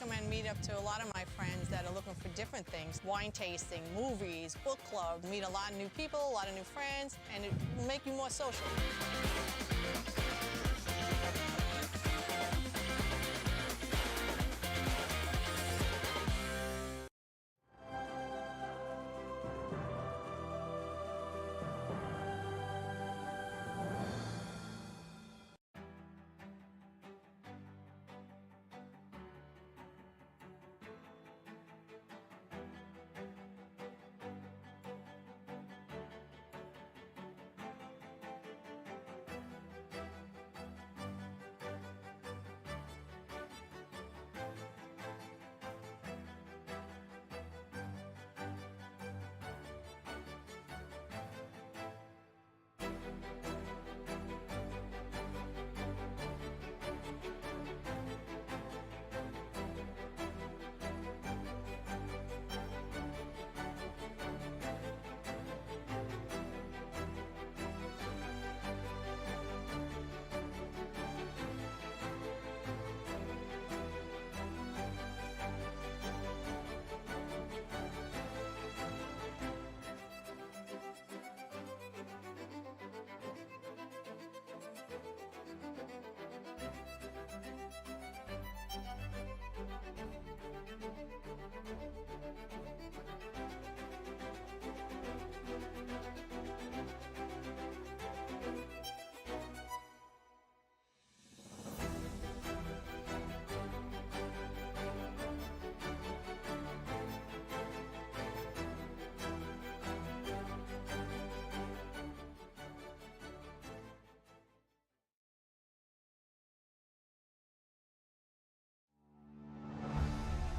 recommend Meetup to a lot of my friends that are looking for different things. Wine tasting, movies, book club, meet a lot of new people, a lot of new friends, and it will make you more social.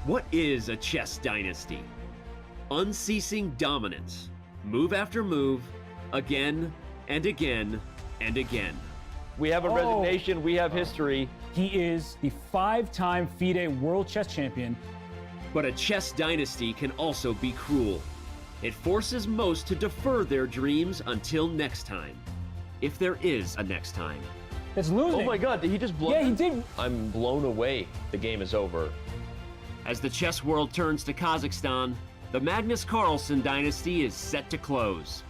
What is a chess dynasty? Unceasing dominance, move after move, again and again and again. We have a resignation, we have history. He is the 5-time FIDE World Chess Champion. But a chess dynasty can also be cruel. It forces most to defer their dreams until next time. If there is a next time. It's losing. Oh my God, did he just blow? Yeah, he did. I'm blown away. The game is over. As the chess world turns to Kazakhstan, the Magnus Carlsen dynasty is set to close.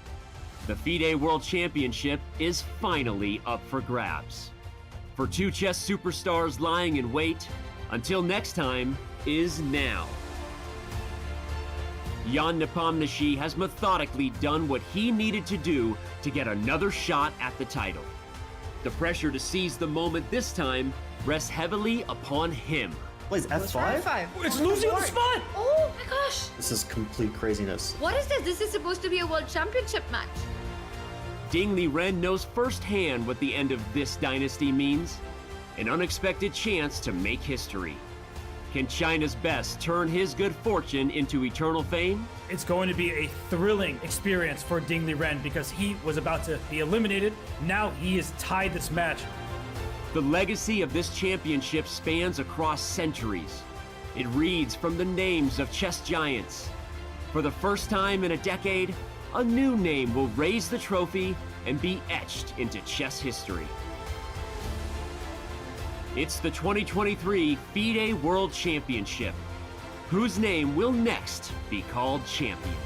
The FIDE World Championship is finally up for grabs. For two chess superstars lying in wait, until next time is now. Jan Nepomniachtchi has methodically done what he needed to do to get another shot at the title. The pressure to seize the moment this time rests heavily upon him. Plays F5? It's losing on the spot! Oh my gosh! This is complete craziness. What is this? This is supposed to be a World Championship match. Ding Liren knows firsthand what the end of this dynasty means. An unexpected chance to make history. Can China's best turn his good fortune into eternal fame? It's going to be a thrilling experience for Ding Liren because he was about to be eliminated. Now he has tied this match. The legacy of this championship spans across centuries. It reads from the names of chess giants. For the first time in a decade, a new name will raise the trophy and be etched into chess history. It's the 2023 FIDE World Championship. Whose name will next be called champion?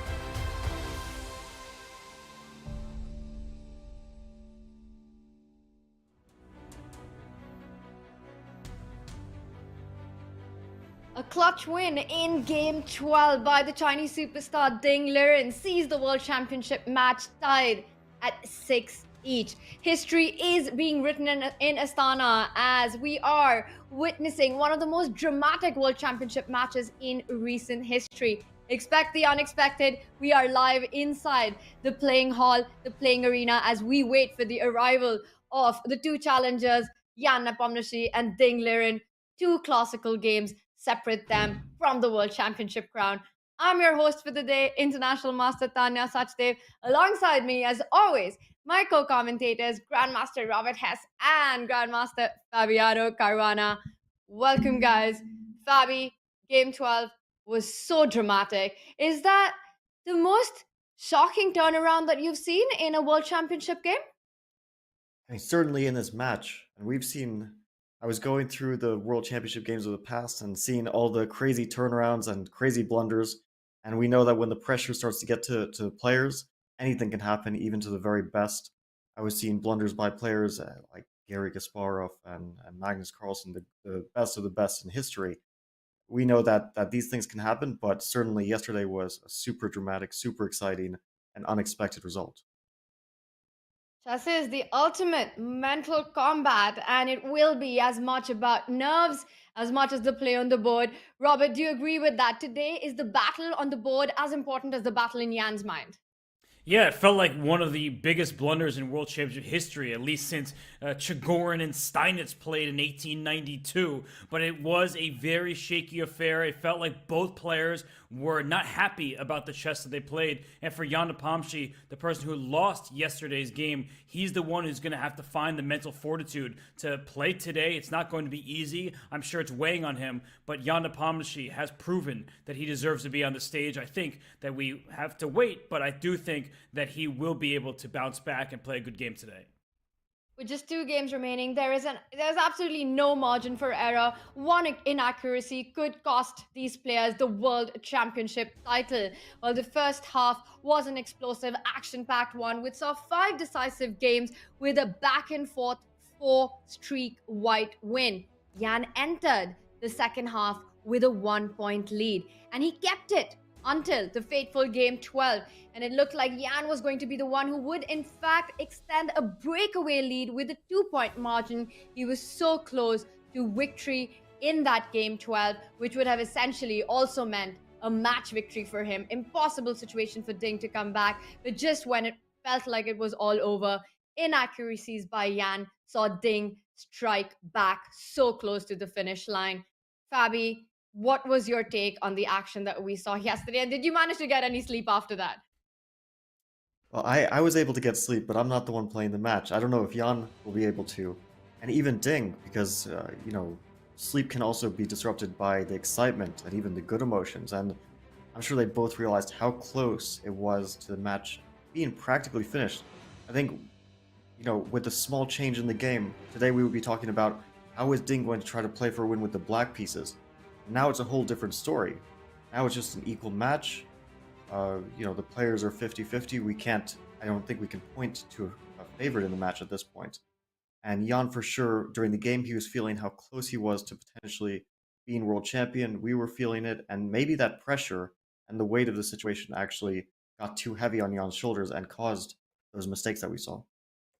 A clutch win in Game 12 by the Chinese superstar Ding Liren sees the World Championship match tied at 6 each. History is being written in Astana as we are witnessing one of the most dramatic World Championship matches in recent history. Expect the unexpected. We are live inside the playing hall, the playing arena, as we wait for the arrival of the two challengers, Jan Nepomniachtchi and Ding Liren. Two classical games separate them from the World Championship crown. I'm your host for the day, International Master Tanya Sachdev. Alongside me, as always, my co-commentators, Grandmaster Robert Hess and Grandmaster Fabiano Caruana. Welcome, guys. Fabi, Game 12 was so dramatic. Is that the most shocking turnaround that you've seen in a World Championship game? I mean, certainly in this match. And I was going through the World Championship games of the past and seeing all the crazy turnarounds and crazy blunders. And we know that when the pressure starts to get to players, anything can happen, even to the very best. I was seeing blunders by players like Garry Kasparov and Magnus Carlsen, the best of the best in history. We know that these things can happen, but certainly yesterday was a super dramatic, super exciting, and unexpected result. Chess is the ultimate mental combat, and it will be as much about nerves as much as the play on the board. Robert, do you agree with that? Today is the battle on the board as important as the battle in Jan's mind? Yeah, it felt like one of the biggest blunders in World Championship history, at least since Chigorin and Steinitz played in 1892. But it was a very shaky affair. It felt like both players were not happy about the chess that they played. And for Jan Nepomniachtchi, the person who lost yesterday's game, he's the one who's going to have to find the mental fortitude to play today. It's not going to be easy. I'm sure it's weighing on him. But Jan Nepomniachtchi has proven that he deserves to be on the stage. I think that we have to wait, but I do think that he will be able to bounce back and play a good game today. With just 2 games remaining, there's absolutely no margin for error. One inaccuracy could cost these players the World Championship title. Well, the first half was an explosive, action-packed one, which saw 5 decisive games with a back-and-forth 4-streak white win. Jan entered the second half with a 1-point lead, and he kept it until the fateful game 12, and it looked like Jan was going to be the one who would in fact extend a breakaway lead with a 2-point margin. He was so close to victory in that game 12, which would have essentially also meant a match victory for him. Impossible situation for Ding to come back, but just when it felt like it was all over, inaccuracies by Jan saw Ding strike back so close to the finish line. Fabi, what was your take on the action that we saw yesterday? And did you manage to get any sleep after that? Well, I was able to get sleep, but I'm not the one playing the match. I don't know if Jan will be able to. And even Ding, because, sleep can also be disrupted by the excitement and even the good emotions. And I'm sure they both realized how close it was to the match being practically finished. I think, with the small change in the game, today we would be talking about how is Ding going to try to play for a win with the black pieces. Now it's a whole different story. Now it's just an equal match. The players are 50-50. I don't think we can point to a favorite in the match at this point. And Jan, for sure, during the game, he was feeling how close he was to potentially being world champion. We were feeling it, and maybe that pressure and the weight of the situation actually got too heavy on Jan's shoulders and caused those mistakes that we saw.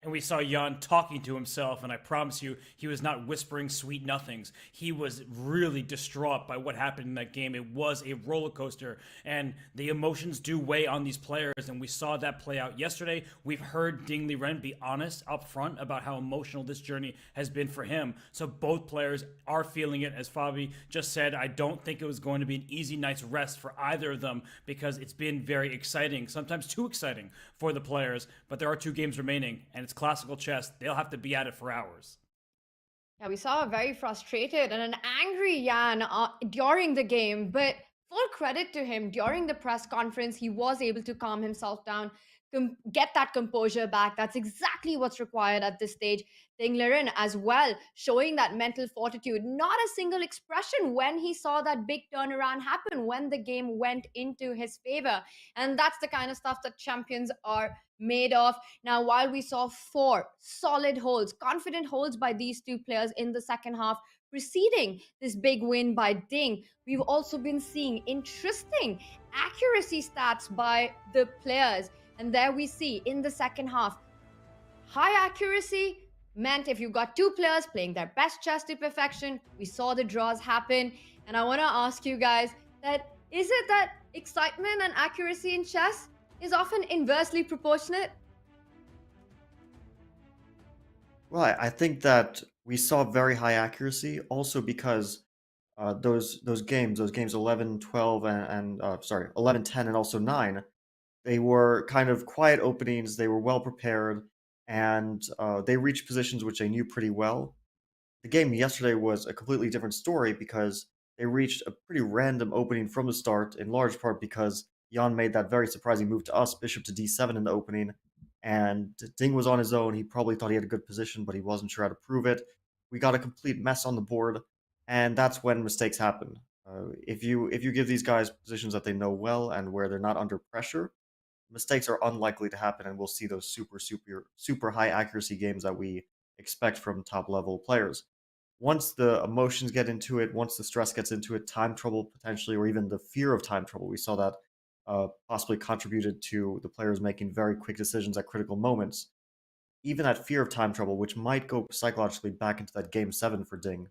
And we saw Jan talking to himself, and I promise you, he was not whispering sweet nothings. He was really distraught by what happened in that game. It was a roller coaster, and the emotions do weigh on these players, and we saw that play out yesterday. We've heard Ding Liren be honest up front about how emotional this journey has been for him. So both players are feeling it. As Fabi just said, I don't think it was going to be an easy night's rest for either of them because it's been very exciting, sometimes too exciting for the players, but there are 2 games remaining, and it's classical chess. They'll have to be at it for hours. Yeah, we saw a very frustrated and an angry Jan during the game, but full credit to him. During the press conference, he was able to calm himself down, get that composure back. That's exactly what's required at this stage. Ding Liren as well, showing that mental fortitude. Not a single expression when he saw that big turnaround happen, when the game went into his favor. And that's the kind of stuff that champions are made of. Now, while we saw 4 solid holds, confident holds by these 2 players in the second half, preceding this big win by Ding, we've also been seeing interesting accuracy stats by the players. And there we see in the second half, high accuracy meant if you've got 2 players playing their best chess to perfection, we saw the draws happen. And I want to ask you guys that is it that excitement and accuracy in chess is often inversely proportionate? Well, I think that we saw very high accuracy also because those games 11, 12, and 11, 10, and also 9, they were kind of quiet openings. They were well prepared, and they reached positions which they knew pretty well. The game yesterday was a completely different story because they reached a pretty random opening from the start, in large part because Jan made that very surprising move to us, bishop to d7 in the opening, and Ding was on his own. He probably thought he had a good position, but he wasn't sure how to prove it. We got a complete mess on the board, and that's when mistakes happen. If you give these guys positions that they know well and where they're not under pressure, mistakes are unlikely to happen, and we'll see those super high accuracy games that we expect from top level players. Once the emotions get into it, once the stress gets into it, time trouble potentially, or even the fear of time trouble, we saw that possibly contributed to the players making very quick decisions at critical moments. Even that fear of time trouble, which might go psychologically back into that game 7 for Ding,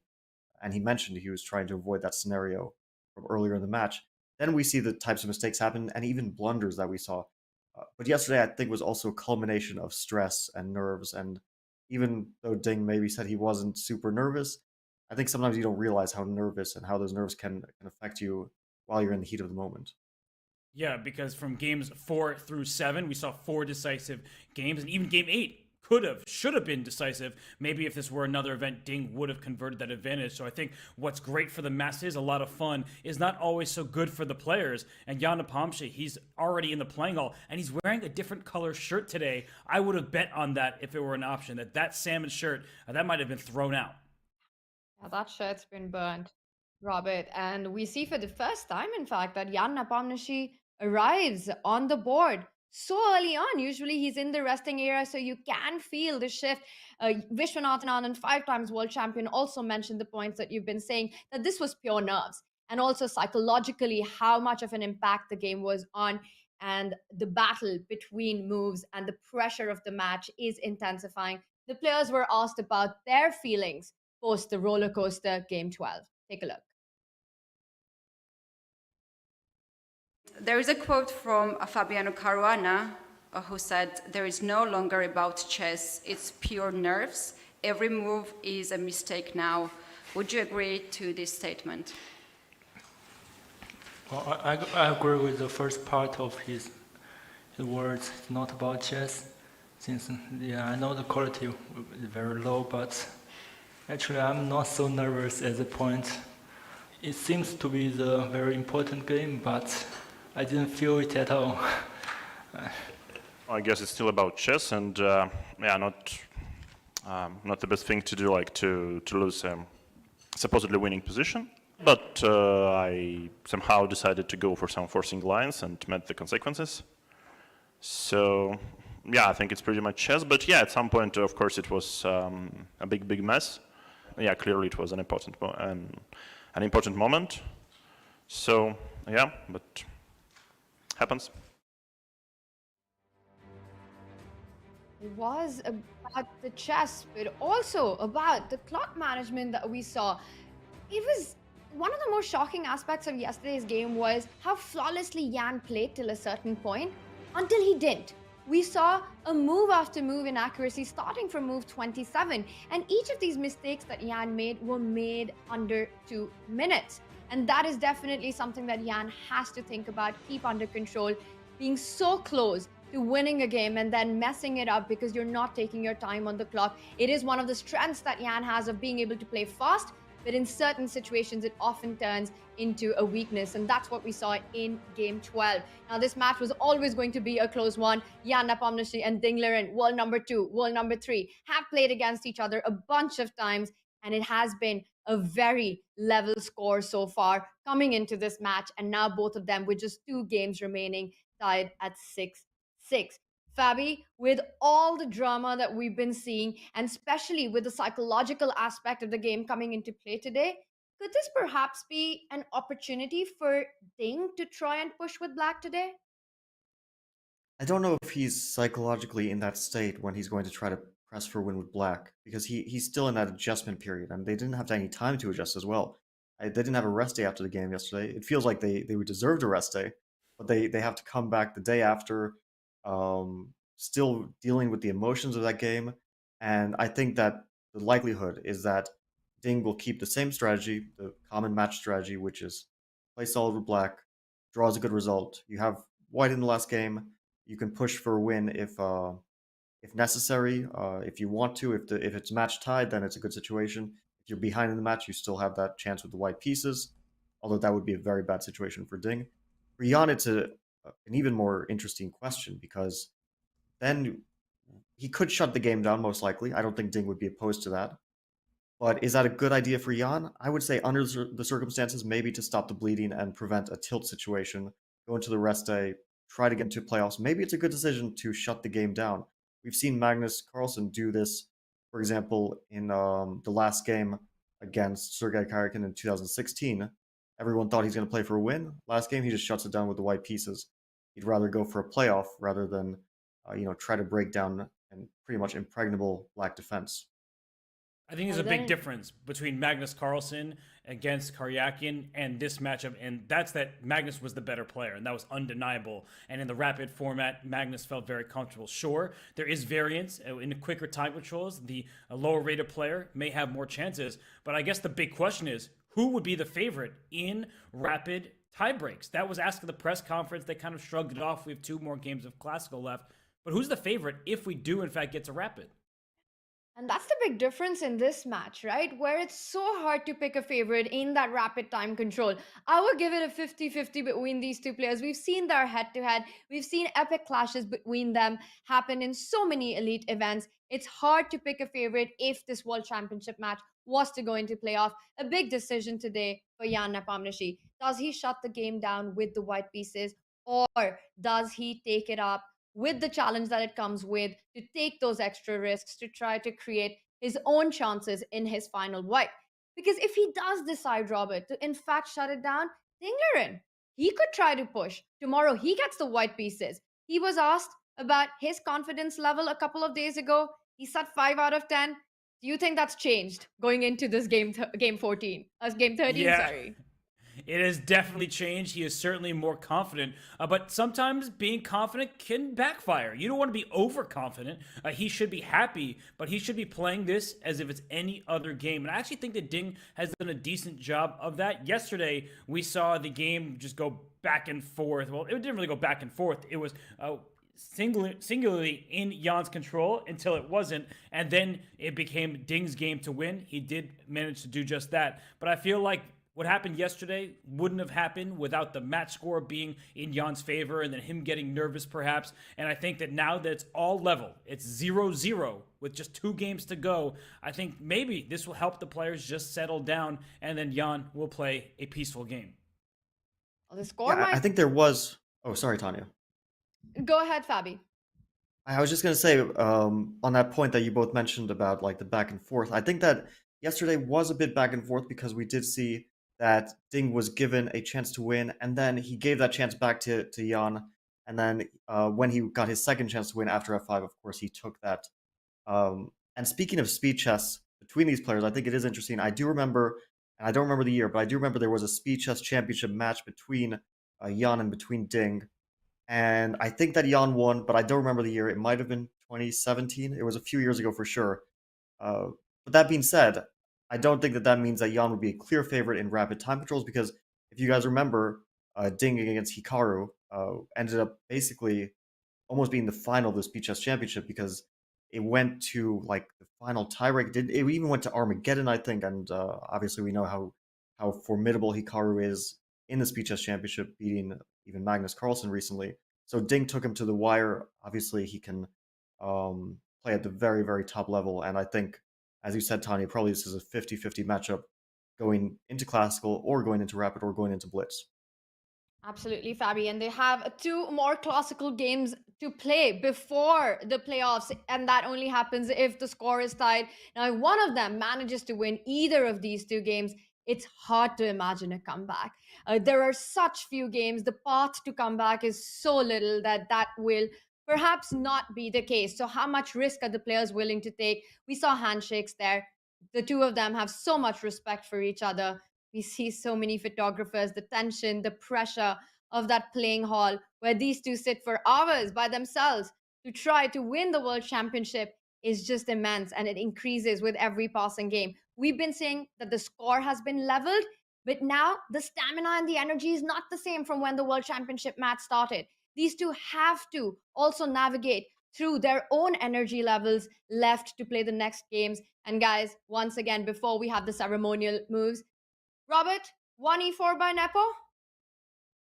and he mentioned he was trying to avoid that scenario from earlier in the match, then we see the types of mistakes happen and even blunders that we saw. But yesterday, I think, was also a culmination of stress and nerves. And even though Ding maybe said he wasn't super nervous, I think sometimes you don't realize how nervous and how those nerves can affect you while you're in the heat of the moment. Yeah, because from games 4 through 7, we saw 4 decisive games, and even game 8 should have been decisive. Maybe if this were another event, Ding would have converted that advantage. So I think what's great for the masses, a lot of fun, is not always so good for the players. And Jan Nepomniachtchi, he's already in the playing hall, and he's wearing a different color shirt today. I would have bet on that if it were an option, that salmon shirt, that might have been thrown out. Yeah, that shirt's been burned, Robert. And we see for the first time, in fact, that Jan Nepomniachtchi arrives on the board so early on. Usually he's in the resting area, so you can feel the shift. Vishwanathan Anand, 5 times world champion, also mentioned the points that you've been saying, that this was pure nerves. And also psychologically, how much of an impact the game was on. And the battle between moves and the pressure of the match is intensifying. The players were asked about their feelings post the roller coaster game 12. Take a look. There is a quote from Fabiano Caruana who said, "There is no longer about chess, it's pure nerves. Every move is a mistake now." Would you agree to this statement? Well, I agree with the first part of his words. It's not about chess, since I know the quality is very low, but actually I'm not so nervous at the point. It seems to be the very important game, but I didn't feel it at all. I guess it's still about chess, and not the best thing to do, like to lose a supposedly winning position. But I somehow decided to go for some forcing lines and met the consequences. So yeah, I think it's pretty much chess. But yeah, at some point, of course, it was a big mess. Yeah, clearly it was an important moment. So yeah, but happens. It was about the chess, but also about the clock management that we saw. It was one of the most shocking aspects of yesterday's game was how flawlessly Jan played till a certain point until he didn't. We saw a move after move inaccuracy starting from move 27, and each of these mistakes that Jan made were made under 2 minutes. And that is definitely something that Jan has to think about, keep under control, being so close to winning a game and then messing it up because you're not taking your time on the clock. It is one of the strengths that Jan has of being able to play fast, but in certain situations, it often turns into a weakness. And that's what we saw in game 12. Now, this match was always going to be a close one. Jan Nepomniachtchi and Ding Liren, world number 2, world number 3, have played against each other a bunch of times. And it has been a very level score so far coming into this match. And now both of them with just 2 games remaining, tied at 6-6. Fabi, with all the drama that we've been seeing, and especially with the psychological aspect of the game coming into play today, could this perhaps be an opportunity for Ding to try and push with black today? I don't know if he's psychologically in that state when he's going to try to press for win with black, because he's still in that adjustment period, and they didn't have any time to adjust as well. They didn't have a rest day after the game yesterday. It feels like they would deserve a rest day, but they have to come back the day after, still dealing with the emotions of that game. And I think that the likelihood is that Ding will keep the same strategy, the common match strategy, which is play solid with black, draws a good result. You have white in the last game. You can push for a win if necessary, if you want to. If it's match tied, then it's a good situation. If you're behind in the match, you still have that chance with the white pieces, although that would be a very bad situation for Ding. For Jan, it's an even more interesting question, because then he could shut the game down, most likely. I don't think Ding would be opposed to that. But is that a good idea for Jan? I would say under the circumstances, maybe to stop the bleeding and prevent a tilt situation, go into the rest day, try to get into playoffs. Maybe it's a good decision to shut the game down. We've seen Magnus Carlsen do this, for example, in the last game against Sergei Karyakin in 2016. Everyone thought he's going to play for a win. Last game, he just shuts it down with the white pieces. He'd rather go for a playoff rather than try to break down and pretty much impregnable black defense. I think there's a big difference between Magnus Carlsen against Karyakin and this matchup, and that's that Magnus was the better player, and that was undeniable. And in the rapid format, Magnus felt very comfortable. Sure, there is variance in the quicker time controls. The lower rated player may have more chances, but I guess the big question is, who would be the favorite in rapid tie breaks? That was asked at the press conference. They kind of shrugged it off. We have 2 more games of Classical left. But who's the favorite if we do, in fact, get to rapid? And that's the big difference in this match, right? Where it's so hard to pick a favorite in that rapid time control. I would give it a 50-50 between these two players. We've seen their head-to-head. We've seen epic clashes between them happen in so many elite events. It's hard to pick a favorite if this World Championship match was to go into playoff. A big decision today for Jan Nepomniachtchi. Does he shut the game down with the white pieces, or does he take it up with the challenge that it comes with, to take those extra risks to try to create his own chances in his final white? Because if he does decide, Robert, to in fact shut it down, Ding Liren, he could try to push. Tomorrow he gets the white pieces. He was asked about his confidence level a couple of days ago. He said 5 out of 10. Do you think that's changed going into this game 14? Game 13, Yeah. sorry. It has definitely changed. He is certainly more confident, but sometimes being confident can backfire. You don't want to be overconfident. He should be happy, but he should be playing this as if it's any other game. And I actually think that Ding has done a decent job of that. Yesterday, we saw the game just go back and forth. Well, it didn't really go back and forth. It was singularly in Jan's control until it wasn't, and then it became Ding's game to win. He did manage to do just that, but I feel like what happened yesterday wouldn't have happened without the match score being in Jan's favor and then him getting nervous perhaps. And I think that now that it's all level, it's 0-0 with just 2 games to go, I think maybe this will help the players just settle down, and then Jan will play a peaceful game. Well, the score I think there was... Oh, sorry, Tanya. Go ahead, Fabi. I was just going to say, on that point that you both mentioned about like the back and forth, I think that yesterday was a bit back and forth because we did see that Ding was given a chance to win, and then he gave that chance back to Jan, and then when he got his second chance to win after F5, of course, he took that. And speaking of speed chess between these players, I think it is interesting. I do remember, and I don't remember the year, but I do remember there was a speed chess championship match between Jan and between Ding, and I think that Jan won, but I don't remember the year. It might have been 2017. It was a few years ago for sure. But that being said, I don't think that that means that Jan would be a clear favorite in rapid time controls, because if you guys remember, Ding against Hikaru ended up basically almost being the final of the Speed Chess Championship, because it went to like the final tiebreak. It even went to Armageddon, I think, and obviously we know how formidable Hikaru is in the Speed Chess Championship, beating even Magnus Carlsen recently. So Ding took him to the wire. Obviously, he can play at the very, very top level, and I think, as you said, Tanya, probably this is a 50-50 matchup going into Classical or going into Rapid or going into Blitz. Absolutely, Fabi. And they have 2 more Classical games to play before the playoffs, and that only happens if the score is tied. Now, if one of them manages to win either of these 2 games, it's hard to imagine a comeback. There are such few games. The path to comeback is so little that will perhaps not be the case. So how much risk are the players willing to take? We saw handshakes there. The 2 of them have so much respect for each other. We see so many photographers, the tension, the pressure of that playing hall where these 2 sit for hours by themselves to try to win the World Championship is just immense, and it increases with every passing game. We've been saying that the score has been leveled, but now the stamina and the energy is not the same from when the World Championship match started. These 2 have to also navigate through their own energy levels left to play the next games. And guys, once again, before we have the ceremonial moves, Robert, 1 e4 by Nepo?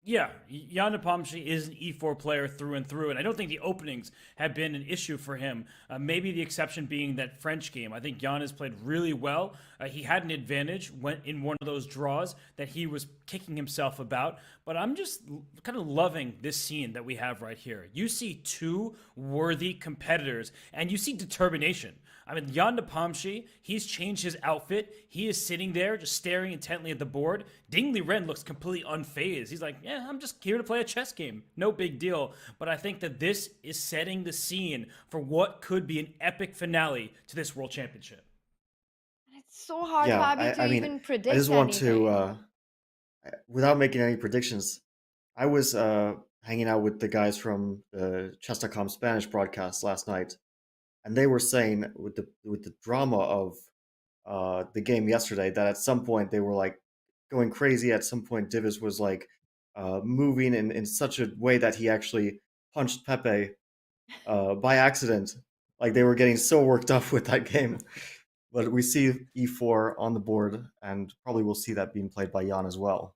Yeah, Jan Nepomniachtchi is an e4 player through and through, and I don't think the openings have been an issue for him. Maybe the exception being that French game. I think Jan has played really well. He had an advantage when in one of those draws that he was kicking himself about, but I'm just kind of loving this scene that we have right here. You see 2 worthy competitors, and you see determination. I mean, Jan Nepomniachtchi, he's changed his outfit. He is sitting there just staring intently at the board. Ding Liren looks completely unfazed. He's like, yeah, I'm just here to play a chess game. No big deal. But I think that this is setting the scene for what could be an epic finale to this World Championship. So hard, Yeah, Fabi, to I mean, even I predict just want anything. to, without making any predictions, I was hanging out with the guys from the Chess.com Spanish broadcast last night, and they were saying with the drama of the game yesterday that at some point they were like going crazy. At some point, Divis was like moving in such a way that he actually punched Pepe by accident. Like they were getting so worked up with that game. But we see e4 on the board, and probably we'll see that being played by Jan as well.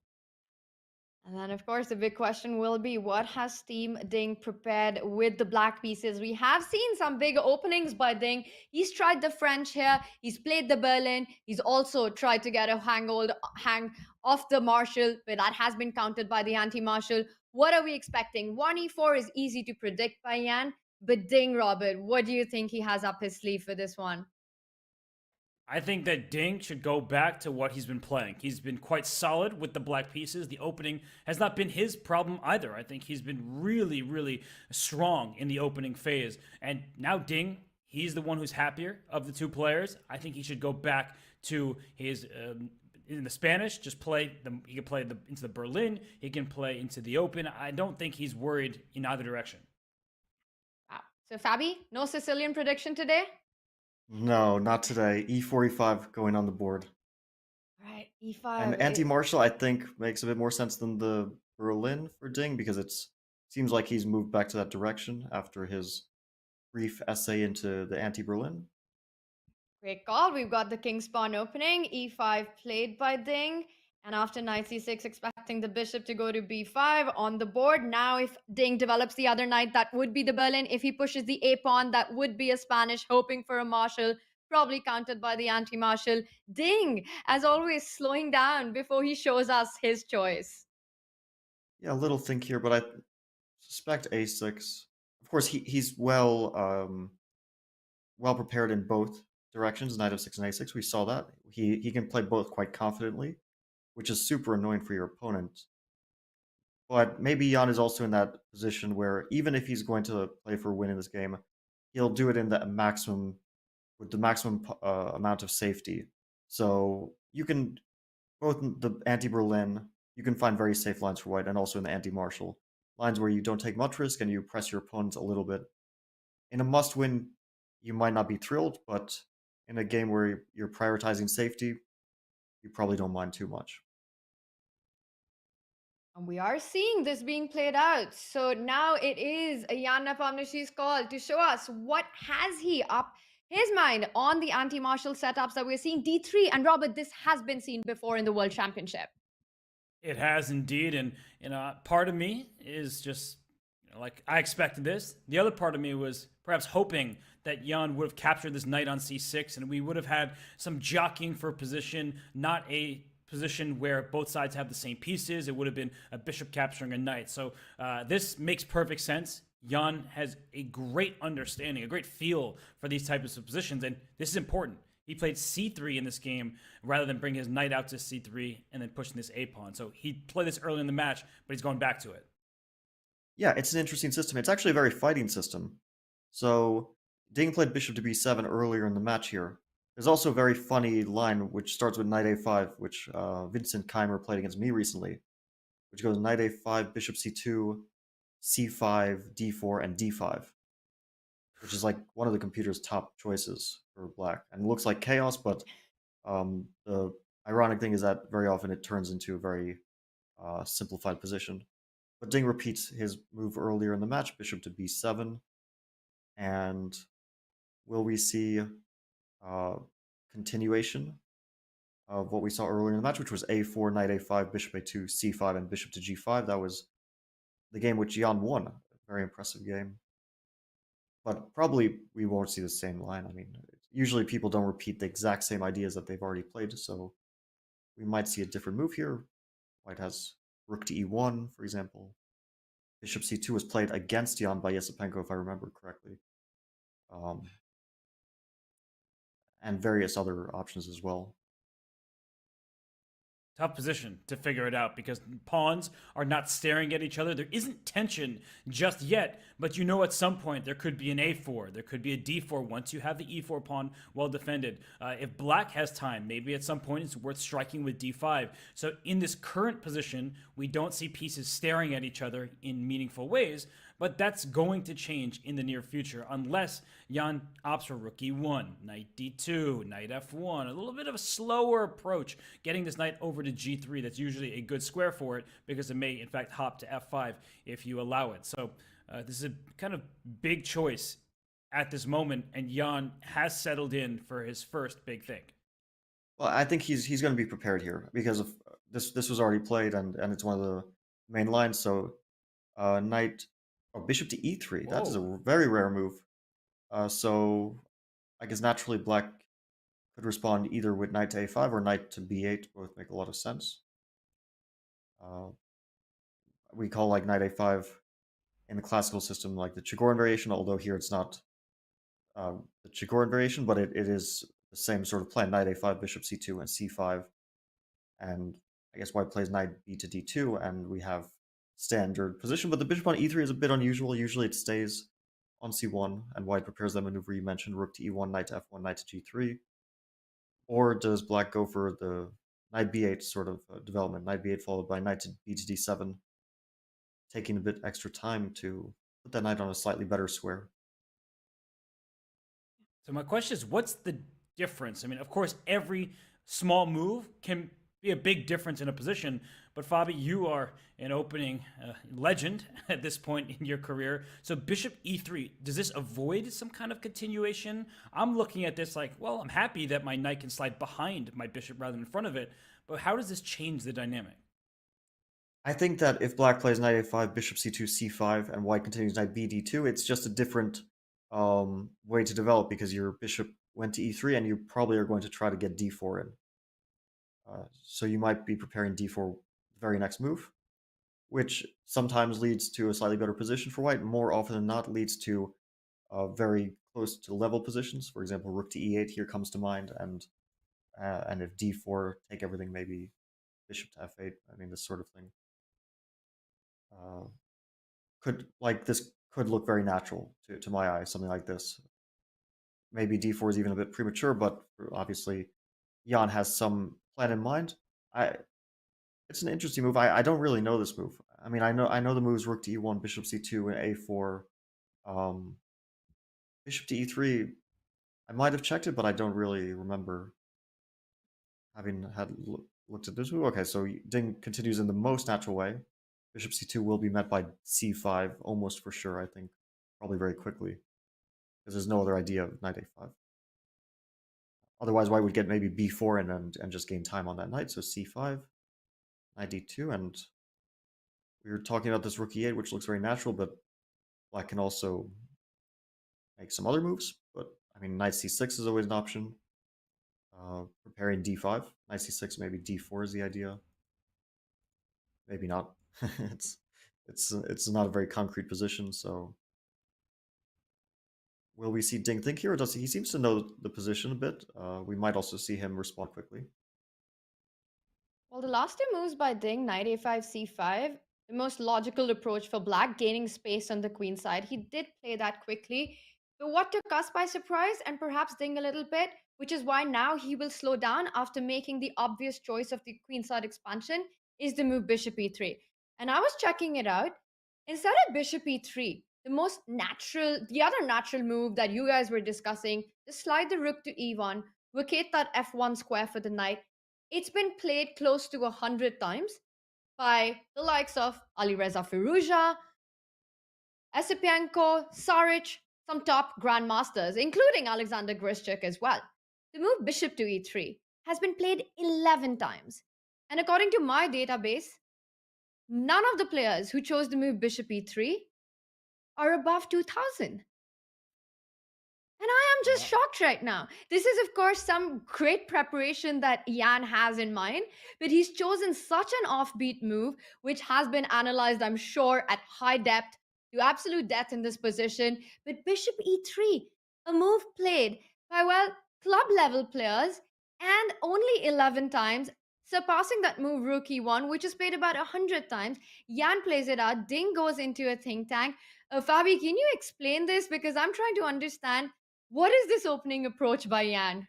And then, of course, the big question will be, what has Team Ding prepared with the black pieces? We have seen some big openings by Ding. He's tried the French here. He's played the Berlin. He's also tried to get a hang off the Marshall, but that has been countered by the anti-Marshall. What are we expecting? 1e4 is easy to predict by Jan, but Ding, Robert, what do you think he has up his sleeve for this one? I think that Ding should go back to what he's been playing. He's been quite solid with the black pieces. The opening has not been his problem either. I think he's been really, really strong in the opening phase. And now Ding, he's the one who's happier of the two players. I think he should go back to his in the Spanish. Just play the. He can play into the Berlin. He can play into the Open. I don't think he's worried in either direction. Wow. So, Fabi, no Sicilian prediction today? No, not today. E45 going on the board. Right, e5. And anti-Marshall, I think, makes a bit more sense than the Berlin for Ding, because it seems like he's moved back to that direction after his brief essay into the anti-Berlin. Great call. We've got the king's pawn opening. e5 played by Ding. And after knight c6, expecting the bishop to go to b5 on the board. Now, if Ding develops the other knight, that would be the Berlin. If he pushes the a pawn, that would be a Spanish, hoping for a Marshall, probably countered by the anti-Marshall. Ding, as always, slowing down before he shows us his choice. Yeah, a little think here, but I suspect a6. Of course, he's well prepared in both directions, knight f6 and a6. We saw that. He can play both quite confidently, which is super annoying for your opponent. But maybe Jan is also in that position where even if he's going to play for a win in this game, he'll do it in the maximum, with the maximum amount of safety. So you can, both in the anti-Berlin, you can find very safe lines for white, and also in the anti-Marshall, lines where you don't take much risk and you press your opponent a little bit. In a must-win, you might not be thrilled, but in a game where you're prioritizing safety, you probably don't mind too much. And we are seeing this being played out. So now it is Jan Nepomniachtchi's call to show us what has he up his mind on the anti-Marshall setups that we're seeing. D3, and Robert, this has been seen before in the World Championship. It has indeed, and part of me is just like, I expected this. The other part of me was perhaps hoping that Jan would have captured this knight on c6, and we would have had some jockeying for position, not a position where both sides have the same pieces. It would have been a bishop capturing a knight. So this makes perfect sense. Jan has a great understanding, a great feel for these types of positions, and this is important. He played c3 in this game rather than bring his knight out to c3 and then pushing this a pawn. So he played this early in the match, but he's going back to it. Yeah, it's an interesting system. It's actually a very fighting system. So Ding played bishop to b7 earlier in the match here. There's also a very funny line which starts with knight a5, which Vincent Keimer played against me recently, which goes knight a5, bishop c2, c5, d4, and d5, which is like one of the computer's top choices for black. And it looks like chaos, but the ironic thing is that very often it turns into a very simplified position. But Ding repeats his move earlier in the match, bishop to b7. And will we see continuation of what we saw earlier in the match, which was a4, knight a5, bishop a2, c5, and bishop to g5? That was the game which Jan won. A very impressive game. But probably we won't see the same line. I mean, usually people don't repeat the exact same ideas that they've already played, so we might see a different move here. White has rook to e1, for example. Bishop c2 was played against Jan by Yesipenko, if I remember correctly. And various other options as well. tough position to figure it out because pawns are not staring at each other. There isn't tension just yet, but you know at some point there could be an a4, there could be a d4 once you have the e4 pawn well defended. If black has time, maybe at some point it's worth striking with d5. So in this current position, we don't see pieces staring at each other in meaningful ways, but that's going to change in the near future unless Jan opts for rook e1, knight d2, knight f1, a little bit of a slower approach, getting this knight over to g3. That's usually a good square for it because it may, in fact, hop to f5 if you allow it. So this is a kind of big choice at this moment, and Jan has settled in for his first big thing. Well, I think he's going to be prepared here because of this was already played and it's one of the main lines. So knight or bishop to e3. That is a very rare move. So I guess naturally black could respond either with knight to a5 or knight to b8. Both make a lot of sense. We call like knight a5 in the classical system like the Chigorin variation, although here it's not the Chigorin variation, but it is the same sort of plan: knight a5, bishop c2, and c5. And I guess white plays knight b to d2, and we have standard position. But the bishop on e3 is a bit unusual. Usually it stays on c1, and white prepares that maneuver you mentioned: rook to e1, knight to f1, knight to g3. Or does black go for the knight b8 sort of development, knight b8 followed by knight to b to d7, taking a bit extra time to put that knight on a slightly better square? So my question is, what's the difference? I mean, of course, every small move can be a big difference in a position, but Fabi, you are an opening legend at this point in your career. So bishop e3, does this avoid some kind of continuation? I'm looking at this like, well, I'm happy that my knight can slide behind my bishop rather than in front of it, but how does this change the dynamic? I think that if black plays knight a5, bishop c2, c5, and white continues knight b d2, it's just a different way to develop because your bishop went to e3 and you probably are going to try to get d4 in. So you might be preparing d4 the very next move, which sometimes leads to a slightly better position for white. More often than not leads to very close to level positions. For example, rook to e8 here comes to mind, and if d4, take everything, maybe bishop to f8. I mean, this sort of thing this could look very natural to my eye, something like this. Maybe d4 is even a bit premature, but obviously Jan has some plan in mind. It's an interesting move. I don't really know this move. I mean, I know the moves rook to e1, bishop c2, and a4. Bishop to e3, I might have checked it, but I don't really remember having looked at this move. Okay, so Ding continues in the most natural way. Bishop c2 will be met by c5 almost for sure, I think, probably very quickly, because there's no other idea of knight a5. Otherwise, white would get maybe b4 and just gain time on that knight. So c5, knight d2, and we were talking about this rook e8, which looks very natural, but black can also make some other moves. But I mean, knight c6 is always an option. Preparing d5, knight c6, maybe d4 is the idea. Maybe not. it's not a very concrete position. So will we see Ding think here, or does he seems to know the position a bit? We might also see him respond quickly. Well, the last two moves by Ding, knight a5, c5, the most logical approach for black, gaining space on the queen side. He did play that quickly. But what took us by surprise, and perhaps Ding a little bit, which is why now he will slow down after making the obvious choice of the queenside expansion, is the move bishop e3. And I was checking it out. Instead of bishop e3, the other natural move that you guys were discussing, just slide the rook to e1, vacate that f1 square for the knight. It's been played close to 100 times by the likes of Alireza Firouzja, Esipenko, Saric, some top grandmasters, including Alexander Grischuk as well. The move bishop to e3 has been played 11 times. And according to my database, none of the players who chose the move bishop e3 are above 2000. And I am just shocked right now. This is, of course, some great preparation that Jan has in mind, but he's chosen such an offbeat move, which has been analyzed, I'm sure, at high depth to absolute depth in this position. But bishop e3, a move played by, well, club level players, and only 11 times surpassing that move rook e1, which is played about 100 times. Yan plays it out. Ding goes into a think tank. Fabi, can you explain this? Because I'm trying to understand what is this opening approach by Yan?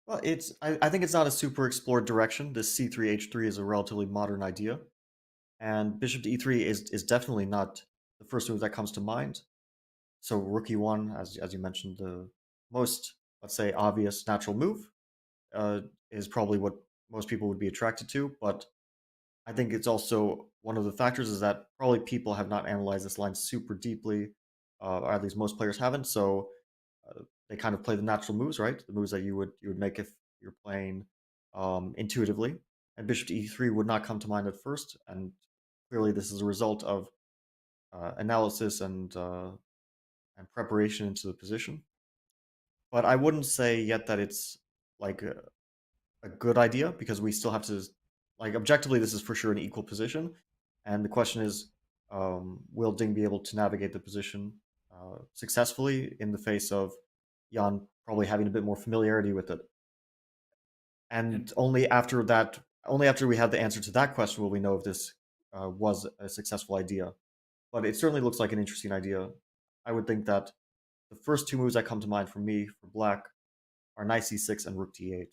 Well, I think it's not a super explored direction. This c3 h3 is a relatively modern idea, and bishop to e3 is definitely not the first move that comes to mind. So rook e1, as you mentioned, the most, let's say, obvious natural move is probably what most people would be attracted to. But I think it's also one of the factors is that probably people have not analyzed this line super deeply, or at least most players haven't. So they kind of play the natural moves, right? The moves that you would make if you're playing intuitively. And bishop to e3 would not come to mind at first, and clearly this is a result of analysis and preparation into the position. But I wouldn't say yet that it's like a good idea, because we still have to, like, objectively this is for sure an equal position, and the question is, will Ding be able to navigate the position successfully in the face of Jan probably having a bit more familiarity with it. And only after we have the answer to that question will we know if this was a successful idea. But it certainly looks like an interesting idea. I would think that the first two moves that come to mind for me, for black, are knight c6 and rook d8.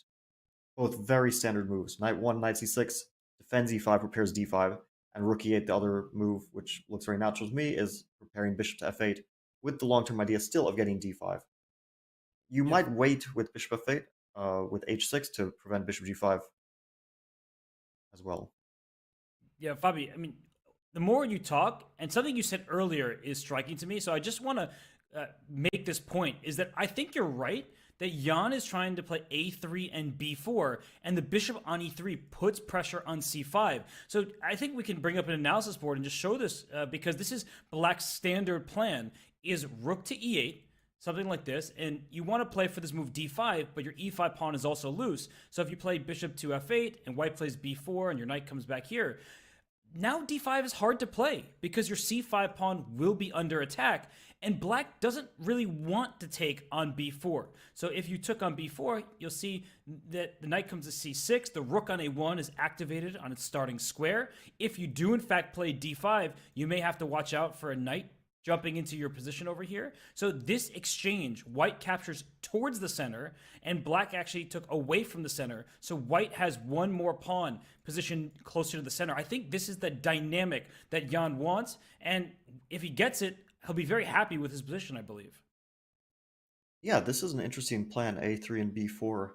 Both very standard moves. Knight 1, knight c6, defends e5, prepares d5, and rook e8, the other move, which looks very natural to me, is preparing bishop to f8, with the long-term idea still of getting d5. You might wait with bishop f8 with h6 to prevent bishop g5 as well. Yeah, Fabi, I mean, the more you talk, and something you said earlier is striking to me, so I just want to make this point, is that I think you're right that Jan is trying to play a3 and b4, and the bishop on e3 puts pressure on c5. So I think we can bring up an analysis board and just show this, because this is black's standard plan, is rook to e8, something like this, and you want to play for this move d5, but your e5 pawn is also loose. So if you play bishop to f8, and white plays b4, and your knight comes back here, now d5 is hard to play because your c5 pawn will be under attack, and black doesn't really want to take on b4. So if you took on b4, you'll see that the knight comes to c6, the rook on a1 is activated on its starting square. If you do in fact play d5, you may have to watch out for a knight jumping into your position over here. So this exchange, white captures towards the center, and black actually took away from the center. So white has one more pawn positioned closer to the center. I think this is the dynamic that Jan wants, and if he gets it, he'll be very happy with his position, I believe. Yeah, this is an interesting plan, a3 and b4.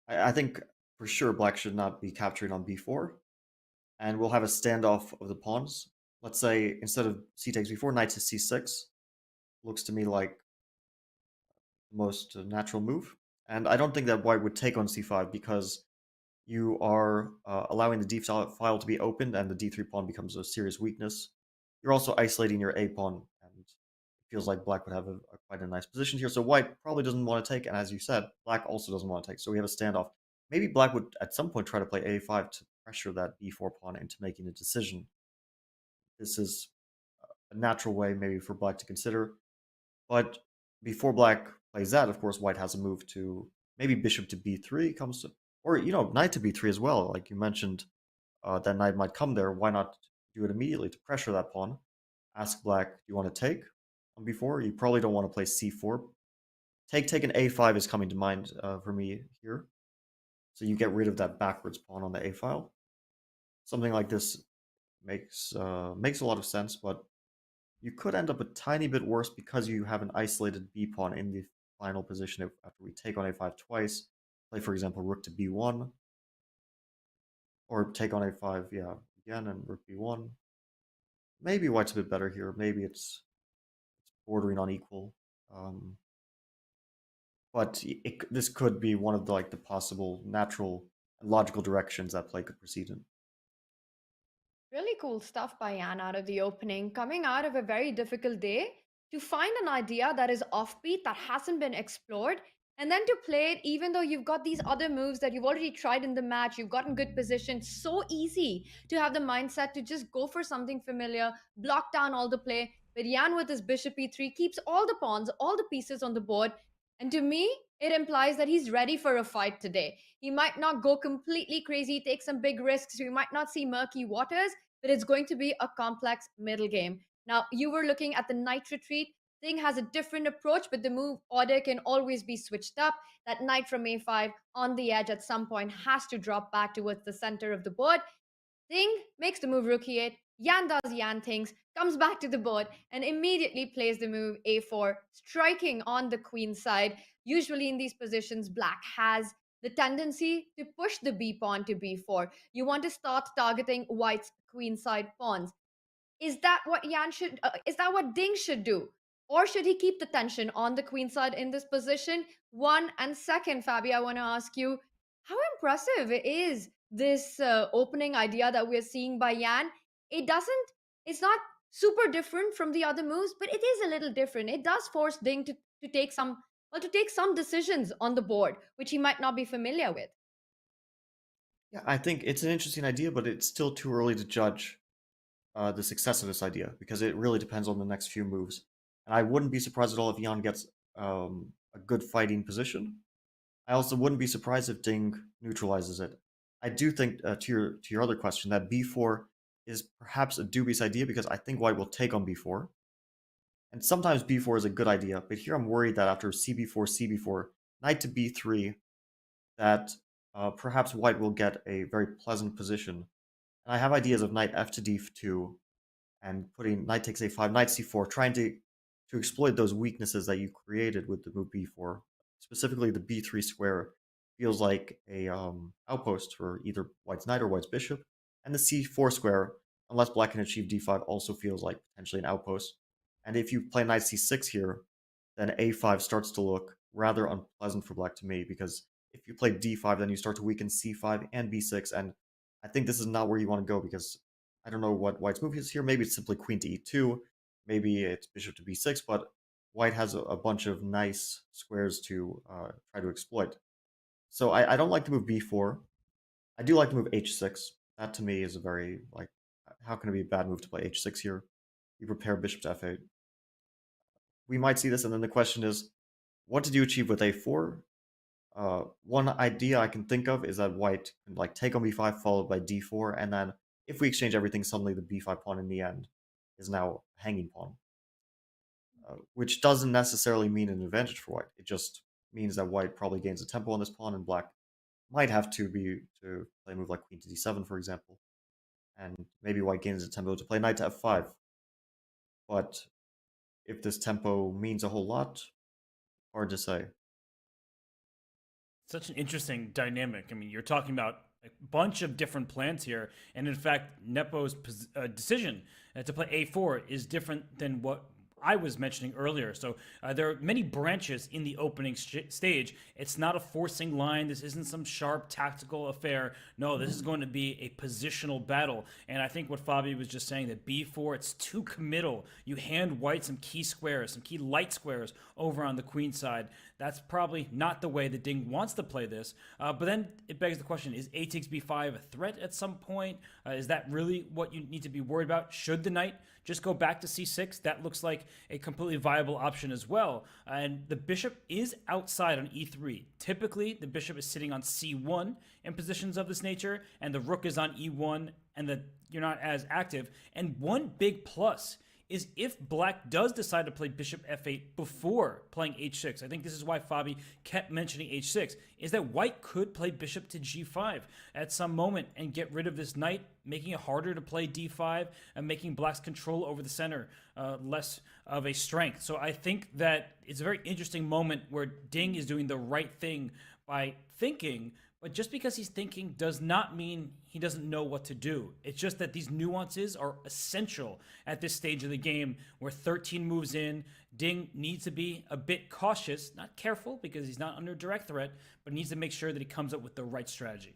I think for sure black should not be capturing on b4, and we'll have a standoff of the pawns. Let's say instead of c takes b4, knight to c6 looks to me like the most natural move. And I don't think that white would take on c5 because you are allowing the d file to be opened, and the d3 pawn becomes a serious weakness. You're also isolating your a pawn, and it feels like black would have quite a nice position here. So white probably doesn't want to take, and as you said, black also doesn't want to take. So we have a standoff. Maybe black would at some point try to play a5 to pressure that b4 pawn into making a decision. This is a natural way maybe for black to consider. But before black plays that, of course, white has a move to maybe bishop to b3 comes to, or, you know, knight to b3 as well. Like you mentioned, that knight might come there. Why not do it immediately to pressure that pawn? Ask black, do you want to take on b4? You probably don't want to play c4. Take and a5 is coming to mind for me here. So you get rid of that backwards pawn on the a file. Something like this makes a lot of sense, but you could end up a tiny bit worse because you have an isolated b pawn in the final position after we take on a5 twice. Play, for example, rook to b1, or take on a5, yeah, again, and rook b1. Maybe white's a bit better here. Maybe it's bordering on equal. But this could be one of the possible natural and logical directions that play could proceed in. Really cool stuff by Yan out of the opening, coming out of a very difficult day to find an idea that is offbeat, that hasn't been explored, and then to play it even though you've got these other moves that you've already tried in the match, you've gotten good position. So easy to have the mindset to just go for something familiar, block down all the play. But Yan with his bishop e3 keeps all the pawns, all the pieces on the board. And to me, it implies that he's ready for a fight today. He might not go completely crazy, take some big risks. We might not see murky waters, but it's going to be a complex middle game. Now, you were looking at the knight retreat. Ding has a different approach, but the move order can always be switched up. That knight from a5 on the edge at some point has to drop back towards the center of the board. Ding makes the move rook e8. Yan does Yan things, comes back to the board, and immediately plays the move a4, striking on the queen side. Usually in these positions, black has the tendency to push the b pawn to b4. You want to start targeting white's queenside pawns. Is that what is that what Ding should do? Or should he keep the tension on the queen side in this position? One, and second, Fabi, I want to ask you, how impressive is this opening idea that we're seeing by Yan? It's not super different from the other moves, but it is a little different. It does force Ding to take some decisions on the board, which he might not be familiar with. Yeah, I think it's an interesting idea, but it's still too early to judge the success of this idea because it really depends on the next few moves. And I wouldn't be surprised at all if Jan gets a good fighting position. I also wouldn't be surprised if Ding neutralizes it. I do think, to your other question, that b4 is perhaps a dubious idea because I think white will take on b4. And sometimes b4 is a good idea, but here I'm worried that after cb4, knight to b3, that perhaps white will get a very pleasant position. And I have ideas of knight f to d2 and putting knight takes a5, knight c4, trying to exploit those weaknesses that you created with the move b4. Specifically, the b3 square feels like a outpost for either white's knight or white's bishop, and the c4 square, unless black can achieve d5, also feels like potentially an outpost. And if you play knight c6 here, then a5 starts to look rather unpleasant for black to me, because if you play d5, then you start to weaken c5 and b6, and I think this is not where you want to go, because I don't know what white's move is here. Maybe it's simply queen to e2, maybe it's bishop to b6, but white has a bunch of nice squares to try to exploit. So I don't like to move b4. I do like to move h6. That to me is a very, like, how can it be a bad move to play h6 here? You prepare bishop to f8. We might see this, and then the question is, what did you achieve with a4? One idea I can think of is that white can like take on b5 followed by d4, and then if we exchange everything, suddenly the b5 pawn in the end is now a hanging pawn. Which doesn't necessarily mean an advantage for white. It just means that white probably gains a tempo on this pawn, and black might have to play a move like queen to d7, for example. And maybe white gains a tempo to play knight to f5. But if this tempo means a whole lot, hard to say. Such an interesting dynamic. I mean, you're talking about a bunch of different plans here, and in fact, Nepo's decision to play a4 is different than what I was mentioning earlier. So there are many branches in the opening stage. It's not a forcing line. This isn't some sharp tactical affair. No, this is going to be a positional battle. And I think what Fabi was just saying, that b4, it's too committal. You hand white some key squares, some key light squares over on the queen side. That's probably not the way that Ding wants to play this. But then it begs the question, is a takes b5 a threat at some point? Is that really what you need to be worried about? Should the knight just go back to c6? That looks like a completely viable option as well. And the bishop is outside on e3. Typically, the bishop is sitting on c1 in positions of this nature, and the rook is on e1, and you're not as active. And one big plus is if black does decide to play bishop f8 before playing h6, I think this is why Fabi kept mentioning h6, is that white could play bishop to g5 at some moment and get rid of this knight, making it harder to play d5 and making black's control over the center less of a strength. So I think that it's a very interesting moment where Ding is doing the right thing by thinking, but just because he's thinking does not mean he doesn't know what to do. It's just that these nuances are essential at this stage of the game. We're 13 moves in. Ding needs to be a bit cautious, not careful because he's not under direct threat, but needs to make sure that he comes up with the right strategy.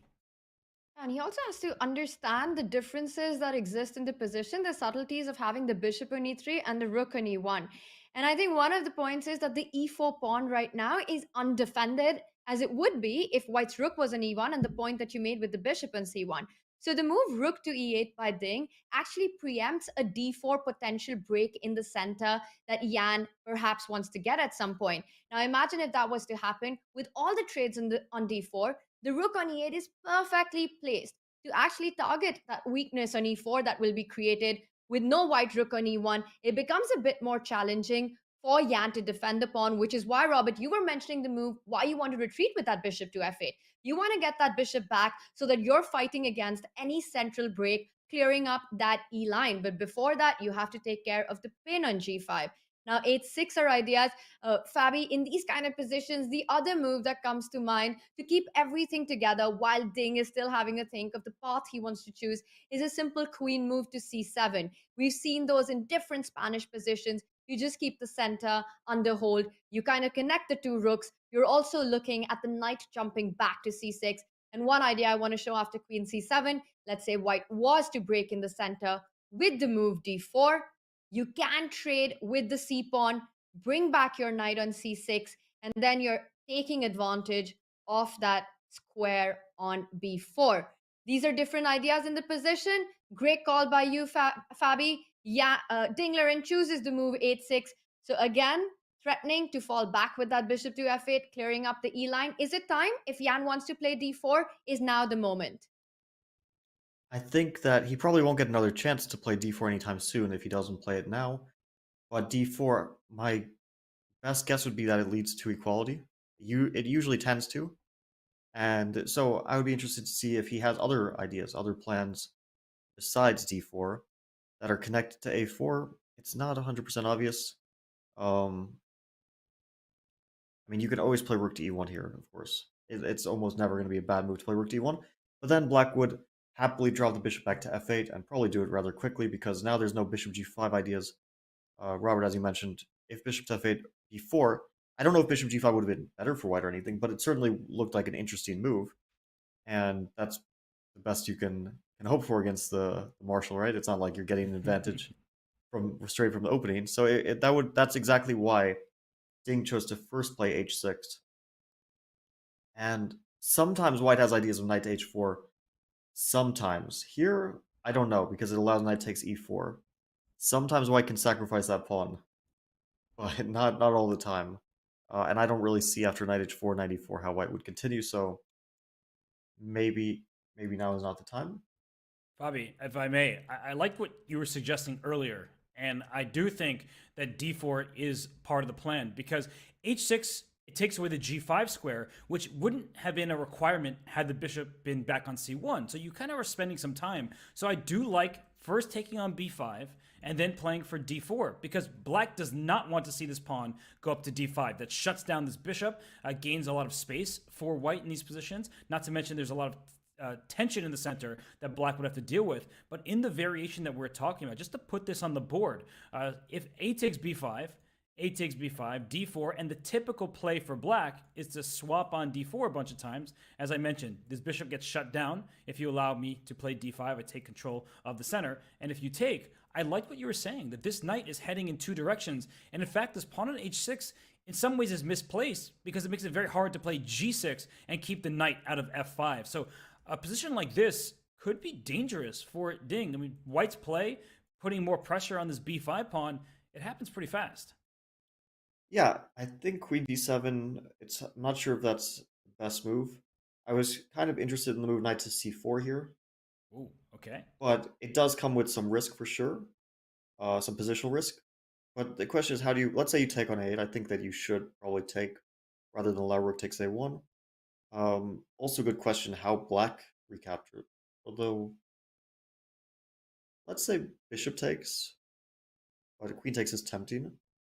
And he also has to understand the differences that exist in the position, the subtleties of having the bishop on e3 and the rook on e1. And I think one of the points is that the e4 pawn right now is undefended, as it would be if white's rook was on e1, and the point that you made with the bishop on c1. So the move rook to e8 by Ding actually preempts a d4 potential break in the center that Yan perhaps wants to get at some point. Now imagine if that was to happen with all the trades on d4, the rook on e8 is perfectly placed to actually target that weakness on e4 that will be created with no white rook on e1. It becomes a bit more challenging for Yan to defend the pawn, which is why, Robert, you were mentioning the move, why you want to retreat with that bishop to f8. You want to get that bishop back so that you're fighting against any central break, clearing up that E line. But before that, you have to take care of the pin on g5. Now, 8-6 are ideas. Fabi, in these kind of positions, the other move that comes to mind to keep everything together while Ding is still having a think of the path he wants to choose is a simple queen move to c7. We've seen those in different Spanish positions. You just keep the center under hold. You kind of connect the two rooks. You're also looking at the knight jumping back to c6. And one idea I want to show after queen c7, let's say white was to break in the center with the move d4. You can trade with the c pawn, bring back your knight on c6, and then you're taking advantage of that square on b4. These are different ideas in the position. Great call by you, Fabi. Yeah, Ding Liren chooses the move 8-6. So again, threatening to fall back with that bishop to f8, clearing up the e line. Is it time? If Yan wants to play d4, is now the moment. I think that he probably won't get another chance to play d4 anytime soon if he doesn't play it now. But d4, my best guess would be that it leads to equality. It usually tends to. And so I would be interested to see if he has other ideas, other plans besides d4 that are connected to a4. It's not 100% obvious. I mean, you can always play rook to e1 here, of course. It's almost never going to be a bad move to play rook to e1. But then black would happily drop the bishop back to f8 and probably do it rather quickly because now there's no bishop g5 ideas. Robert, as you mentioned, if bishop to f8 b4, I don't know if bishop g5 would have been better for white or anything, but it certainly looked like an interesting move. And that's the best you can hope for against the marshal, right? It's not like you're getting an advantage straight from the opening. So that's exactly why Ding chose to first play h6. And sometimes white has ideas of knight to h4. Sometimes. Here, I don't know, because it allows knight takes e4. Sometimes white can sacrifice that pawn, but not all the time. And I don't really see after knight h4, knight e4 how white would continue, so maybe now is not the time. Fabi, if I may, I like what you were suggesting earlier, and I do think that d4 is part of the plan, because h6, it takes away the g5 square, which wouldn't have been a requirement had the bishop been back on c1. So you kind of are spending some time. So I do like first taking on b5 and then playing for d4, because black does not want to see this pawn go up to d5. That shuts down this bishop, gains a lot of space for white in these positions. Not to mention there's a lot of tension in the center that black would have to deal with. But in the variation that we're talking about, just to put this on the board, if a takes b5, a takes b5, d4, and the typical play for black is to swap on d4 a bunch of times. As I mentioned, this bishop gets shut down. If you allow me to play d5, I take control of the center. And if you take, I like what you were saying, that this knight is heading in two directions. And in fact, this pawn on h6 in some ways is misplaced because it makes it very hard to play g6 and keep the knight out of f5. So a position like this could be dangerous for Ding. I mean, white's play, putting more pressure on this b5 pawn, it happens pretty fast. Yeah, I think queen d7, I'm not sure if that's the best move. I was kind of interested in the move knight to c4 here. Ooh, okay. But it does come with some risk for sure, some positional risk. But the question is, let's say you take on a8, I think that you should probably take, rather than allow rook takes a1. Also good question, how black recaptured. Although, let's say bishop takes, but queen takes is tempting.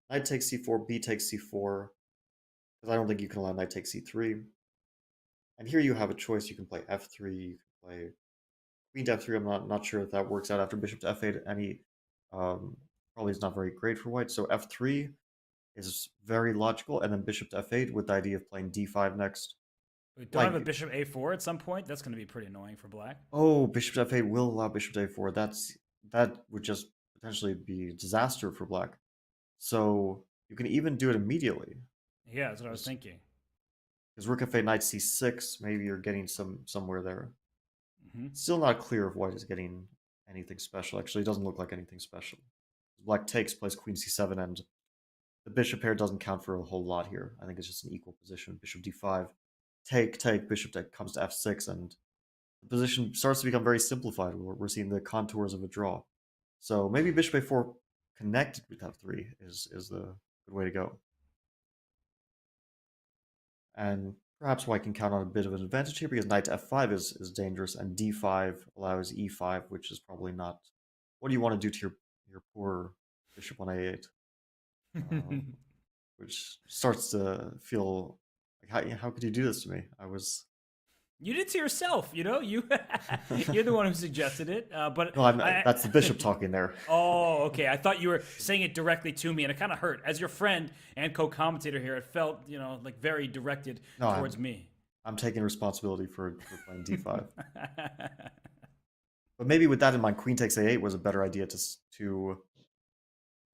Knight takes c4, b takes c4, because I don't think you can allow knight takes c3. And here you have a choice. You can play f3, you can play queen to f3. I'm not sure if that works out after bishop to f8. Probably is not very great for white. So f3 is very logical, and then bishop to f8 with the idea of playing d5 next. We don't have a bishop a4 at some point. That's going to be pretty annoying for black. Oh, bishop to f8 will allow bishop to a4. That would just potentially be a disaster for black. So you can even do it immediately. Yeah, that's what I was thinking. Because rook f8, knight c6, maybe you're getting somewhere there. Still not clear if white is getting anything special. Actually, it doesn't look like anything special. Black takes, plays queen c7, and the bishop pair doesn't count for a whole lot here. I think it's just an equal position. Bishop d5, take, bishop take comes to f6, and the position starts to become very simplified. We're seeing the contours of a draw. So maybe bishop a4 connected with f3 is the good way to go. And perhaps white can count on a bit of an advantage here because knight to f5 is dangerous, and d5 allows e5, which is probably not what do you want to do to your poor bishop on a8, which starts to feel like how could you do this to me? You did to yourself, you know. You're the one who suggested it. But no, that's the bishop talking there. Oh, okay. I thought you were saying it directly to me, and it kind of hurt. As your friend and co-commentator here, it felt, like very directed towards me. I'm taking responsibility for playing d5. But maybe with that in mind, queen takes a8 was a better idea to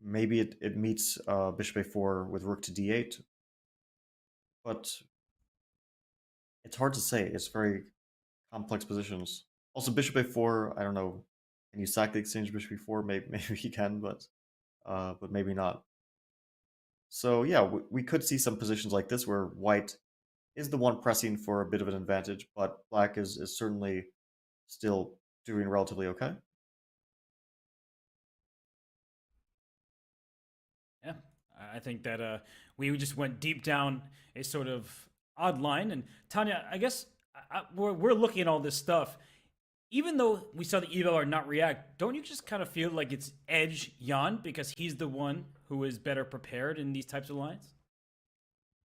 maybe it meets bishop a4 with rook to d8. But it's hard to say. It's very complex positions. Also, bishop a4, I don't know. Can you sack the exchange bishop e4? Maybe you can, but maybe not. So yeah, we could see some positions like this where white is the one pressing for a bit of an advantage, but black is certainly still doing relatively okay. Yeah, I think that we just went deep down a sort of odd line. And Tanya, I guess we're looking at all this stuff. Even though we saw the EVLR not react, don't you just kind of feel like it's edge Jan because he's the one who is better prepared in these types of lines?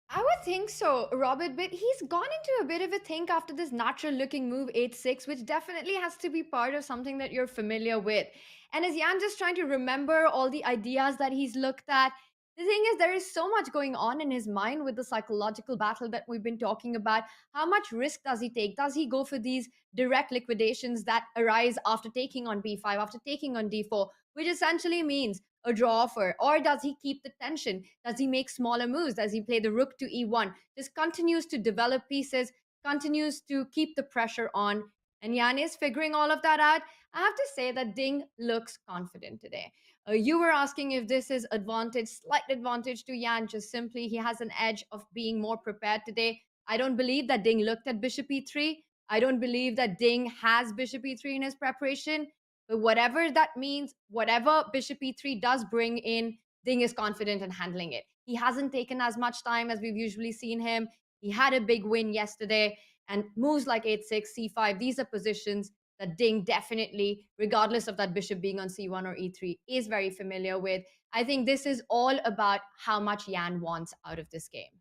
I would think so, Robert, but he's gone into a bit of a think after this natural looking move 8-6, which definitely has to be part of something that you're familiar with. And as Jan just trying to remember all the ideas that he's looked at, the thing is, there is so much going on in his mind with the psychological battle that we've been talking about. How much risk does he take? Does he go for these direct liquidations that arise after taking on b5, after taking on d4, which essentially means a draw offer? Or does he keep the tension? Does he make smaller moves? Does he play the rook to e1? Just continues to develop pieces, continues to keep the pressure on. And Jan is figuring all of that out. I have to say that Ding looks confident today. You were asking if this is slight advantage to Jan, just simply he has an edge of being more prepared today. I don't believe that Ding looked at bishop e3. I don't believe that Ding has bishop e3 in his preparation. But whatever that means, whatever bishop e3 does bring in, Ding is confident in handling it. He hasn't taken as much time as we've usually seen him. He had a big win yesterday, and moves like 8-6, c5, these are positions that Ding definitely, regardless of that bishop being on c1 or e3, is very familiar with. I think this is all about how much Jan wants out of this game.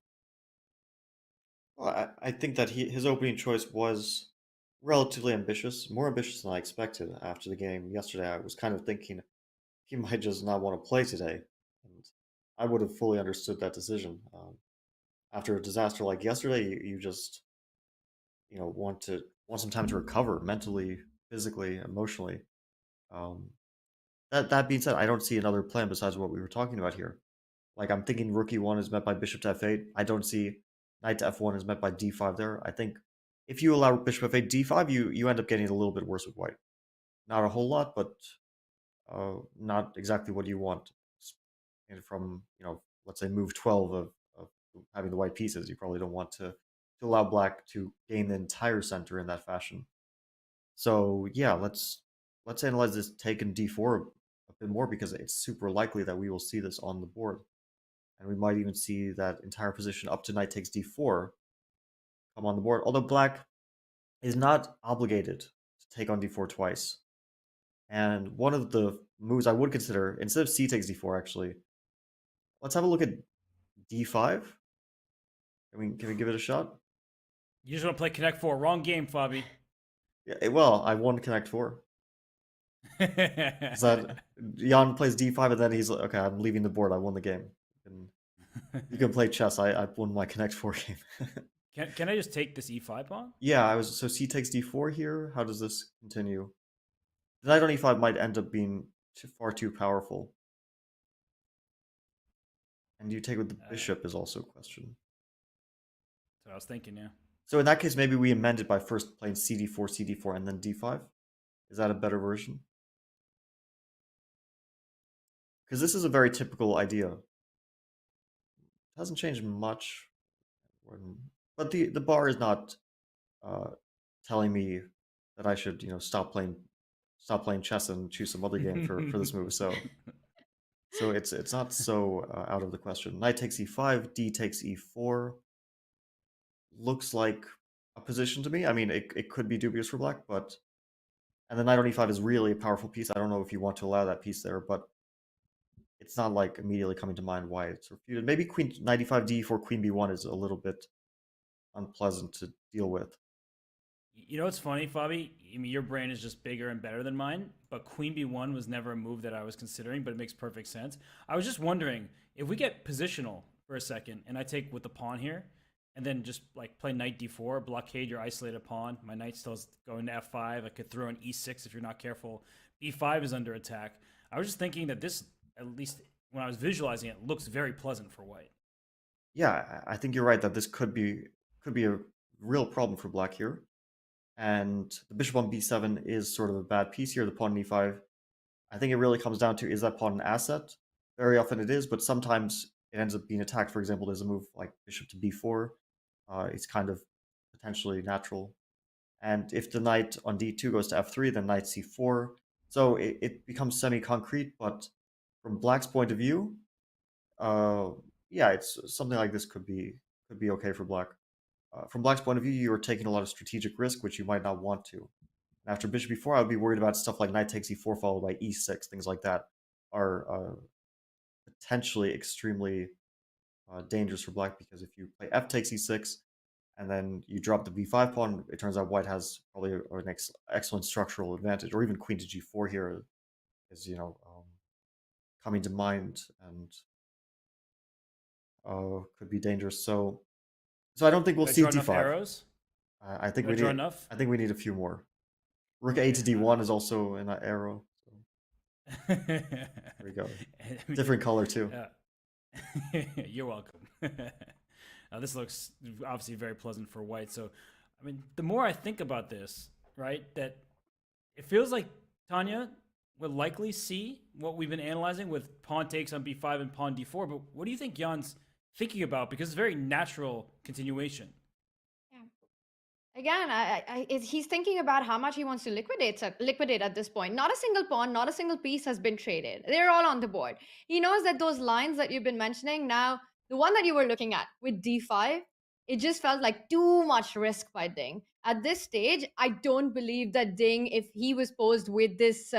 Well, I think that his opening choice was relatively ambitious, more ambitious than I expected after the game yesterday. I was kind of thinking he might just not want to play today, and I would have fully understood that decision. After a disaster like yesterday, you just want some time to recover mentally, physically, emotionally. That being said, I don't see another plan besides what we were talking about here. Like, I'm thinking rook e1 is met by bishop to f8. I don't see knight to f1 is met by d5 there. I think if you allow bishop f8 d5, you end up getting a little bit worse with white. Not a whole lot, but not exactly what you want. And from let's say move 12 of having the white pieces, you probably don't want to allow black to gain the entire center in that fashion. So yeah, let's analyze this take in d4 a bit more, because it's super likely that we will see this on the board, and we might even see that entire position up to knight takes d4 come on the board. Although black is not obligated to take on d4 twice, and one of the moves I would consider, instead of c takes d4, actually, let's have a look at d5. Can we give it a shot? You just want to play Connect 4. Wrong game, Fabi. Yeah, well, I won Connect 4. That Jan plays d5 and then he's like, okay, I'm leaving the board. I won the game. You can play chess. I won my Connect 4 game. Can I just take this e5 pawn? Yeah, so c takes d4 here. How does this continue? The knight on e5 might end up being far too powerful. And you take with the bishop is also a question. That's what I was thinking, yeah. So in that case, maybe we amend it by first playing cd4, cd4, and then d5. Is that a better version? Because this is a very typical idea. It hasn't changed much, but the bar is not telling me that I should, stop playing chess and choose some other game for this move. So it's not so out of the question. Knight takes e5, d takes e4. Looks like a position to me. I mean, it could be dubious for black, but and then knight on e5 is really a powerful piece. I don't know if you want to allow that piece there, but it's not like immediately coming to mind why it's refuted. Maybe queen knight e5, d4, queen b1 is a little bit unpleasant to deal with. You know what's funny, Fabi? I mean, your brain is just bigger and better than mine, but queen b1 was never a move that I was considering, but it makes perfect sense. I was just wondering, if we get positional for a second, and I take with the pawn here, and then just like play knight d4, blockade your isolated pawn. My knight still going to f5. I could throw an e6 if you're not careful. b5 is under attack. I was just thinking that this, at least when I was visualizing it, looks very pleasant for white. Yeah, I think you're right that this could be a real problem for black here. And the bishop on b7 is sort of a bad piece here, the pawn on e5. I think it really comes down to, is that pawn an asset? Very often it is, but sometimes it ends up being attacked. For example, there's a move like bishop to b4. It's kind of potentially natural. And if the knight on d2 goes to f3, then knight c4. So it becomes semi-concrete, but from black's point of view, yeah, it's something like this could be okay for black. From black's point of view, you're taking a lot of strategic risk, which you might not want to. And after bishop b4, I would be worried about stuff like knight takes e4 followed by e6. Things like that are potentially extremely dangerous for black, because if you play f takes e6 and then you drop the b5 pawn, it turns out white has probably an excellent structural advantage. Or even queen to g4 here is, coming to mind and could be dangerous. So I don't think we'll see d5. Arrows? I think we need enough. I think we need a few more. Rook a to d1 is also an arrow. So. There we go. Different color too. You're welcome. This looks obviously very pleasant for white. So, I mean, the more I think about this, right, that it feels like Tanya will likely see what we've been analyzing with pawn takes on b5 and pawn d4. But what do you think Jan's thinking about? Because it's a very natural continuation. Again, he's thinking about how much he wants to liquidate at this point. Not a single pawn, not a single piece has been traded. They're all on the board. He knows that those lines that you've been mentioning, now, the one that you were looking at with d5, it just felt like too much risk by Ding. At this stage, I don't believe that Ding, if he was posed with this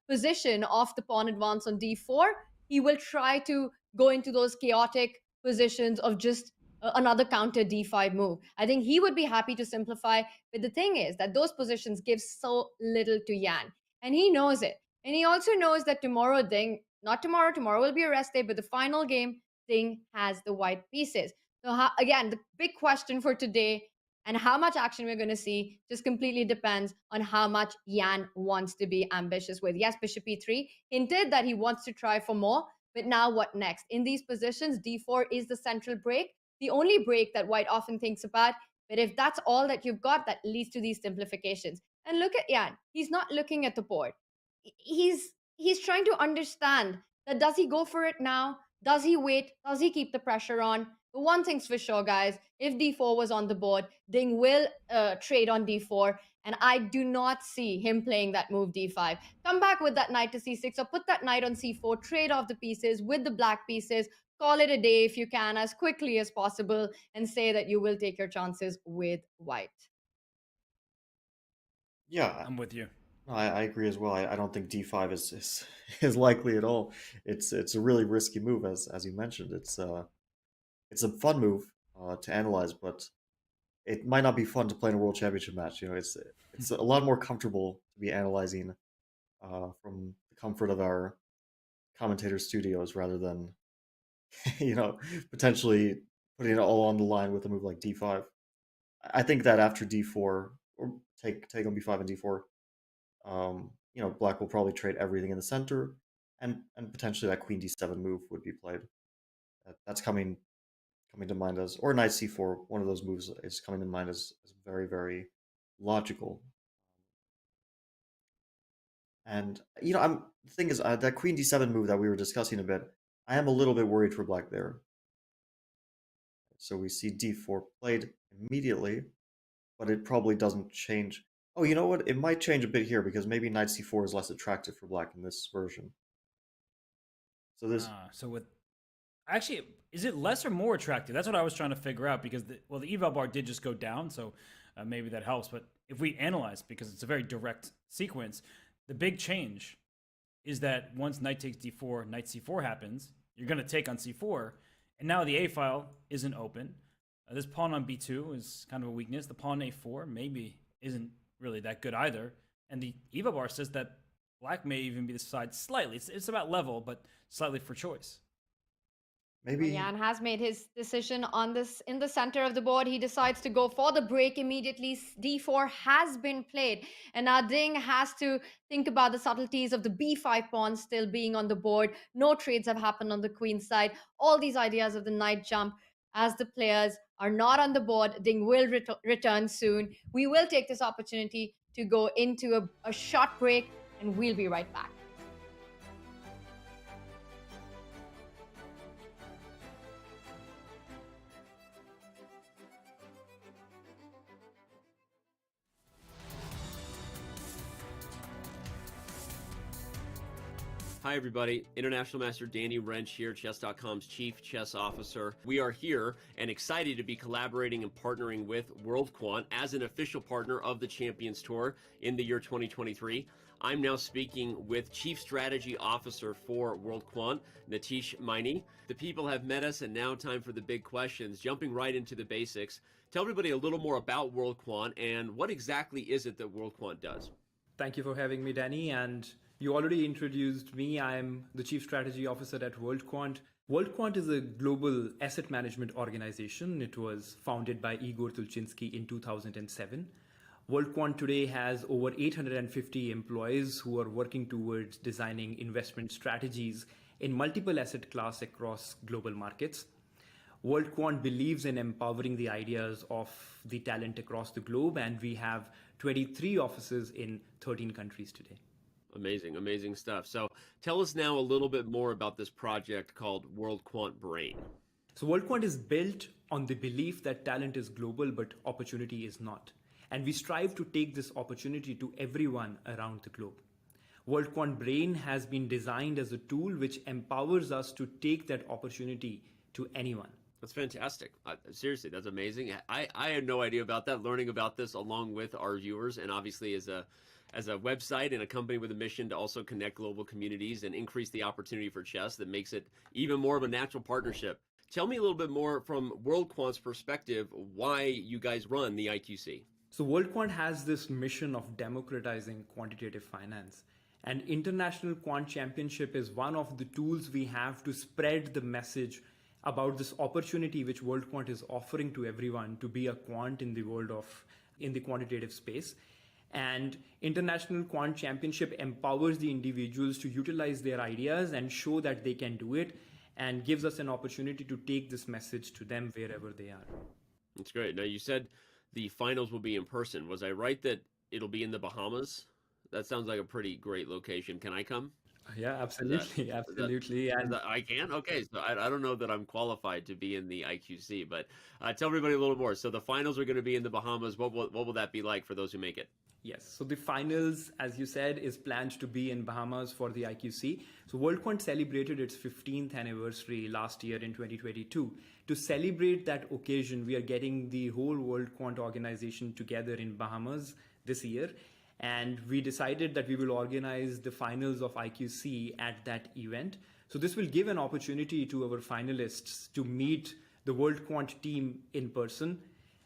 position of the pawn advance on d4, he will try to go into those chaotic positions of just another counter d5 move. I think he would be happy to simplify, but the thing is that those positions give so little to Jan, and he knows it. And he also knows that tomorrow tomorrow will be a rest day, but the final game, Ding has the white pieces. So again, the big question for today and how much action we're going to see just completely depends on how much Jan wants to be ambitious with. Yes, bishop e3 hinted that he wants to try for more, but now what next? In these positions, d4 is the central break, the only break that white often thinks about. But if that's all that you've got, that leads to these simplifications. And look at Jan. He's not looking at the board. He's trying to understand that, does he go for it now? Does he wait? Does he keep the pressure on? But one thing's for sure, guys. If d4 was on the board, Ding will trade on d4. And I do not see him playing that move d5. Come back with that knight to c6, or put that knight on c4, trade off the pieces with the black pieces, call it a day if you can, as quickly as possible, and say that you will take your chances with white. Yeah, I'm with you. I agree as well. I don't think d5 is likely at all. It's a really risky move, as you mentioned. It's a fun move to analyze, but it might not be fun to play in a world championship match. It's a lot more comfortable to be analyzing from the comfort of our commentator studios rather than potentially putting it all on the line with a move like d5. I think that after d4, or take on b5 and d4, black will probably trade everything in the center, and potentially that queen d7 move would be played. That's coming coming to mind as, or knight c4. One of those moves is coming to mind as very, very logical. And the thing is, that queen d7 move that we were discussing a bit, I am a little bit worried for black there. So we see d4 played immediately, but it probably doesn't change. Oh, you know what? It might change a bit here because maybe knight c4 is less attractive for black in this version. So this. So with actually, is it less or more attractive? That's what I was trying to figure out because the eval bar did just go down, so maybe that helps. But if we analyze, because it's a very direct sequence, the big change is that once knight takes d4, knight c4 happens, you're going to take on c4, and now the a file isn't open. This pawn on b2 is kind of a weakness. The pawn a4 maybe isn't really that good either. And the eval bar says that black may even be the side slightly. It's about level, but slightly for choice. Maybe Jan has made his decision on this in the center of the board. He decides to go for the break immediately. D4 has been played, and now Ding has to think about the subtleties of the b5 pawn still being on the board. No trades have happened on the queen side. All these ideas of the knight jump, as the players are not on the board. Ding will return soon. We will take this opportunity to go into a short break, and we'll be right back. Hi, everybody. International Master Danny Wrench here, Chess.com's Chief Chess Officer. We are here and excited to be collaborating and partnering with World Quant as an official partner of the Champions Tour in the year 2023. I'm now speaking with Chief Strategy Officer for World Quant, Natish Maini. The people have met us, and now time for the big questions. Jumping right into the basics, tell everybody a little more about World Quant and what exactly is it that World Quant does? Thank you for having me, Danny. And you already introduced me. I'm the Chief Strategy Officer at World Quant. World Quant is a global asset management organization. It was founded by Igor Tulchinsky in 2007. World Quant today has over 850 employees who are working towards designing investment strategies in multiple asset class across global markets. World Quant believes in empowering the ideas of the talent across the globe, and we have 23 offices in 13 countries today. Amazing, amazing stuff. So tell us now a little bit more about this project called World Quant Brain. So World Quant is built on the belief that talent is global, but opportunity is not. And we strive to take this opportunity to everyone around the globe. World Quant Brain has been designed as a tool which empowers us to take that opportunity to anyone. That's fantastic. Seriously, that's amazing. I had no idea about that, learning about this along with our viewers, and obviously as a website and a company with a mission to also connect global communities and increase the opportunity for chess, that makes it even more of a natural partnership. Tell me a little bit more from World Quant's perspective why you guys run the IQC. So World Quant has this mission of democratizing quantitative finance. And International Quant Championship is one of the tools we have to spread the message about this opportunity which World Quant is offering to everyone to be a quant in the world in the quantitative space. And International Quant Championship empowers the individuals to utilize their ideas and show that they can do it, and gives us an opportunity to take this message to them wherever they are. That's great. Now, you said the finals will be in person. Was I right that it'll be in the Bahamas? That sounds like a pretty great location. Can I come? Yeah, absolutely. Absolutely. And I can? Okay, so I don't know that I'm qualified to be in the IQC, but tell everybody a little more. So the finals are going to be in the Bahamas. What will that be like for those who make it? Yes, so the finals, as you said, is planned to be in Bahamas for the IQC. So World Quant celebrated its 15th anniversary last year in 2022. To celebrate that occasion, we are getting the whole World Quant organization together in Bahamas this year. And we decided that we will organize the finals of IQC at that event. So this will give an opportunity to our finalists to meet the World Quant team in person.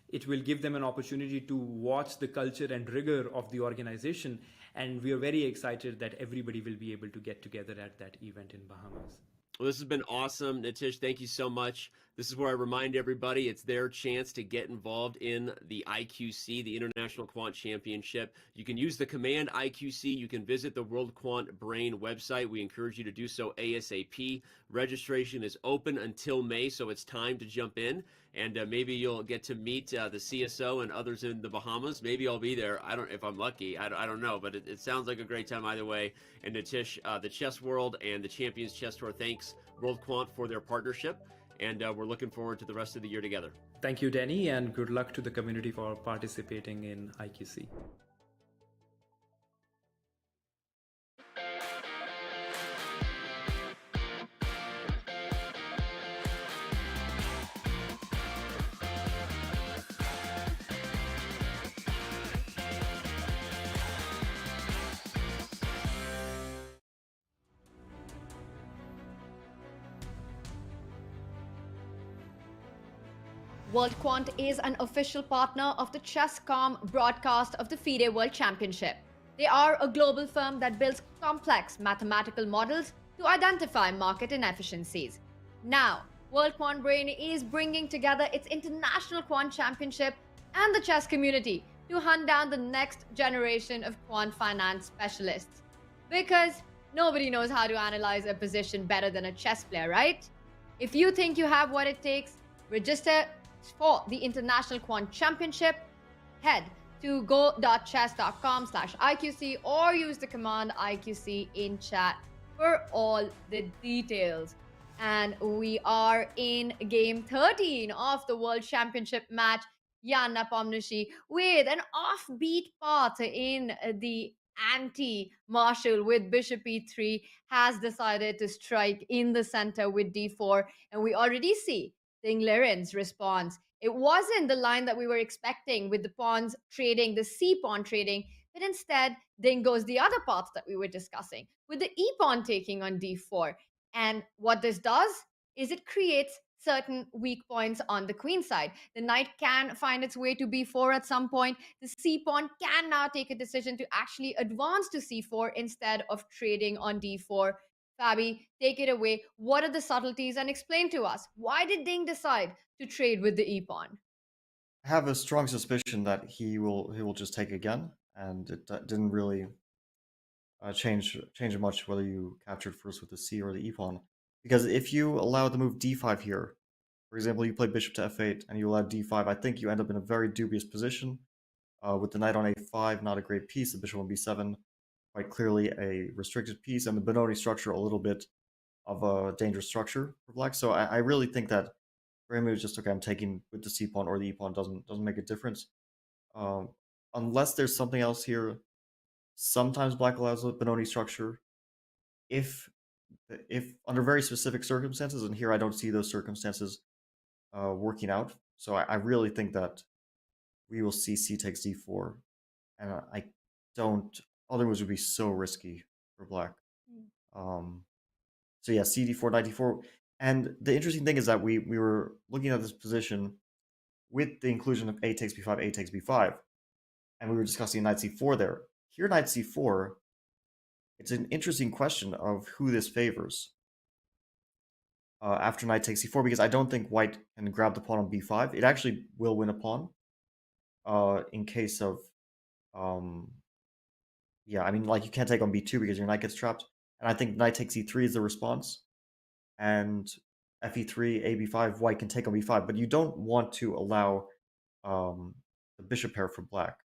It will give them an opportunity to watch the culture and rigor of the organization. And we are very excited that everybody will be able to get together at that event in Bahamas. Well, this has been awesome. Natish, thank you so much. This is where I remind everybody it's their chance to get involved in the IQC, the International Quant Championship. You can use the command IQC. You can visit the World Quant Brain website. We encourage you to do so ASAP. Registration is open until May, so it's time to jump in. And maybe you'll get to meet the CSO and others in the Bahamas. Maybe I'll be there. I don't, if I'm lucky. I don't know, but it sounds like a great time either way. And Nitish, the Chess World and the Champions Chess Tour thanks World Quant for their partnership. And we're looking forward to the rest of the year together. Thank you, Denny, and good luck to the community for participating in IQC. World Quant is an official partner of the Chess.com broadcast of the FIDE World Championship. They are a global firm that builds complex mathematical models to identify market inefficiencies. Now, World Quant Brain is bringing together its International Quant Championship and the chess community to hunt down the next generation of quant finance specialists. Because nobody knows how to analyze a position better than a chess player, right? If you think you have what it takes, register for the International Quant Championship. Head to go.chess.com/IQC or use the command IQC in chat for all the details. And we are in game 13 of the World Championship match. Jan Nepomniachtchi with an offbeat path in the anti-marshal with bishop e3 has decided to strike in the center with d4, and we already see Ding Liren's response. It wasn't the line that we were expecting with the pawns trading, the c-pawn trading, but instead Ding goes the other path that we were discussing with the e-pawn taking on d4. And what this does is it creates certain weak points on the queen side. The knight can find its way to b4 at some point. The c-pawn can now take a decision to actually advance to c4 instead of trading on d4. Fabi, take it away. What are the subtleties, and explain to us, why did Ding decide to trade with the e-pawn? I have a strong suspicion that he will just take again, and it didn't really change much whether you captured first with the c or the e-pawn. Because if you allow the move d5 here, for example, you play bishop to f8 and you allow d5, I think you end up in a very dubious position. With the knight on a5, not a great piece. The bishop on b7, quite clearly a restricted piece, and the Benoni structure a little bit of a dangerous structure for black. So I really think that for him it was just, okay, I'm taking with the c-pawn or the e-pawn, doesn't make a difference. Unless there's something else here, sometimes black allows a Benoni structure if under very specific circumstances, and here I don't see those circumstances working out. So I really think that we will see c takes d4, and I don't. Other moves would be so risky for black. So yeah, cd4, knight d4. And the interesting thing is that we were looking at this position with the inclusion of a takes b5, a takes b5, and we were discussing knight c4 there. Here, knight c4, it's an interesting question of who this favors after knight takes c4, because I don't think white can grab the pawn on b5. It actually will win a pawn in case of yeah, I mean, like, you can't take on b2 because your knight gets trapped. And I think knight takes e3 is the response. And fe3, ab5, white can take on b5. But you don't want to allow the bishop pair for black.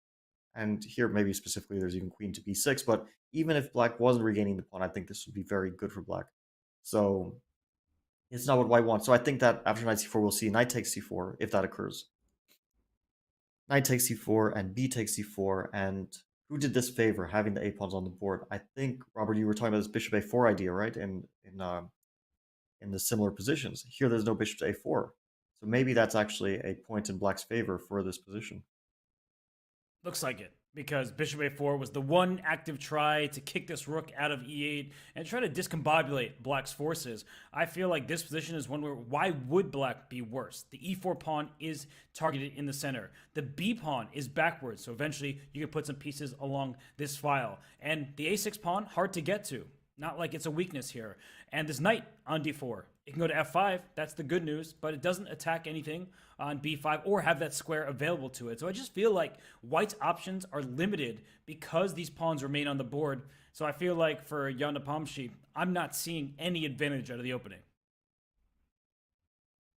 And here, maybe specifically, there's even queen to b6. But even if black wasn't regaining the pawn, I think this would be very good for black. So it's not what white wants. So I think that after knight c4, we'll see knight takes c4, if that occurs. Knight takes c4 and b takes c4, and who did this favor, having the a-pawns on the board? I think, Robert, you were talking about this bishop a4 idea, right? In the similar positions. Here, there's no bishop to a4. So maybe that's actually a point in black's favor for this position. Looks like it, because bishop a4 was the one active try to kick this rook out of e8 and try to discombobulate black's forces. I feel like this position is one where, why would black be worse? The e4 pawn is targeted in the center. The b pawn is backwards, so eventually you can put some pieces along this file. And the a6 pawn, hard to get to. Not like it's a weakness here. And this knight on d4, It can go to f5. That's the good news, but it doesn't attack anything on b5 or have that square available to it. So I just feel like white's options are limited because these pawns remain on the board. So I feel like for Jan Nepomniachtchi, I'm not seeing any advantage out of the opening.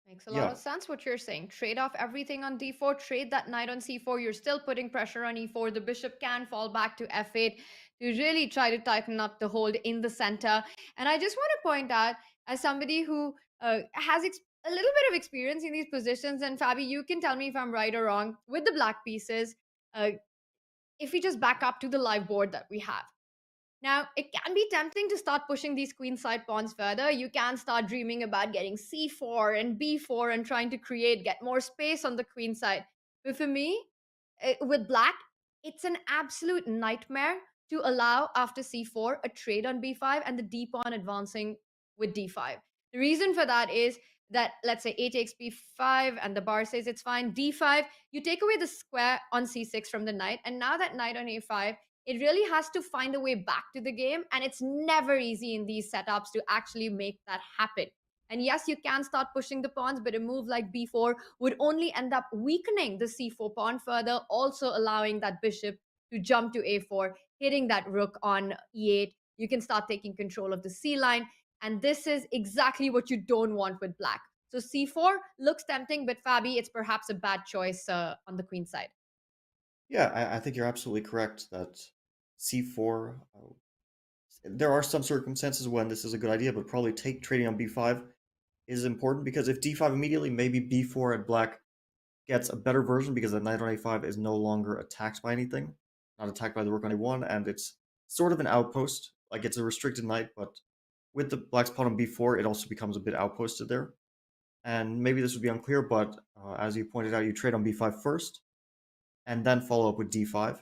Makes a lot of sense what you're saying. Trade off everything on d4, trade that knight on c4. You're still putting pressure on e4. The bishop can fall back to f8 to really try to tighten up the hold in the center. And I just want to point out, as somebody who has a little bit of experience in these positions, and Fabi, you can tell me if I'm right or wrong, with the black pieces, if we just back up to the live board that we have. Now, it can be tempting to start pushing these queenside pawns further. You can start dreaming about getting c4 and b4 and trying to get more space on the queen side. But for me, with black, it's an absolute nightmare to allow after c4 a trade on b5 and the d pawn advancing with d5. The reason for that is that, let's say, a takes b5 and the bar says it's fine. d5, you take away the square on c6 from the knight, and now that knight on a5, it really has to find a way back to the game, and it's never easy in these setups to actually make that happen. And yes, you can start pushing the pawns, but a move like b4 would only end up weakening the c4 pawn further, also allowing that bishop to jump to a4, hitting that rook on e8. You can start taking control of the c line, and this is exactly what you don't want with black. So c4 looks tempting, but Fabi, it's perhaps a bad choice on the queen side. Yeah, I think you're absolutely correct that c4, there are some circumstances when this is a good idea, but probably trading on b5 is important, because if d5 immediately, maybe b4 at black gets a better version because the knight on a5 is no longer attacked by anything, not attacked by the rook on a1, and it's sort of an outpost, like it's a restricted knight, but with the black's pawn on b4, it also becomes a bit outposted there. And maybe this would be unclear, but as you pointed out, you trade on b5 first, and then follow up with d5.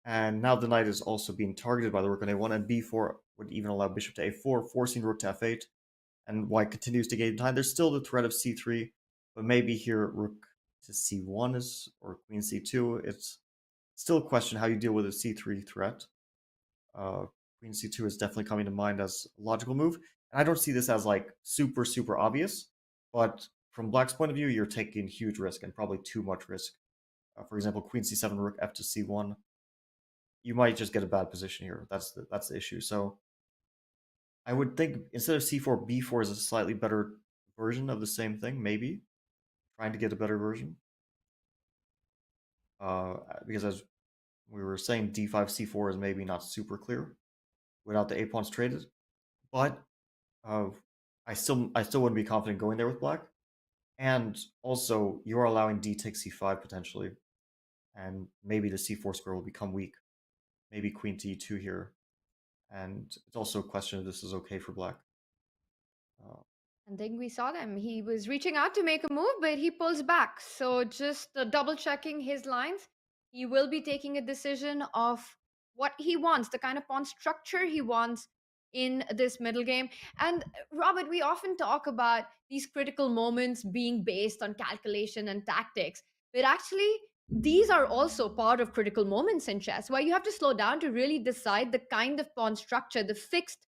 And now the knight is also being targeted by the rook on a1, and b4 would even allow bishop to a4, forcing rook to f8, and white continues to gain time. There's still the threat of c3, but maybe here rook to c1 is, or queen c2. It's still a question how you deal with a c3 threat. Queen c2 is definitely coming to mind as a logical move, and I don't see this as like super obvious, but from black's point of view, you're taking huge risk, and probably too much risk. For example, queen c7, rook f to c1. You might just get a bad position here. That's the issue. So I would think instead of c4, b4 is a slightly better version of the same thing, maybe. Trying to get a better version. Because as we were saying, d5, c4 is maybe not super clear without the a-pawns traded. But I still wouldn't be confident going there with black. And also, you're allowing d takes c5 potentially. And maybe the c4 square will become weak. Maybe queen to e2 here. And it's also a question if this is okay for black. And then we saw them. He was reaching out to make a move, but he pulls back. So just double checking his lines, he will be taking a decision of what he wants, the kind of pawn structure he wants in this middle game. And Robert, we often talk about these critical moments being based on calculation and tactics, but actually these are also part of critical moments in chess, where you have to slow down to really decide the kind of pawn structure, the fixed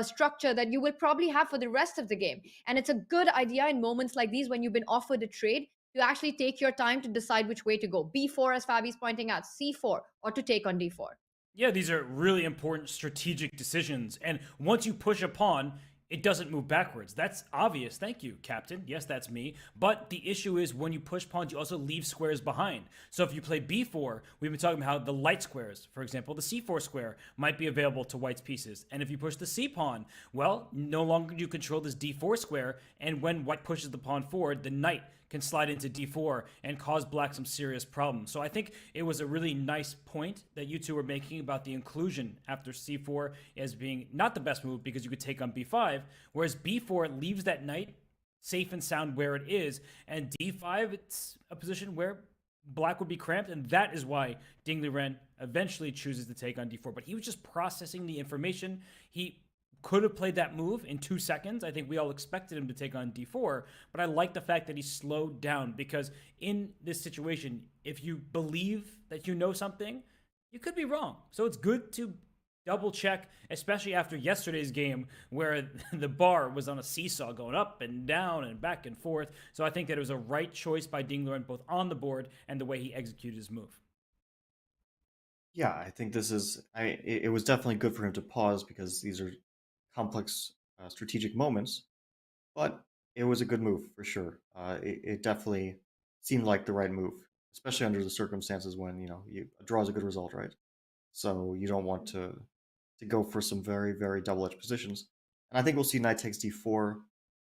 structure that you will probably have for the rest of the game. And it's a good idea in moments like these, when you've been offered a trade, to actually take your time to decide which way to go. b4, as Fabi's pointing out, c4, or to take on d4. Yeah, these are really important strategic decisions. And once you push a pawn, it doesn't move backwards. That's obvious. Thank you, Captain. Yes, that's me. But the issue is when you push pawns, you also leave squares behind. So if you play b4, we've been talking about how the light squares, for example, the c4 square might be available to white's pieces. And if you push the c pawn, well, no longer do you control this d4 square. And when white pushes the pawn forward, the knight can slide into d4 and cause black some serious problems. So I think it was a really nice point that you two were making about the inclusion after c4 as being not the best move because you could take on b5, whereas b4 leaves that knight safe and sound where it is, and d5, it's a position where black would be cramped, and that is why Ding Liren eventually chooses to take on d4. But he was just processing the information. He could have played that move in 2 seconds. I think we all expected him to take on d4, but I like the fact that he slowed down, because in this situation, if you believe that you know something, you could be wrong. So it's good to double check, especially after yesterday's game where the bar was on a seesaw going up and down and back and forth. So I think that it was a right choice by Ding Liren, both on the board and the way he executed his move. Yeah, I think this is. It was definitely good for him to pause because these are complex strategic moments, but it was a good move for sure. It definitely seemed like the right move, especially under the circumstances when a draw is a good result, right? So you don't want to go for some very, very double-edged positions. And I think we'll see knight takes d4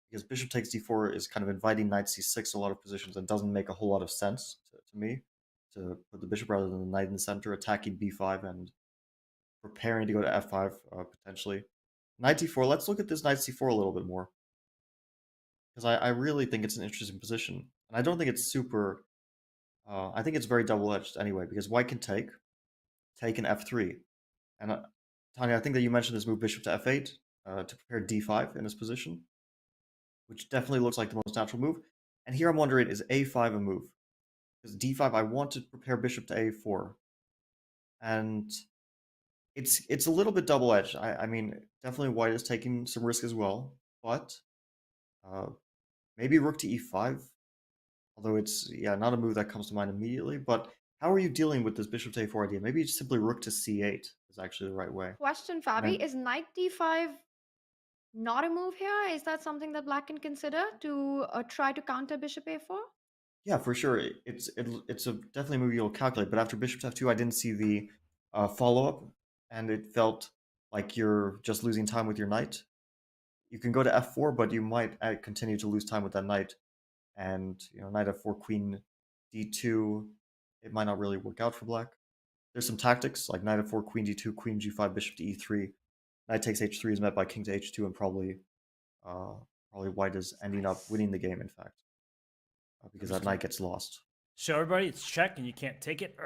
because bishop takes d4 is kind of inviting knight c6 a lot of positions and doesn't make a whole lot of sense to me to put the bishop rather than the knight in the center, attacking b5 and preparing to go to f5 potentially. Knight d4, let's look at this knight c4 a little bit more because I really think it's an interesting position. And I don't think it's super, I think it's very double-edged anyway because white can take an f3. And Tanya, I think that you mentioned this move bishop to f8 to prepare d5 in this position, which definitely looks like the most natural move. And here I'm wondering, is a5 a move? Because d5, I want to prepare bishop to a4. And it's a little bit double-edged. I mean, definitely white is taking some risk as well, but maybe rook to e5, although it's, not a move that comes to mind immediately. But how are you dealing with this bishop to a4 idea? Maybe it's simply rook to c8 is actually the right way. Question, Fabi, is knight d5 not a move here? Is that something that black can consider to try to counter bishop a4? Yeah, for sure. It's a definitely a move you'll calculate. But after bishop to f2, I didn't see the follow-up, and it felt like you're just losing time with your knight. You can go to f4, but you might continue to lose time with that knight. And knight f4, queen d2, it might not really work out for black. There's some tactics like knight f4, queen d2, queen g5, bishop to e3. Knight takes h3 is met by king to h2, and probably white is ending up winning the game, in fact, because that knight gets lost. Show everybody it's check and you can't take it.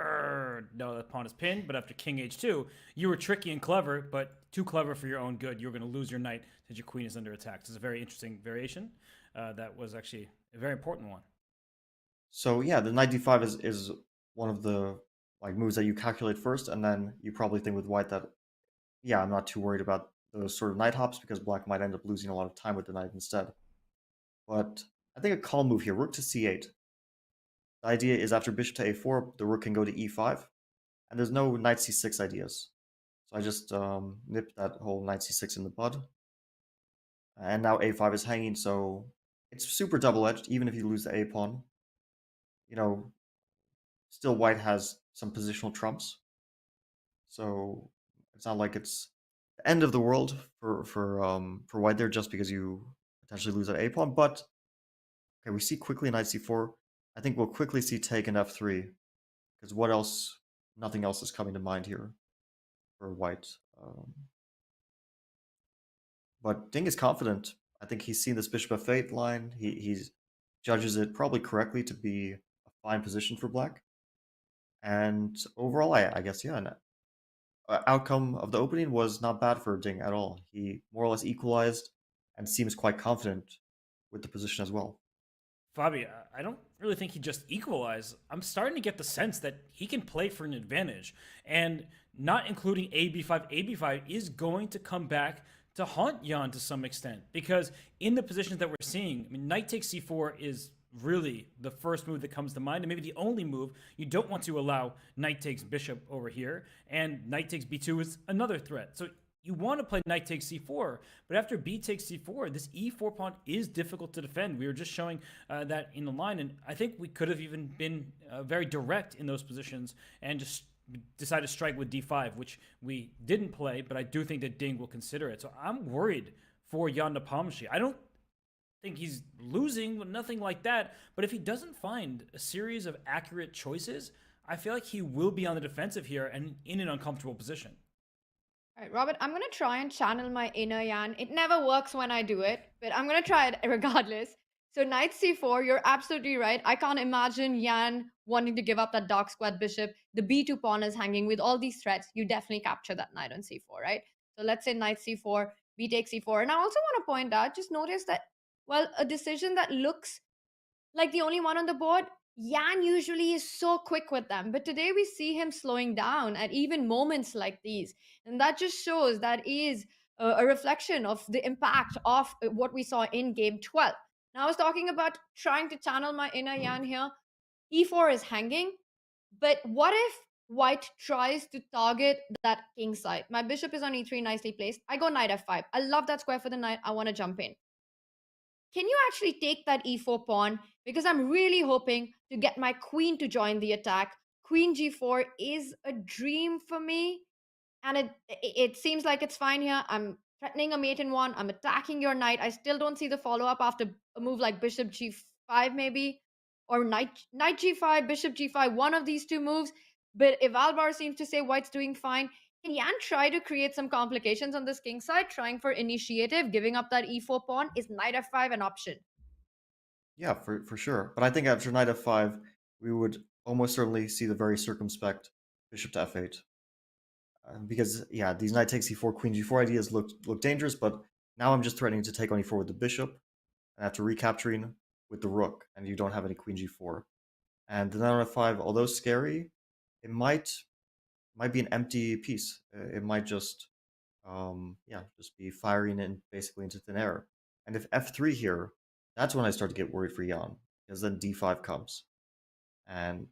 No, the pawn is pinned, but after king h2, you were tricky and clever, but too clever for your own good. You're going to lose your knight since your queen is under attack. This is a very interesting variation. That was actually a very important one. So yeah, the knight d5 is one of the moves that you calculate first, and then you probably think with white that, yeah, I'm not too worried about those sort of knight hops because black might end up losing a lot of time with the knight instead. But I think a calm move here, rook to c8. The idea is after bishop to a4, the rook can go to e5, and there's no knight c6 ideas. So I just nipped that whole knight c6 in the bud. And now a5 is hanging, so it's super double-edged, even if you lose the a pawn. Still white has some positional trumps. So it's not like it's the end of the world for white there just because you potentially lose that a pawn. But okay, we see quickly knight c4. I think we'll quickly see take in f3 because what else? Nothing else is coming to mind here for white. But Ding is confident. I think he's seen this bishop f8 line. He judges it probably correctly to be a fine position for black. And overall, I guess, yeah, outcome of the opening was not bad for Ding at all. He more or less equalized and seems quite confident with the position as well. Fabi, I don't really think he just equalized. I'm starting to get the sense that he can play for an advantage. And not including AB5 is going to come back to haunt Jan to some extent. Because in the positions that we're seeing, I mean, knight takes c4 is really the first move that comes to mind, and maybe the only move. You don't want to allow knight takes bishop over here, and knight takes b2 is another threat. So you want to play knight takes c4, but after b takes c4, this e4 pawn is difficult to defend. We were just showing that in the line, and I think we could have even been very direct in those positions and just decided to strike with d5, which we didn't play, but I do think that Ding will consider it. So I'm worried for Jan Nepomniachtchi. I don't think he's losing, nothing like that, but if he doesn't find a series of accurate choices, I feel like he will be on the defensive here and in an uncomfortable position. All right, Robert, I'm going to try and channel my inner Jan. It never works when I do it, but I'm going to try it regardless. So knight c4, you're absolutely right. I can't imagine Jan wanting to give up that dark squared bishop. The b2 pawn is hanging. With all these threats, you definitely capture that knight on c4, right? So let's say knight c4, b takes c4. And I also want to point out, just notice that, well, a decision that looks like the only one on the board, Yan usually is so quick with them, but today we see him slowing down at even moments like these. And that just shows that is a reflection of the impact of what we saw in game 12. Now, I was talking about trying to channel my inner Yan here. E4 is hanging, but what if white tries to target that king side? My bishop is on e3, nicely placed. I go knight f5. I love that square for the knight. I want to jump in. Can you actually take that e4 pawn? Because I'm really hoping to get my queen to join the attack. Queen g4 is a dream for me. And it seems like it's fine here. I'm threatening a mate in one. I'm attacking your knight. I still don't see the follow-up after a move like bishop g5 maybe. Or knight g5, bishop g5, one of these two moves. But if Albar seems to say white's doing fine, can Yan try to create some complications on this king side, trying for initiative, giving up that e4 pawn? Is knight f5 an option? Yeah, for sure. But I think after knight f5, we would almost certainly see the very circumspect bishop to f8. Because, yeah, these knight takes e4, queen g4 ideas look dangerous, but now I'm just threatening to take on e4 with the bishop, and after recapturing with the rook, and you don't have any queen g4. And the knight on f5, although scary, it might be an empty piece. It might just, just be firing in basically into thin air. And if f3 here, that's when I start to get worried for Yan, because then d5 comes. And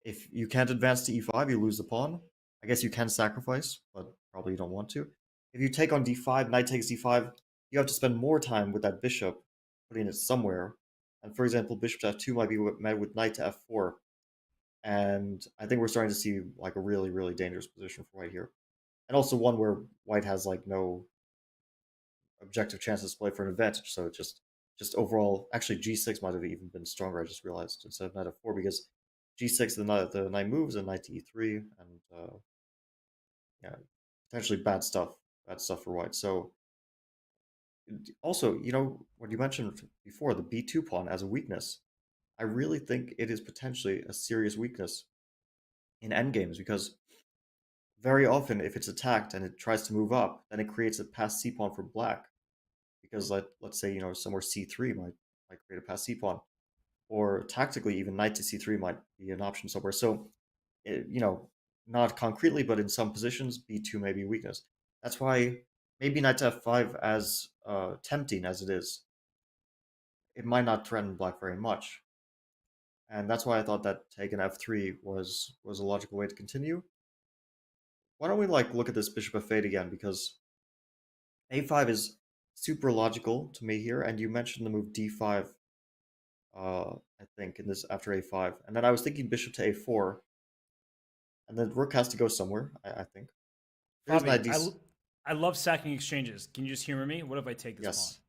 if you can't advance to e5, you lose the pawn. I guess you can sacrifice, but probably you don't want to. If you take on d5, knight takes d5, you have to spend more time with that bishop, putting it somewhere. And for example, bishop to f2 might be met with knight to f4. And I think we're starting to see like a really, really dangerous position for white here. And also one where white has like no objective chances to play for an advantage. So just overall, actually G6 might have even been stronger, I just realized, instead of knight f4, because G6, the knight moves, and knight to e3, and potentially bad stuff for white. So also, what you mentioned before, the b2 pawn as a weakness, I really think it is potentially a serious weakness in endgames, because very often if it's attacked and it tries to move up, then it creates a pass c pawn for black, because let's say somewhere c3 might create a pass c pawn, or tactically even knight to c3 might be an option somewhere. So not concretely, but in some positions, b2 may be a weakness. That's why maybe knight to f5, as tempting as it is, it might not threaten black very much. And that's why I thought that taking f3 was a logical way to continue. Why don't we look at this bishop f8 again, because a5 is super logical to me here, and you mentioned the move d5, I think, in this after a5, and then I was thinking bishop to a4, and then rook has to go somewhere, I think. There's an idea. I love sacking exchanges. Can you just humor me? What if I take this Yes.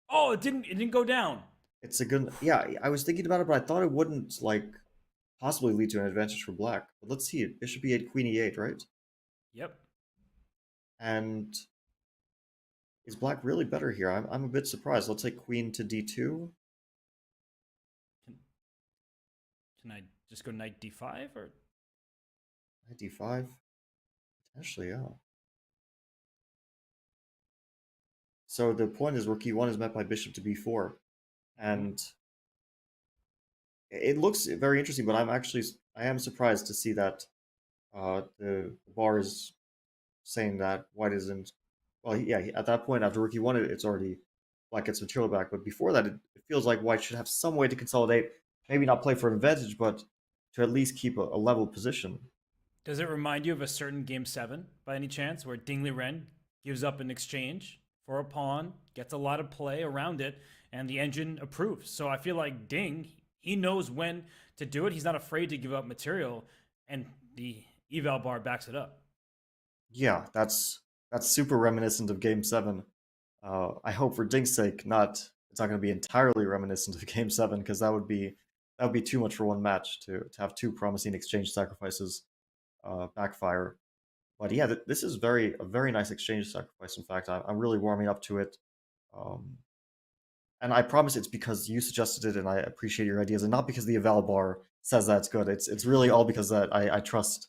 pawn? Oh, it didn't go down. It's a good, yeah, I was thinking about it, but I thought it wouldn't possibly lead to an advantage for black. But let's see it. Bishop e8, queen e8, right? Yep. And is black really better here? I'm a bit surprised. Let's say queen to d2. Can I just go knight d5 or Knight d5? Potentially, yeah. So the point is rook e1 is met by bishop to b4. And it looks very interesting, but I am surprised to see that the bar is saying that white isn't. Well, yeah, at that point after rook e1, it's already black gets material back. But before that, it feels like white should have some way to consolidate. Maybe not play for an advantage, but to at least keep a level position. Does it remind you of a certain game 7 by any chance, where Ding Liren gives up an exchange for a pawn, gets a lot of play around it, and the engine approves? So I feel like Ding, he knows when to do it. He's not afraid to give up material, and the eval bar backs it up. Yeah, that's super reminiscent of Game 7. I hope for Ding's sake, it's not going to be entirely reminiscent of Game 7, because that would be too much for one match to have two promising exchange sacrifices backfire. But yeah, this is a very nice exchange sacrifice. In fact, I'm really warming up to it. And I promise it's because you suggested it, and I appreciate your ideas, and not because the eval bar says that's good. It's really all because that I trust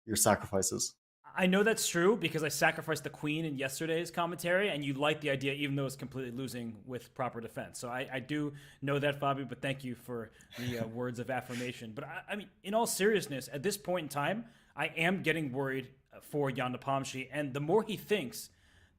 your sacrifices. I know that's true because I sacrificed the queen in yesterday's commentary, and you like the idea even though it's completely losing with proper defense. So I do know that, Fabio, but thank you for the words of affirmation. But I mean, in all seriousness, at this point in time, I am getting worried for Jan Nepomniachtchi, and the more he thinks,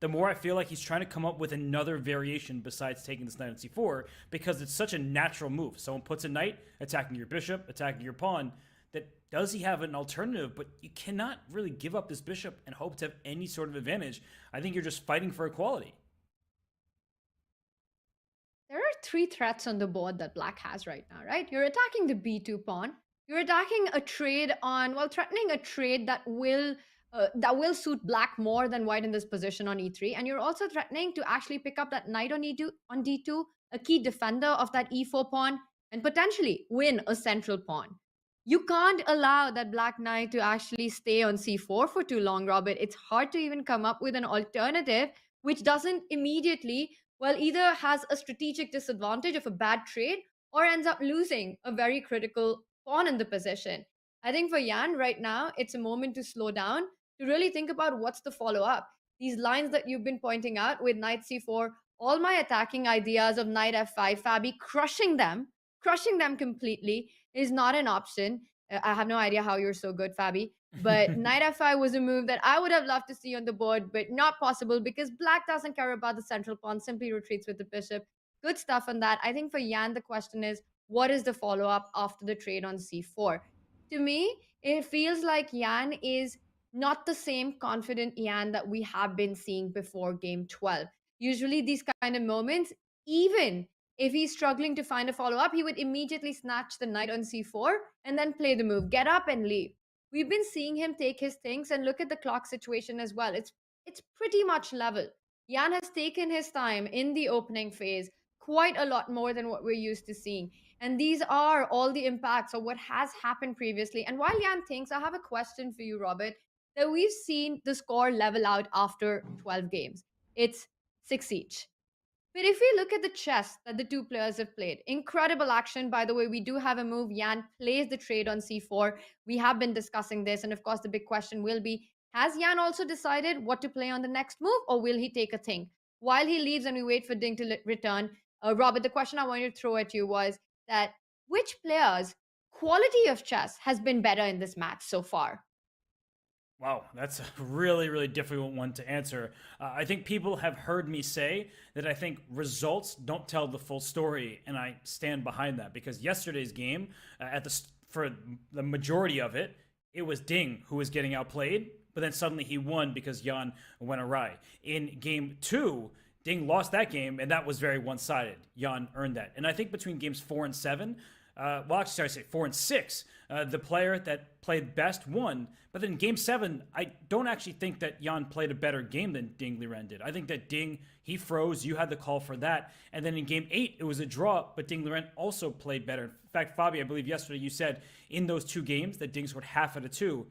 the more I feel like he's trying to come up with another variation besides taking this knight on c4, because it's such a natural move. Someone puts a knight, attacking your bishop, attacking your pawn, that does he have an alternative? But you cannot really give up this bishop and hope to have any sort of advantage. I think you're just fighting for equality. There are 3 threats on the board that black has right now, right? You're attacking the b2 pawn. You're attacking a trade on, well, threatening a trade that will suit black more than white in this position on e3. And you're also threatening to actually pick up that knight on d2, a key defender of that e4 pawn, and potentially win a central pawn. You can't allow that black knight to actually stay on c4 for too long, Robert. It's hard to even come up with an alternative which doesn't immediately, well, either has a strategic disadvantage of a bad trade or ends up losing a very critical pawn in the position. I think for Jan right now, it's a moment to slow down, to really think about what's the follow-up. These lines that you've been pointing out with knight c4, all my attacking ideas of knight f5, Fabi, crushing them completely is not an option. I have no idea how you're so good, Fabi. But knight f5 was a move that I would have loved to see on the board, but not possible because black doesn't care about the central pawn, simply retreats with the bishop. Good stuff on that. I think for Jan, the question is, what is the follow-up after the trade on c4? To me, it feels like Jan is not the same confident Jan that we have been seeing before game 12. Usually these kind of moments, even if he's struggling to find a follow-up, he would immediately snatch the knight on c4 and then play the move, get up and leave. We've been seeing him take his things, and look at the clock situation as well. It's pretty much level. Jan has taken his time in the opening phase, quite a lot more than what we're used to seeing. And these are all the impacts of what has happened previously. And while Jan thinks, I have a question for you, Robert, that we've seen the score level out after 12 games. It's 6 each. But if we look at the chess that the two players have played, incredible action. By the way, we do have a move. Jan plays the trade on c4. We have been discussing this. And of course, the big question will be, has Jan also decided what to play on the next move, or will he take a think? While he leaves and we wait for Ding to return, Robert, the question I wanted to throw at you was that which player's quality of chess has been better in this match so far? Wow, that's a really, really difficult one to answer. I think people have heard me say that I think results don't tell the full story, and I stand behind that because yesterday's game, for the majority of it, it was Ding who was getting outplayed, but then suddenly he won because Jan went awry. In game 2, Ding lost that game, and that was very one-sided. Jan earned that. And I think between games 4 and 7, 4 and 6, the player that played best won. But then in game 7, I don't actually think that Jan played a better game than Ding Liren did. I think that Ding, he froze. You had the call for that. And then in game 8, it was a draw, but Ding Liren also played better. In fact, Fabi, I believe yesterday you said in those 2 games that Ding scored half out of 2.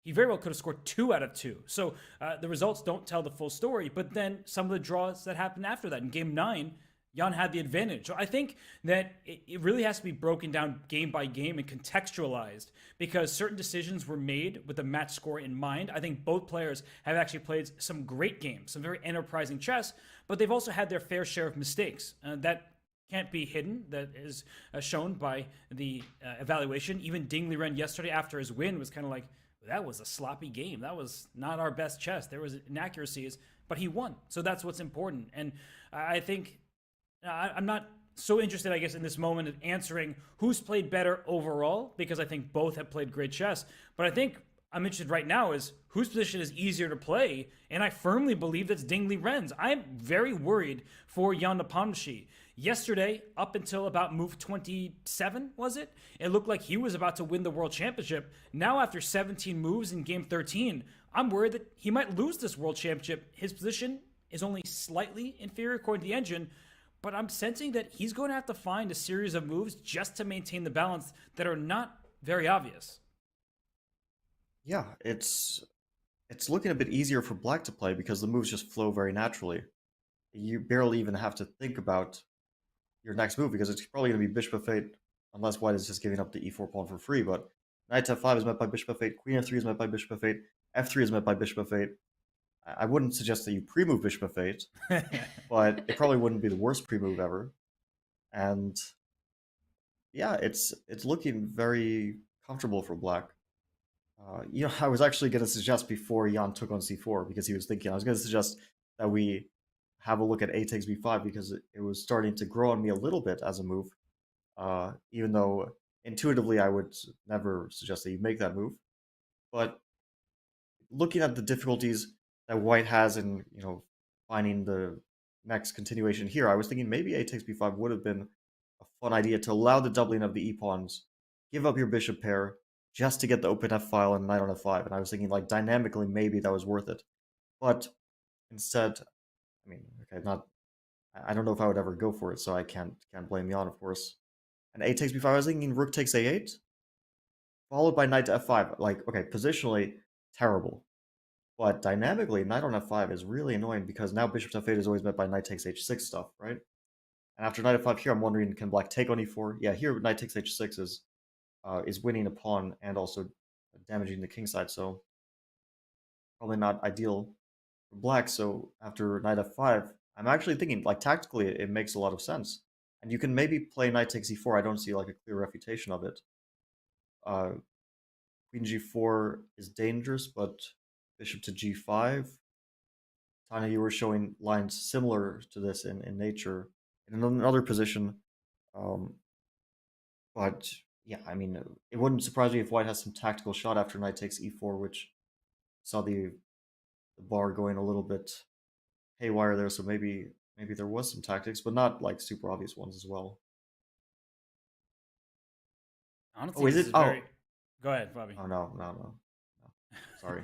He very well could have scored 2 out of 2. So the results don't tell the full story. But then some of the draws that happened after that. In game 9, Jan had the advantage. So I think that it really has to be broken down game by game and contextualized because certain decisions were made with the match score in mind. I think both players have actually played some great games, some very enterprising chess, but they've also had their fair share of mistakes. That can't be hidden. That is shown by the evaluation. Even Ding Liren yesterday after his win was kind of like, that was a sloppy game. That was not our best chess. There was inaccuracies, but he won. So that's what's important. And I think I'm not so interested, I guess, in this moment of answering who's played better overall, because I think both have played great chess. But I think I'm interested right now is whose position is easier to play, and I firmly believe that's Ding Liren's. I'm very worried for Jan Nepomniachtchi. Yesterday, up until about move 27, was it? It looked like he was about to win the World Championship. Now, after 17 moves in game 13, I'm worried that he might lose this World Championship. His position is only slightly inferior according to the engine, but I'm sensing that he's going to have to find a series of moves just to maintain the balance that are not very obvious. Yeah, it's looking a bit easier for black to play because the moves just flow very naturally. You barely even have to think about your next move because it's probably going to be bishop f8 unless white is just giving up the e4 pawn for free. But knight f5 is met by bishop f8, queen f3 is met by bishop f8, f3 is met by bishop f8. I wouldn't suggest that you pre-move bishop f8, but it probably wouldn't be the worst pre-move ever. And yeah, it's looking very comfortable for black. I was actually going to suggest before Jan took on c4, because he was thinking, I was going to suggest that we have a look at a takes b5, because it was starting to grow on me a little bit as a move, even though intuitively I would never suggest that you make that move. But looking at the difficulties that white has in finding the next continuation here, I was thinking maybe a takes b5 would have been a fun idea to allow the doubling of the e-pawns, give up your bishop pair, just to get the open f file and knight on f5. And I was thinking, like, dynamically, maybe that was worth it. But instead, I mean, okay, I don't know if I would ever go for it, so I can't blame Jan, of course. And a takes b5, I was thinking rook takes a8, followed by knight to f5. Like, okay, positionally, terrible. But dynamically, knight on f5 is really annoying, because now bishop to f8 is always met by knight takes h6 stuff, right? And after knight f5 here, I'm wondering, can black take on e4? Yeah, here knight takes h6 is winning a pawn and also damaging the king side, so probably not ideal for black. So after knight f5, I'm actually thinking, like, tactically, it makes a lot of sense. And you can maybe play knight takes e4. I don't see, like, a clear refutation of it. Queen g4 is dangerous, but bishop to g5. Tanya, you were showing lines similar to this in nature in another position. But yeah, I mean, it wouldn't surprise me if white has some tactical shot after knight takes e4, which saw the bar going a little bit haywire there. So maybe there was some tactics, but not like super obvious ones as well. Honestly, is it? Very... Go ahead, Bobby. Oh no. Sorry.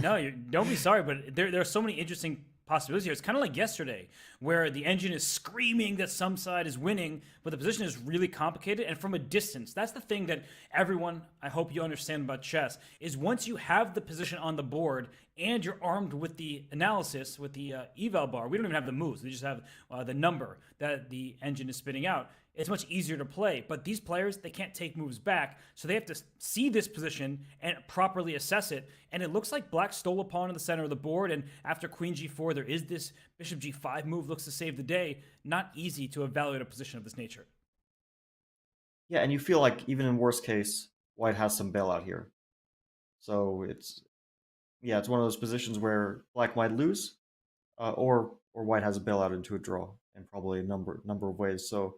No, don't be sorry, but there are so many interesting possibilities here. It's kind of like yesterday, where the engine is screaming that some side is winning, but the position is really complicated, and from a distance. That's the thing that everyone, I hope you understand about chess, is once you have the position on the board and you're armed with the analysis, with the eval bar, we don't even have the moves, we just have the number that the engine is spitting out. It's much easier to play, but these players, they can't take moves back, so they have to see this position and properly assess it, and it looks like black stole a pawn in the center of the board, and after queen g4, there is this bishop g5 move, looks to save the day. Not easy to evaluate a position of this nature. Yeah, and you feel like even in worst case, white has some bailout here. So it's one of those positions where black might lose, or white has a bailout into a draw in probably a number of ways. So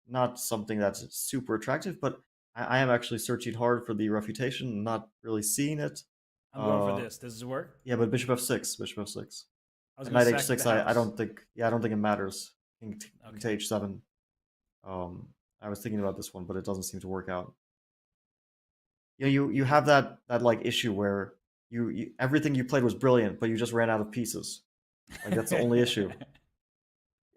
not something that's super attractive, but I am actually searching hard for the refutation, not really seeing it. I'm going for this. Does this work? Yeah, but bishop f6. Knight h6, I don't think it matters. King to h7. I was thinking about this one, but it doesn't seem to work out. You have that like issue where you everything you played was brilliant, but you just ran out of pieces. Like, that's the only issue.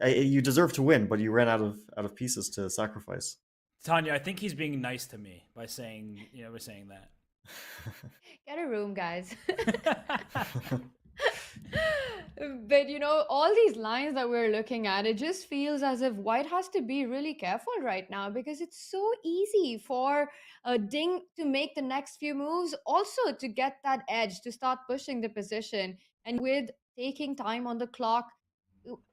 You deserve to win, but you ran out of pieces to sacrifice. Tanya, I think he's being nice to me by saying that. Get a room, guys. But all these lines that we're looking at, it just feels as if white has to be really careful right now, because it's so easy for Ding to make the next few moves, also to get that edge, to start pushing the position. And with taking time on the clock,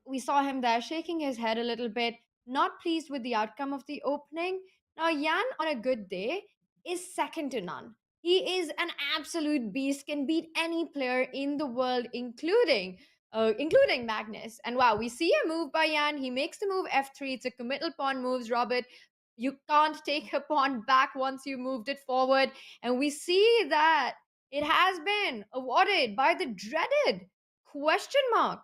we saw him there shaking his head a little bit, not pleased with the outcome of the opening. Now, Jan, on a good day, is second to none. He is an absolute beast, can beat any player in the world, including Magnus. And wow, we see a move by Jan. He makes the move f3. It's a committal pawn moves, Robert. You can't take a pawn back once you moved it forward. And we see that it has been awarded by the dreaded question mark.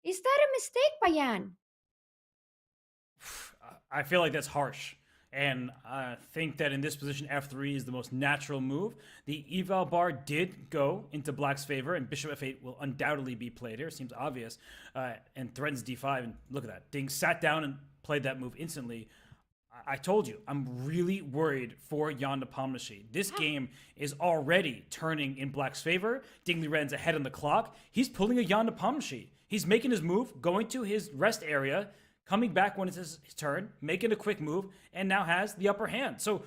Is that a mistake by Jan? I feel like that's harsh. And I think that in this position, f3 is the most natural move. The eval bar did go into black's favor, and bishop f8 will undoubtedly be played here. Seems obvious. And threatens d5. And look at that. Ding sat down and played that move instantly. I told you, I'm really worried for Jan Nepomniachtchi. This game is already turning in black's favor. Ding Liren's ahead on the clock. He's pulling a Jan Nepomniachtchi. He's making his move, going to his rest area, coming back when it's his turn, making a quick move, and now has the upper hand. So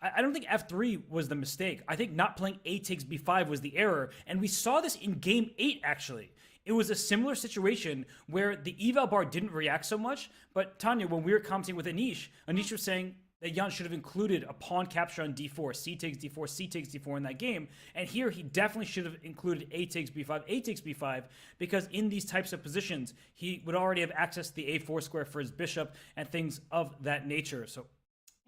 I don't think f3 was the mistake. I think not playing a takes b5 was the error. And we saw this in game 8, actually. It was a similar situation where the eval bar didn't react so much. But Tanya, when we were commenting with Anish was saying that Jan should have included a pawn capture on d4, c takes d4, c takes d4 in that game. And here he definitely should have included a takes b5, because in these types of positions, he would already have access to the a4 square for his bishop and things of that nature. So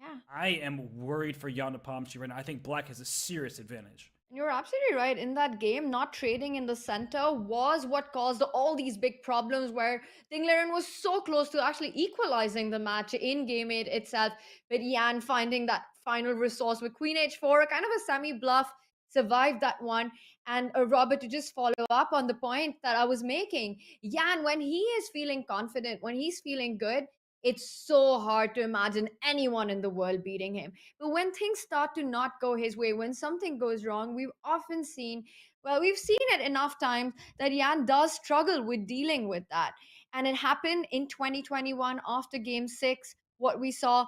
Yeah. I am worried for Jan Nepomniachtchi right now. I think black has a serious advantage. You're absolutely right. In that game, not trading in the center was what caused all these big problems where Ding Liren was so close to actually equalizing the match in game 8 itself, but Yan finding that final resource with Queen H4, a kind of a semi-bluff, survived that one. And Robert, to just follow up on the point that I was making, Yan, when he is feeling confident, when he's feeling good, it's so hard to imagine anyone in the world beating him. But when things start to not go his way, when something goes wrong, we've often seen, well, we've seen it enough times that Jan does struggle with dealing with that. And it happened in 2021 after game 6, what we saw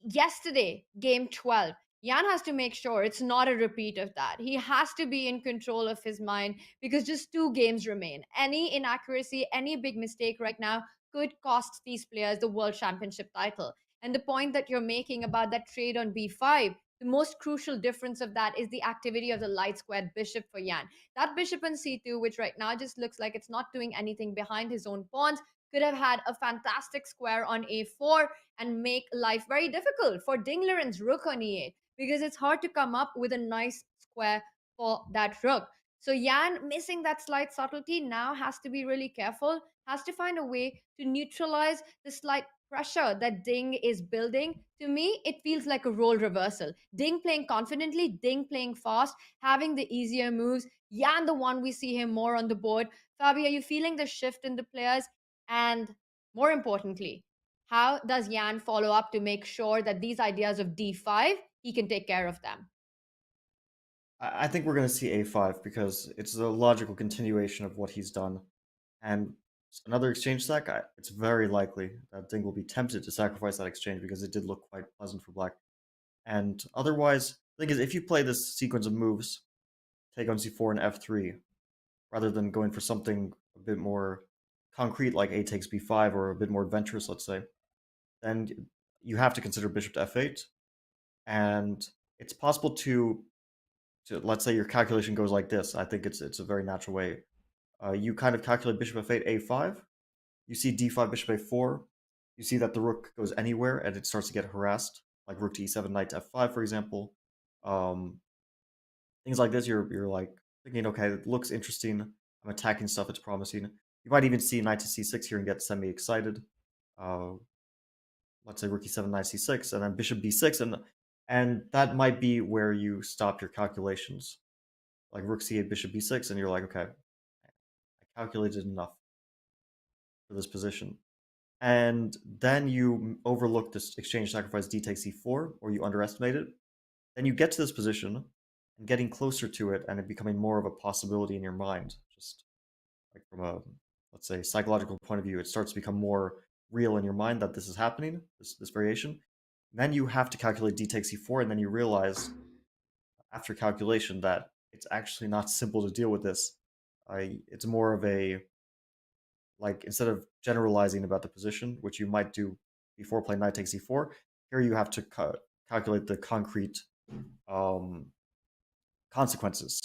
yesterday, game 12. Jan has to make sure it's not a repeat of that. He has to be in control of his mind because just 2 games remain. Any inaccuracy, any big mistake right now could cost these players the World Championship title. And the point that you're making about that trade on b5, the most crucial difference of that is the activity of the light squared bishop for Jan. That bishop on c2, which right now just looks like it's not doing anything behind his own pawns, could have had a fantastic square on a4 and make life very difficult for Ding Liren's rook on e8, because it's hard to come up with a nice square for that rook. So Yan, missing that slight subtlety, now has to be really careful, has to find a way to neutralize the slight pressure that Ding is building. To me, it feels like a role reversal. Ding playing confidently, Ding playing fast, having the easier moves. Yan, the one we see him more on the board. Fabi, are you feeling the shift in the players? And more importantly, how does Yan follow up to make sure that these ideas of d5, he can take care of them? I think we're going to see a5 because it's a logical continuation of what he's done. And another exchange stack, it's very likely that Ding will be tempted to sacrifice that exchange because it did look quite pleasant for black. And otherwise, the thing is, if you play this sequence of moves, take on c4 and f3, rather than going for something a bit more concrete like a takes b5 or a bit more adventurous, let's say, then you have to consider bishop to f8. And it's possible to let's say your calculation goes like this. I think it's a very natural way. You kind of calculate bishop f8, a5. You see d5, bishop a4. You see that the rook goes anywhere and it starts to get harassed, like rook to e7, knight to f5, for example. Things like this, you're like thinking, okay, it looks interesting. I'm attacking stuff, it's promising. You might even see knight to c6 here and get semi-excited. Let's say rook e7, knight c6, and then bishop b6, and that might be where you stop your calculations. Like rook c8, bishop b6, and you're like, okay, I calculated enough for this position. And then you overlook this exchange sacrifice d takes c4, or you underestimate it. Then you get to this position, and getting closer to it, and it becoming more of a possibility in your mind. Just like from a, let's say, psychological point of view, it starts to become more real in your mind that this is happening, this variation. Then you have to calculate d takes c4, and then you realize after calculation that it's actually not simple to deal with this. It's more of a, like, instead of generalizing about the position, which you might do before playing knight takes c4, here you have to calculate the concrete consequences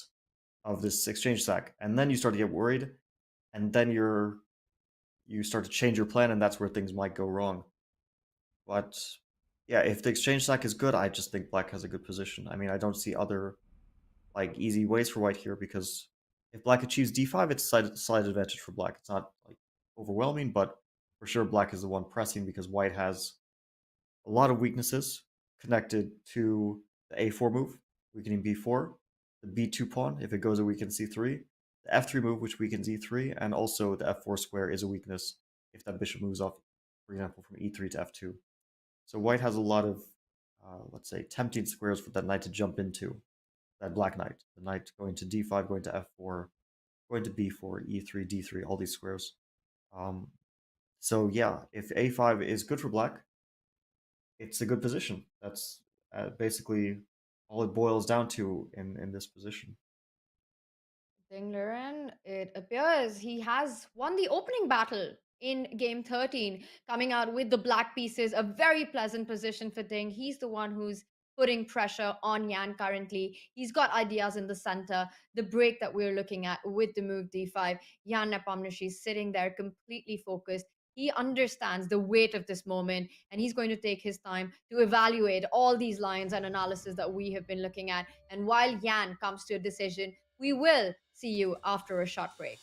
of this exchange stack, and then you start to get worried, and then you start to change your plan, and that's where things might go wrong. But yeah, if the exchange stack is good, I just think black has a good position. I mean, I don't see other like easy ways for white here, because if black achieves d5, it's a slight advantage for black. It's not like overwhelming, but for sure black is the one pressing because white has a lot of weaknesses connected to the a4 move, weakening b4, the b2 pawn, if it goes, it weakens c3, the f3 move, which weakens e3, and also the f4 square is a weakness if that bishop moves off, for example, from e3 to f2. So white has a lot of, let's say, tempting squares for that knight to jump into, that black knight. The knight going to d5, going to f4, going to b4, e3, d3, all these squares. So yeah, if a5 is good for black, it's a good position. That's basically all it boils down to in this position. Ding Liren, it appears he has won the opening battle in game 13, coming out with the black pieces, a very pleasant position for Ding. He's the one who's putting pressure on Yan currently. He's got ideas in the center, the break that we're looking at with the move d5. Yan Nepomniachtchi is sitting there completely focused. He understands the weight of this moment, and he's going to take his time to evaluate all these lines and analysis that we have been looking at. And while Yan comes to a decision, we will see you after a short break.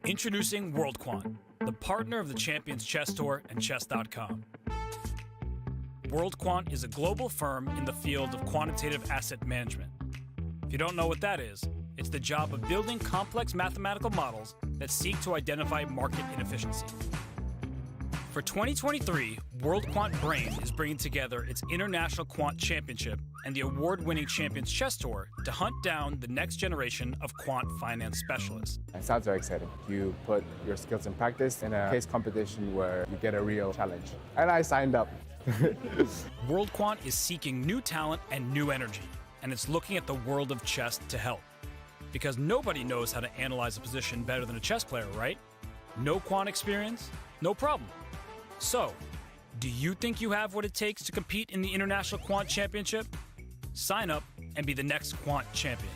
Introducing WorldQuant, the partner of the Champions Chess Tour and Chess.com. WorldQuant is a global firm in the field of quantitative asset management. If you don't know what that is, it's the job of building complex mathematical models that seek to identify market inefficiency. For 2023, WorldQuant Brain is bringing together its International Quant Championship and the award-winning Champions Chess Tour to hunt down the next generation of quant finance specialists. It sounds very exciting. You put your skills in practice in a case competition where you get a real challenge. And I signed up. WorldQuant is seeking new talent and new energy, and it's looking at the world of chess to help. Because nobody knows how to analyze a position better than a chess player, right? No quant experience? No problem. So, do you think you have what it takes to compete in the International Quant Championship? Sign up and be the next quant champion.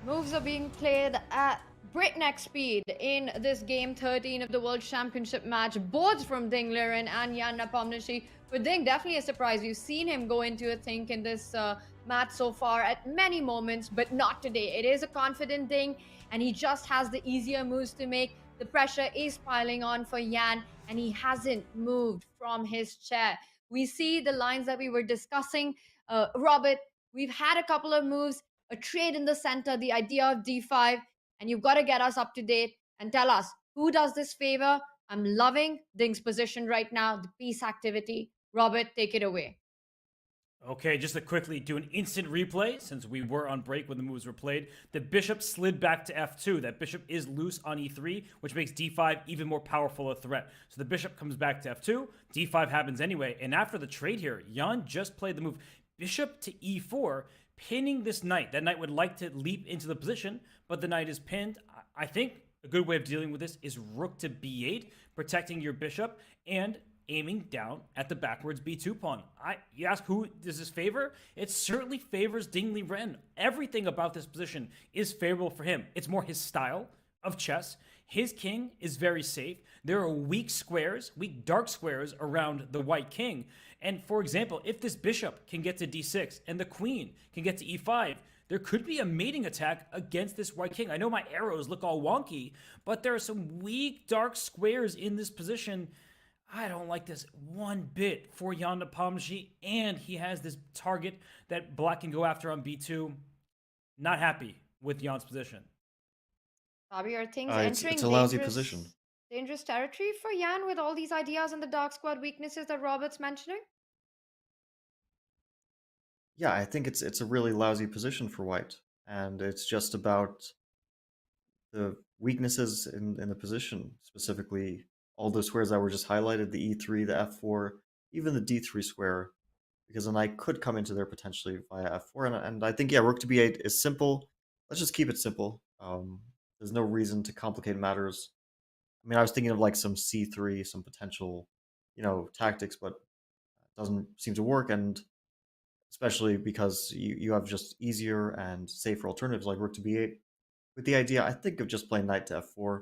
Moves are being played at breakneck speed in this game 13 of the World Championship match. Boards from Ding Liren and Jan Nepomniachtchi. But Ding, definitely a surprise. We've seen him go into a think in this match so far at many moments, but not today. It is a confident Ding, and he just has the easier moves to make. The pressure is piling on for Jan, and he hasn't moved from his chair. We see the lines that we were discussing. Robert, we've had a couple of moves, a trade in the center, the idea of d5, and you've got to get us up to date and tell us who does this favor. I'm loving Ding's position right now, the piece activity. Robert, take it away. Okay, just to quickly do an instant replay, since we were on break when the moves were played. The bishop slid back to f2. That bishop is loose on e3, which makes d5 even more powerful a threat. So the bishop comes back to f2, d5 happens anyway, and after the trade here, Jan just played the move bishop to e4, pinning this knight. That knight would like to leap into the position, but the knight is pinned. I think a good way of dealing with this is rook to b8, protecting your bishop, and aiming down at the backwards b2 pawn. You ask who does this favor? It certainly favors Ding Liren. Everything about this position is favorable for him. It's more his style of chess. His king is very safe. There are weak squares, weak dark squares around the white king. And for example, if this bishop can get to d6 and the queen can get to e5, there could be a mating attack against this white king. I know my arrows look all wonky, but there are some weak dark squares in this position. I don't like this one bit for Jan Nepomniachtchi, and he has this target that black can go after on b2. Not happy with Jan's position. Bobby, are things entering it's a lousy position. Dangerous territory for Jan with all these ideas and the dark squad weaknesses that Robert's mentioning? Yeah, I think it's a really lousy position for white, and it's just about the weaknesses in the position, specifically all the squares that were just highlighted, the e3, the f4, even the d3 square, because the knight could come into there potentially via f4, and I think, yeah, rook to b8 is simple. Let's just keep it simple. There's no reason to complicate matters. I mean, I was thinking of like some c3, some potential, tactics, but it doesn't seem to work, and especially because you have just easier and safer alternatives like rook to b8. With the idea, I think, of just playing knight to f4,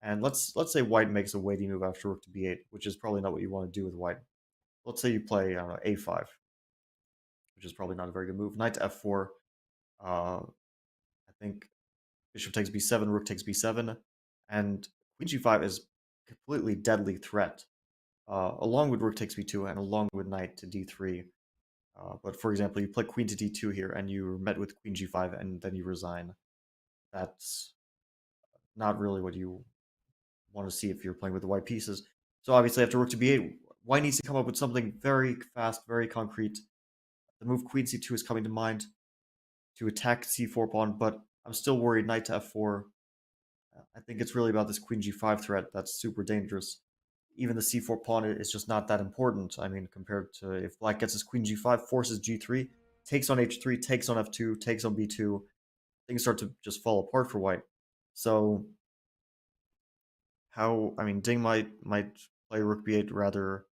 and let's say white makes a weighty move after rook to b8, which is probably not what you want to do with white. Let's say you play, I don't know, a5, which is probably not a very good move. Knight to f4, I think bishop takes b7, rook takes b7, and queen g5 is a completely deadly threat, along with rook takes b2 and along with knight to d3. But for example, you play queen to d2 here, and you're met with queen g5, and then you resign. That's not really what you want to see if you're playing with the white pieces. So obviously, after rook to b8, white needs to come up with something very fast, very concrete. The move queen c2 is coming to mind to attack c4 pawn, but I'm still worried knight to f4. I think it's really about this queen g5 threat that's super dangerous. Even the c4 pawn is just not that important. I mean, compared to if black gets his queen g5, forces g3, takes on h3, takes on f2, takes on b2, things start to just fall apart for white. So Ding might play rook b8 rather.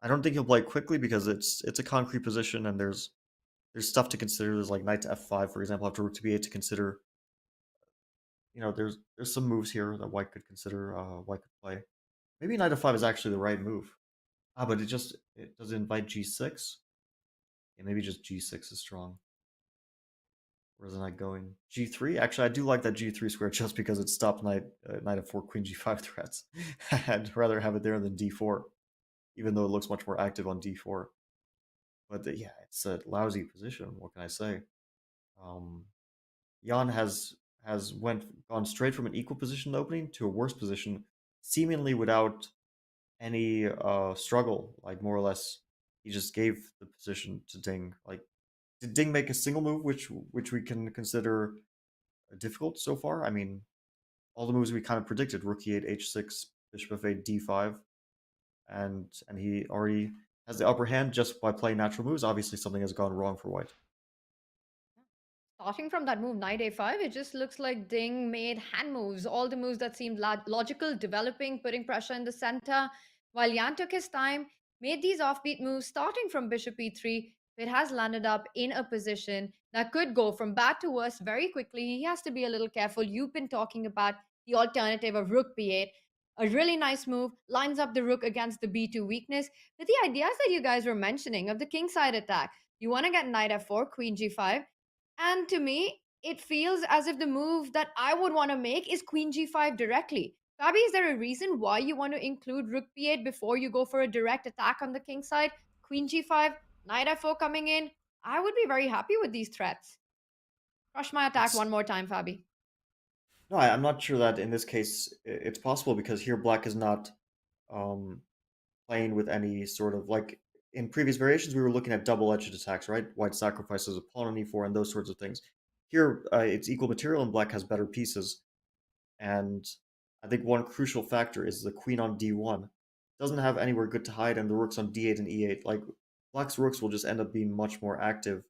I don't think he'll play quickly because it's a concrete position, and there's stuff to consider. There's like knight to f5, for example, after rook to b8 to consider. There's some moves here that white could consider. White could play. Maybe knight f5 is actually the right move. But it does it invite g6? Yeah, maybe just g6 is strong. Where's the knight going? g3? Actually, I do like that g3 square just because it stopped knight f4, queen g5 threats. I'd rather have it there than d4, even though it looks much more active on d4. But yeah, it's a lousy position. What can I say? Jan has gone straight from an equal position opening to a worse position, seemingly without any struggle. Like, more or less, he just gave the position to Ding. Like, did Ding make a single move which we can consider difficult so far? I mean, all the moves we kind of predicted: rook e8, h6, bishop f8, d5, and he already has the upper hand just by playing natural moves. Obviously, something has gone wrong for white. Starting from that move, knight a5, it just looks like Ding made hand moves, all the moves that seemed logical, developing, putting pressure in the center, while Jan took his time, made these offbeat moves, starting from bishop e3, It has landed up in a position that could go from bad to worse very quickly. He has to be a little careful. You've been talking about the alternative of rook b8. A really nice move, lines up the rook against the b2 weakness. But the ideas that you guys were mentioning of the kingside attack, you want to get knight f4, queen g5. And to me, it feels as if the move that I would want to make is queen g5 directly. Fabi, is there a reason why you want to include rook b8 before you go for a direct attack on the king side? Queen g5, knight f4 coming in. I would be very happy with these threats. Crush my attack one more time, Fabi. No, I'm not sure that in this case it's possible, because here black is not playing with any sort of, like in previous variations we were looking at double-edged attacks, right? White sacrifices a pawn on e4 and those sorts of things. Here it's equal material and black has better pieces. And I think one crucial factor is the queen on d1 doesn't have anywhere good to hide, and the rooks on d8 and e8. Like, black's rooks will just end up being much more active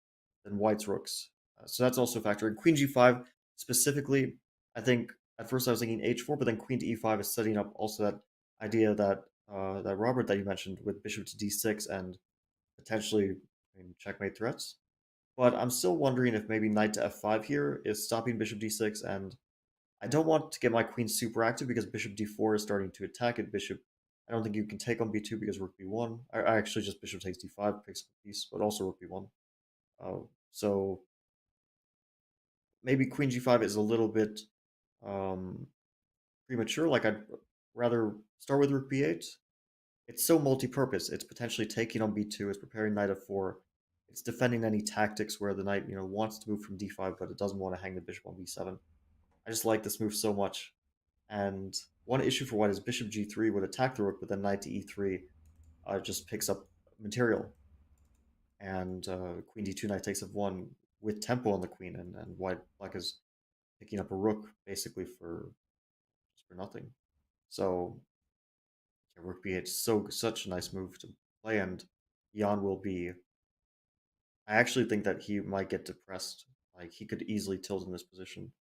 than white's rooks. So that's also a factor. And queen g5 specifically, I think at first I was thinking h4, but then queen to e5 is setting up also that idea that that Robert that you mentioned with bishop to d6 and potentially checkmate threats. But I'm still wondering if maybe knight to f5 here is stopping bishop d6, and I don't want to get my queen super active because bishop d4 is starting to attack it. I don't think you can take on b2 because rook b1. I actually just bishop takes d5, picks up a piece, but also rook b1. So maybe queen g5 is a little bit premature. Like, I'd rather start with rook b8. It's so multi-purpose. It's potentially taking on b2, it's preparing knight f4, it's defending any tactics where the knight, wants to move from d5, but it doesn't want to hang the bishop on b7. I just like this move so much. And one issue for white is bishop g3 would attack the rook, but then knight to e3 just picks up material. And queen d2, knight takes f1 with tempo on the queen, and black is picking up a rook basically for nothing. So yeah, rook b8 is such a nice move to play, and Jan will be. I actually think that he might get depressed. Like, he could easily tilt in this position.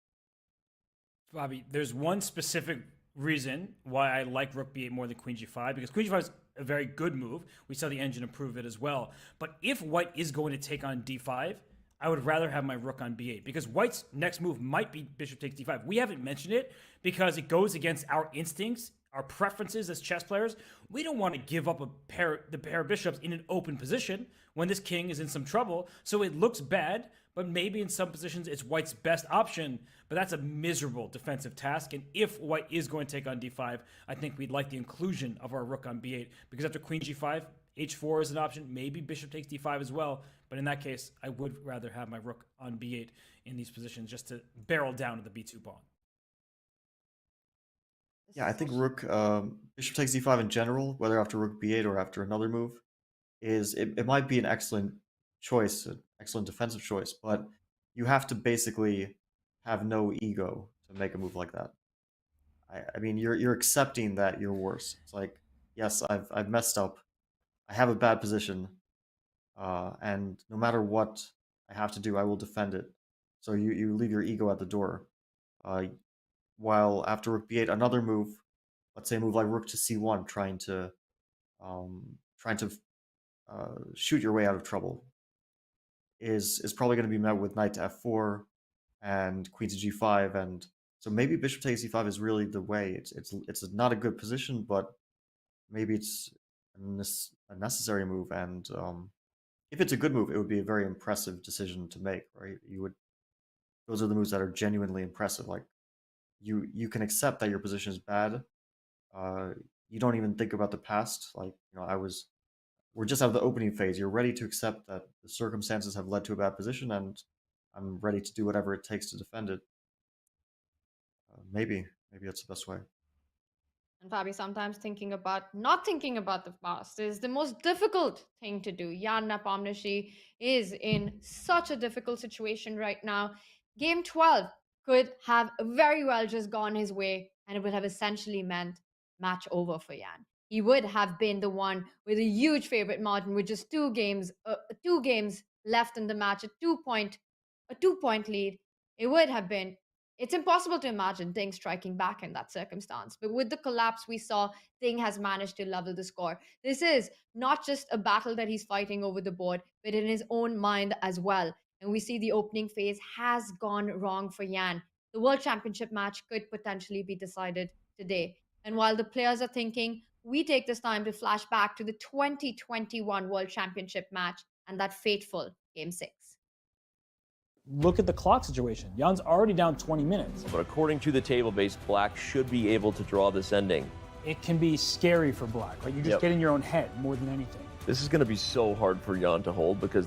Bobby, there's one specific reason why I like rook b8 more than queen g5, because queen g5 is a very good move. We saw the engine improve it as well. But if white is going to take on d5, I would rather have my rook on b8, because white's next move might be bishop takes d5. We haven't mentioned it because it goes against our instincts, our preferences as chess players. We don't want to give up the pair of bishops in an open position when this king is in some trouble. So it looks bad, but maybe in some positions it's white's best option. But that's a miserable defensive task. And if white is going to take on d5, I think we'd like the inclusion of our rook on b8, because after queen g5, h4 is an option. Maybe bishop takes d5 as well. But in that case, I would rather have my rook on b8 in these positions just to barrel down to the b2 pawn. Yeah, I think rook, bishop takes d5 in general, whether after rook b8 or after another move, it might be an excellent choice, an excellent defensive choice, but you have to basically have no ego to make a move like that. I mean, you're accepting that you're worse. It's like, yes, I've messed up, I have a bad position, and no matter what I have to do, I will defend it. So you leave your ego at the door. While after rook b8, another move, let's say a move like rook to c1, trying to shoot your way out of trouble, is probably going to be met with knight to f4 and queen to g5, and so maybe bishop takes e5 is really the way. It's not a good position, but maybe it's a necessary move, and if it's a good move, it would be a very impressive decision to make, right? Those are the moves that are genuinely impressive. Like, you can accept that your position is bad. You don't even think about the past. Like, we're just out of the opening phase. You're ready to accept that the circumstances have led to a bad position, and I'm ready to do whatever it takes to defend it. Maybe that's the best way. And Fabi, sometimes not thinking about the past is the most difficult thing to do. Jan Nepomniachtchi is in such a difficult situation right now. Game 12 could have very well just gone his way, and it would have essentially meant match over for Jan. He would have been the one with a huge favorite margin with just two games left in the match, a two-point lead. It would have been It's impossible to imagine Ding striking back in that circumstance. But with the collapse we saw, Ding has managed to level the score. This is not just a battle that he's fighting over the board, but in his own mind as well. And we see the opening phase has gone wrong for Yan. The World Championship match could potentially be decided today. And while the players are thinking, we take this time to flash back to the 2021 World Championship match and that fateful Game 6. Look at the clock situation. Jan's already down 20 minutes. But according to the table base, Black should be able to draw this ending. It can be scary for Black, right? You just get in your own head more than anything. This is going to be so hard for Jan to hold because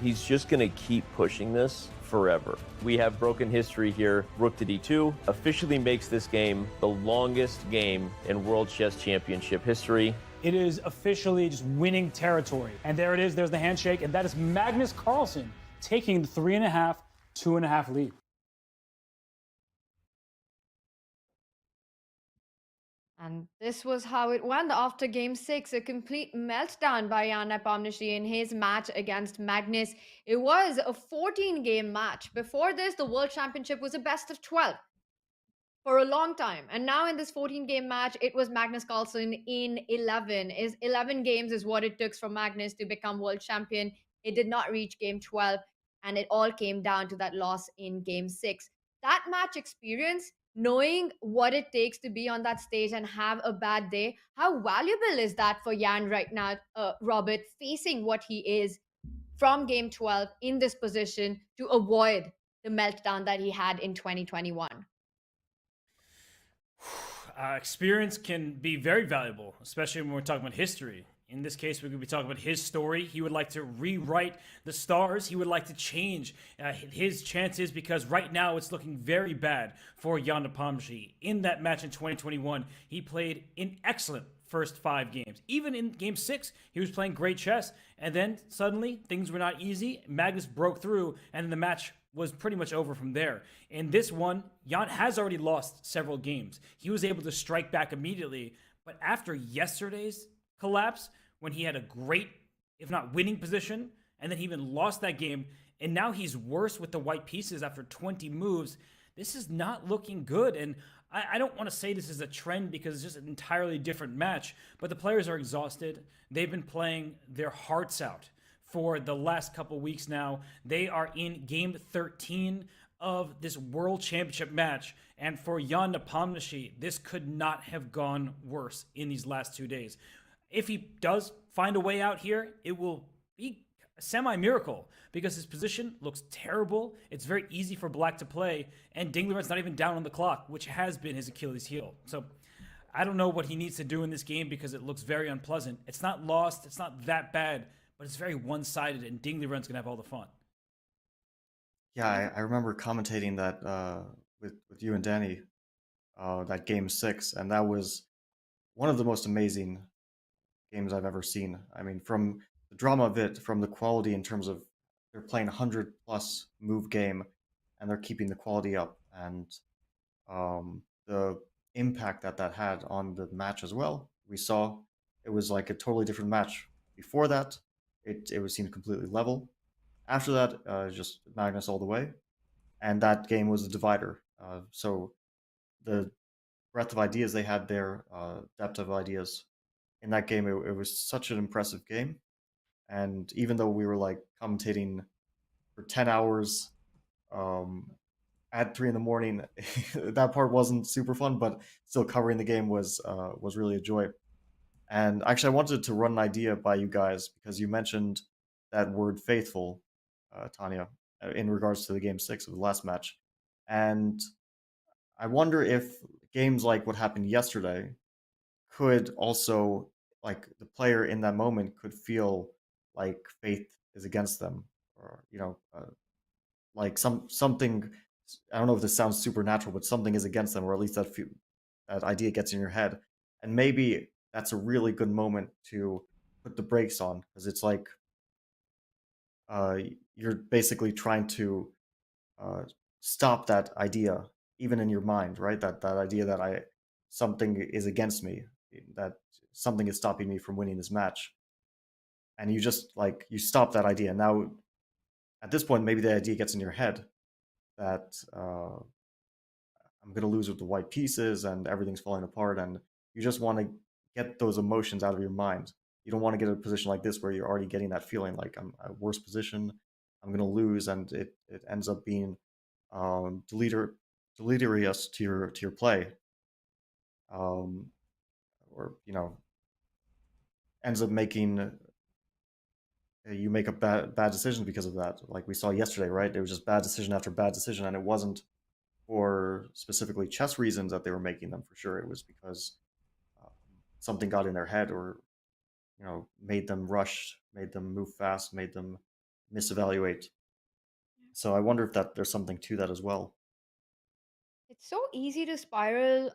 he's just going to keep pushing this forever. We have broken history here. Rook to d2 officially makes this game the longest game in World Chess Championship history. It is officially just winning territory. And there it is. There's the handshake. And that is Magnus Carlsen taking the 3.5, 2.5 lead. And this was how it went after Game 6, a complete meltdown by Jan Nepomniachtchi in his match against Magnus. It was a 14-game match. Before this, the World Championship was a best of 12 for a long time. And now in this 14-game match, it was Magnus Carlsen in 11. 11 games is what it took for Magnus to become world champion. It did not reach Game 12, and it all came down to that loss in Game 6. That match experience, knowing what it takes to be on that stage and have a bad day, how valuable is that for Jan right now, Robert, facing what he is from Game 12 in this position to avoid the meltdown that he had in 2021? Experience can be very valuable, especially when we're talking about history. In this case, we could be talking about his story. He would like to rewrite the stars. He would like to change his chances because right now it's looking very bad for Jan Nepomniachtchi. In that match in 2021, he played an excellent first 5 games. Even in Game 6, he was playing great chess. And then suddenly, things were not easy. Magnus broke through, and the match was pretty much over from there. In this one, Jan has already lost several games. He was able to strike back immediately. But after yesterday's collapse, when he had a great, if not winning position, and then he even lost that game, and now he's worse with the white pieces after 20 moves, this is not looking good. And I don't want to say this is a trend because it's just an entirely different match, but the players are exhausted. They've been playing their hearts out for the last couple weeks now. They are in Game 13 of this World Championship match, and for Jan Nepomniachtchi, this could not have gone worse in these last 2 days. If he does find a way out here, it will be a semi-miracle because his position looks terrible. It's very easy for Black to play, and Ding Liren's not even down on the clock, which has been his Achilles heel. So I don't know what he needs to do in this game because it looks very unpleasant. It's not lost. It's not that bad, but it's very one-sided, and Ding Liren's going to have all the fun. Yeah, I remember commentating that with you and Danny, that Game 6, and that was one of the most amazing games I've ever seen. I mean, from the drama of it, from the quality in terms of they're playing 100+ move game, and they're keeping the quality up, and the impact that had on the match as well. We saw it was like a totally different match. Before that, it was seemed completely level. After that, just Magnus all the way, and that game was a divider. So the breadth of ideas they had there, depth of ideas in that game, it was such an impressive game. And even though we were like commentating for 10 hours at 3 a.m, that part wasn't super fun, but still covering the game was really a joy. And actually, I wanted to run an idea by you guys because you mentioned that word faithful, Tanya, in regards to the Game 6 of the last match. And I wonder if games like what happened yesterday could also, like, the player in that moment could feel like fate is against them, or like something. I don't know if this sounds supernatural, but something is against them, or at least that idea gets in your head, and maybe that's a really good moment to put the brakes on, because it's like you're basically trying to stop that idea, even in your mind, right? That idea that something is against me, that something is stopping me from winning this match, and you just you stop that idea. Now, at this point, maybe the idea gets in your head that I'm going to lose with the white pieces and everything's falling apart. And you just want to get those emotions out of your mind. You don't want to get in a position like this where you're already getting that feeling like I'm at a worse position, I'm going to lose, and it ends up being deleterious to your play, or ends up making you make a bad decision because of that. Like we saw yesterday, right? It was just bad decision after bad decision, and it wasn't for specifically chess reasons that they were making them. For sure, it was because something got in their head, or made them rush, made them move fast, made them misevaluate. So I wonder if there's something to that as well. It's so easy to spiral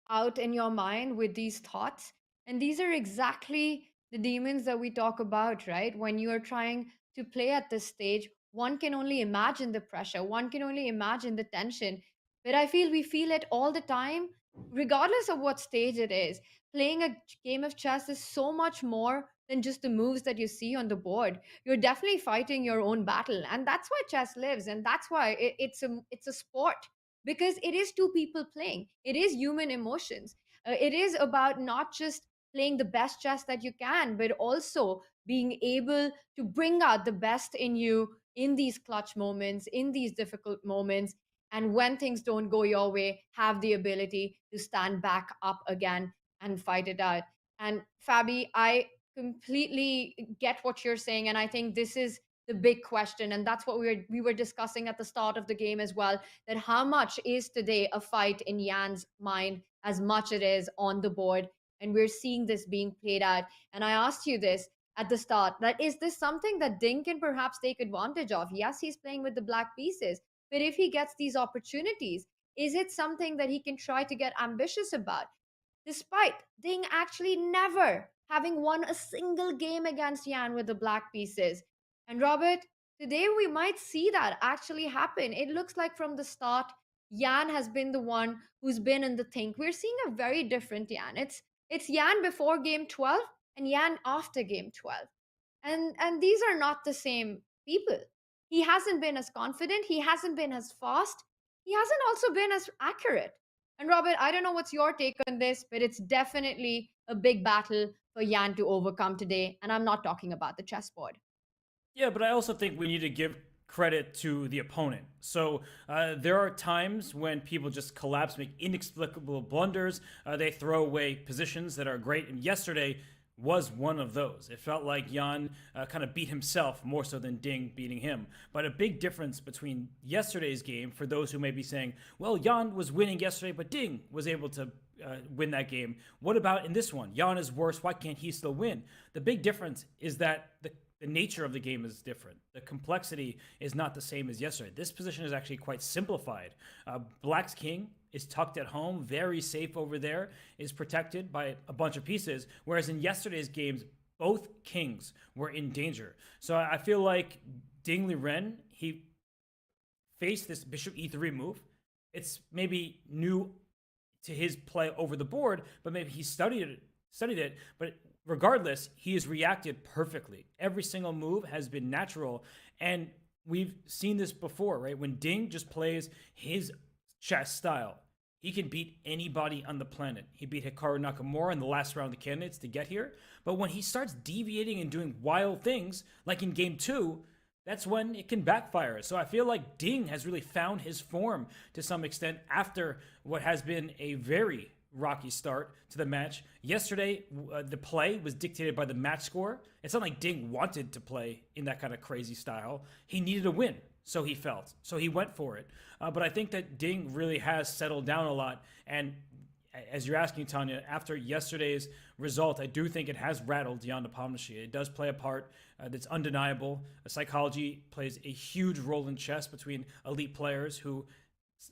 out in your mind with these thoughts. And these are exactly the demons that we talk about, right? When you are trying to play at this stage, one can only imagine the pressure, one can only imagine the tension. But I feel we feel it all the time, regardless of what stage it is. Playing a game of chess is so much more than just the moves that you see on the board. You're definitely fighting your own battle. And that's why chess lives. And that's why it's a sport, because it is two people playing. It is human emotions. It is about not just playing the best chess that you can, but also being able to bring out the best in you in these clutch moments, in these difficult moments. And when things don't go your way, have the ability to stand back up again and fight it out. And Fabi, I completely get what you're saying. And I think this is the big question, and that's what we were discussing at the start of the game as well, that how much is today a fight in Jan's mind as much it is on the board. And we're seeing this being played out. And I asked you this at the start, that is this something that Ding can perhaps take advantage of? Yes, he's playing with the black pieces, but if he gets these opportunities, is it something that he can try to get ambitious about, despite Ding actually never having won a single game against Jan with the black pieces? And Robert, today we might see that actually happen. It looks like from the start, Jan has been the one who's been in the think. We're seeing a very different Jan. It's Jan before game 12 and Jan after game 12. And these are not the same people. He hasn't been as confident, he hasn't been as fast, he hasn't also been as accurate. And Robert, I don't know what's your take on this, but it's definitely a big battle for Jan to overcome today. And I'm not talking about the chessboard. Yeah, but I also think we need to give credit to the opponent. So there are times when people just collapse, make inexplicable blunders. They throw away positions that are great. And yesterday was one of those. It felt like Jan kind of beat himself more so than Ding beating him. But a big difference between yesterday's game, for those who may be saying, well, Jan was winning yesterday, but Ding was able to win that game. What about in this one? Jan is worse. Why can't he still win? The big difference is that the nature of the game is different. The complexity is not the same as yesterday. This position is actually quite simplified. Black's king is tucked at home, very safe over there, is protected by a bunch of pieces, whereas in yesterday's games, both kings were in danger. So I feel like Ding Liren, he faced this bishop e3 move. It's maybe new to his play over the board, but maybe he studied it, but regardless, he has reacted perfectly. Every single move has been natural. And we've seen this before, right? When Ding just plays his chess style, he can beat anybody on the planet. He beat Hikaru Nakamura in the last round of the candidates to get here. But when he starts deviating and doing wild things, like in game 2, that's when it can backfire. So I feel like Ding has really found his form to some extent after what has been a very rocky start to the match. Yesterday, the play was dictated by the match score. It's not like Ding wanted to play in that kind of crazy style. He needed a win, so he felt. So he went for it. But I think that Ding really has settled down a lot. And as you're asking, Tanya, after yesterday's result, I do think it has rattled Jan Nepomniachtchi. It does play a part that's undeniable. Psychology plays a huge role in chess between elite players who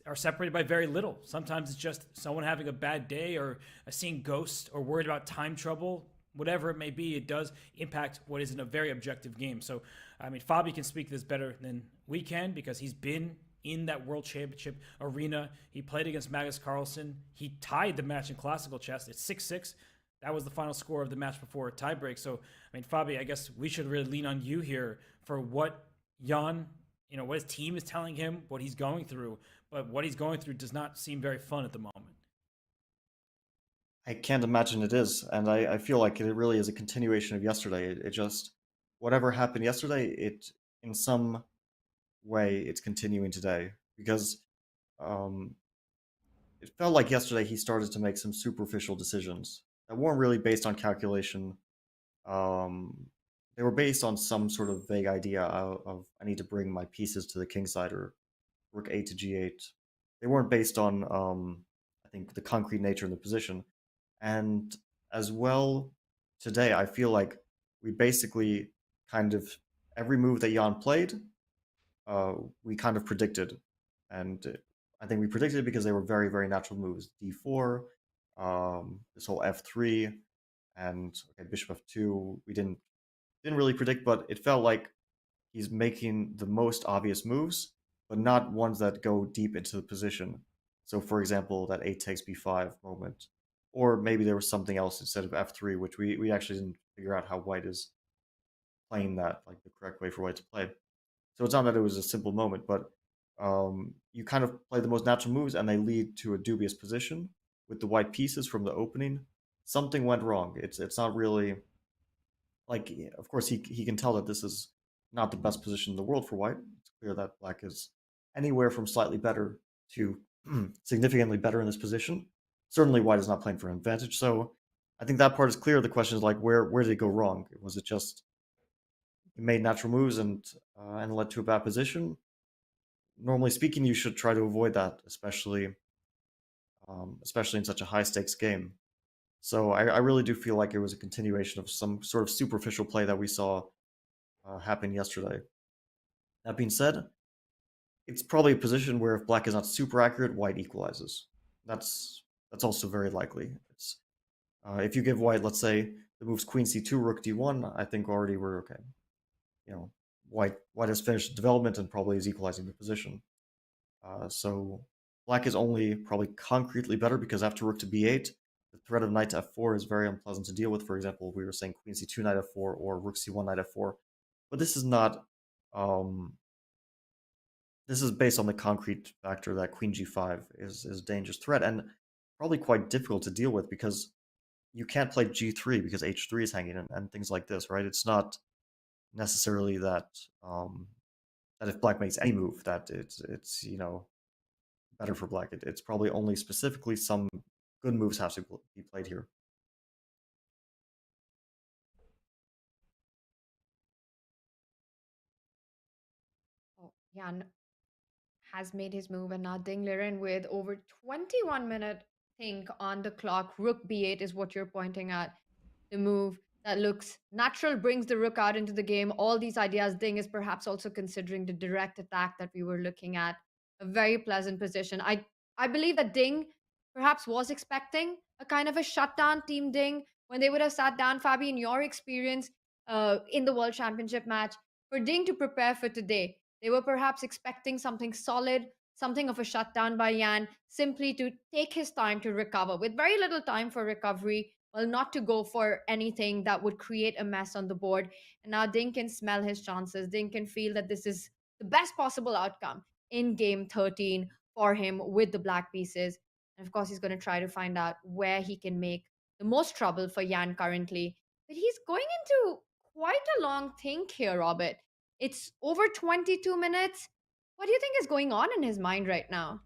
are separated by very little. Sometimes it's just someone having a bad day or seeing ghosts or worried about time trouble. Whatever it may be, it does impact what is in a very objective game. So, I mean, Fabi can speak this better than we can because he's been in that World Championship arena. He played against Magnus Carlsen. He tied the match in classical chess. It's 6-6. That was the final score of the match before a tiebreak. So, I mean, Fabi, I guess we should really lean on you here for what Jan what his team is telling him, what he's going through. But what he's going through does not seem very fun at the moment. I can't imagine it is, and I feel like it really is a continuation of yesterday. It just, whatever happened yesterday, it in some way it's continuing today, because um, it felt like yesterday he started to make some superficial decisions that weren't really based on calculation. Um, they were based on some sort of vague idea of I need to bring my pieces to the king side, or rook 8 to g8. They weren't based on I think the concrete nature of the position. And as well, today I feel like we basically kind of, every move that Jan played, we kind of predicted, and I think we predicted it because they were very, very natural moves. D4, this whole F3, and okay, Bishop F2. We didn't really predict, but it felt like he's making the most obvious moves, but not ones that go deep into the position. So, for example, that 8 takes B5 moment, or maybe there was something else instead of F3, which we actually didn't figure out how White is playing that, like the correct way for White to play. So it's not that it was a simple moment, but you kind of play the most natural moves and they lead to a dubious position with the white pieces from the opening. Something went wrong. It's not really like, of course he can tell that this is not the best position in the world for white. It's clear that black is anywhere from slightly better to significantly better in this position. Certainly white is not playing for an advantage. So I think that part is clear. The question is like, where did it go wrong? Was it just he made natural moves and led to a bad position? Normally speaking, you should try to avoid that, especially in such a high stakes game. So I really do feel like it was a continuation of some sort of superficial play that we saw happen yesterday. That being said, it's probably a position where if black is not super accurate, white equalizes. That's also very likely. It's if you give white, let's say, the moves queen c2, rook d1, I think already we're okay. White has finished development and probably is equalizing the position. So black is only probably concretely better because after rook to b8, the threat of knight to f4 is very unpleasant to deal with. For example, we were saying queen c2, knight f4, or rook c1, knight f4. But this is not, this is based on the concrete factor that queen g5 is a dangerous threat and probably quite difficult to deal with because you can't play g3 because h3 is hanging and things like this, right? It's not necessarily that that if black makes any move that it's better for black. It's probably only specifically some good moves have to be played here. Oh, Jan has made his move, and now Ding Liren with over 21-minute think on the clock. Rook b8 is what you're pointing at. The move that looks natural, brings the rook out into the game. All these ideas. Ding is perhaps also considering the direct attack that we were looking at. A very pleasant position. I believe that Ding perhaps was expecting a kind of a shutdown team Ding when they would have sat down. Fabi, in your experience in the World Championship match, for Ding to prepare for today, they were perhaps expecting something solid, something of a shutdown by Jan, simply to take his time to recover, with very little time for recovery. Well, not to go for anything that would create a mess on the board. And now Ding can smell his chances. Ding can feel that this is the best possible outcome in game 13 for him with the black pieces. And of course, he's going to try to find out where he can make the most trouble for Jan currently. But he's going into quite a long think here, Robert. It's over 22 minutes. What do you think is going on in his mind right now?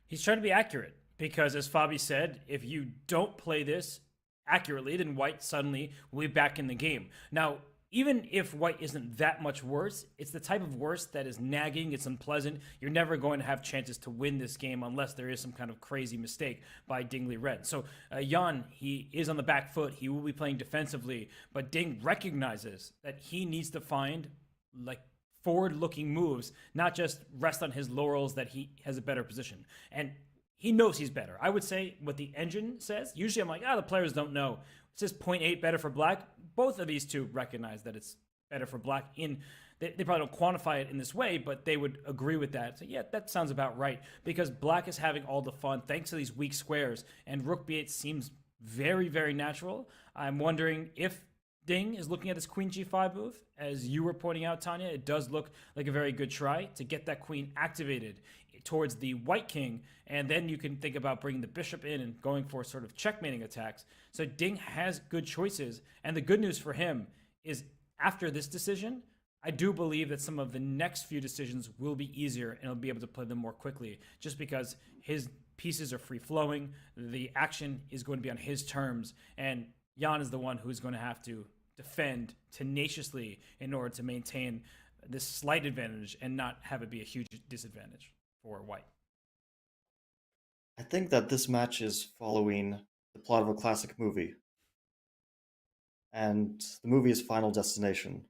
He's trying to be accurate because, as Fabi said, if you don't play this accurately, then white suddenly will be back in the game. Now, even if white isn't that much worse, it's the type of worse that is nagging, it's unpleasant. You're never going to have chances to win this game unless there is some kind of crazy mistake by Ding Liren. So Jan, he is on the back foot. He will be playing defensively, but Ding recognizes that he needs to find like forward-looking moves, not just rest on his laurels that he has a better position. And he knows he's better. I would say what the engine says. Usually I'm like, the players don't know. It says 0.8 better for black. Both of these two recognize that it's better for black. They probably don't quantify it in this way, but they would agree with that. So yeah, that sounds about right. Because black is having all the fun thanks to these weak squares. And rook b8 seems very, very natural. I'm wondering if Ding is looking at this queen g5 move. As you were pointing out, Tanya, it does look like a very good try to get that queen activated towards the white king, and then you can think about bringing the bishop in and going for sort of checkmating attacks. So Ding has good choices, and the good news for him is after this decision, I do believe that some of the next few decisions will be easier and he'll be able to play them more quickly just because his pieces are free flowing. The action is going to be on his terms, and Jan is the one who's going to have to defend tenaciously in order to maintain this slight advantage and not have it be a huge disadvantage for white. I think that this match is following the plot of a classic movie. And the movie is Final Destination.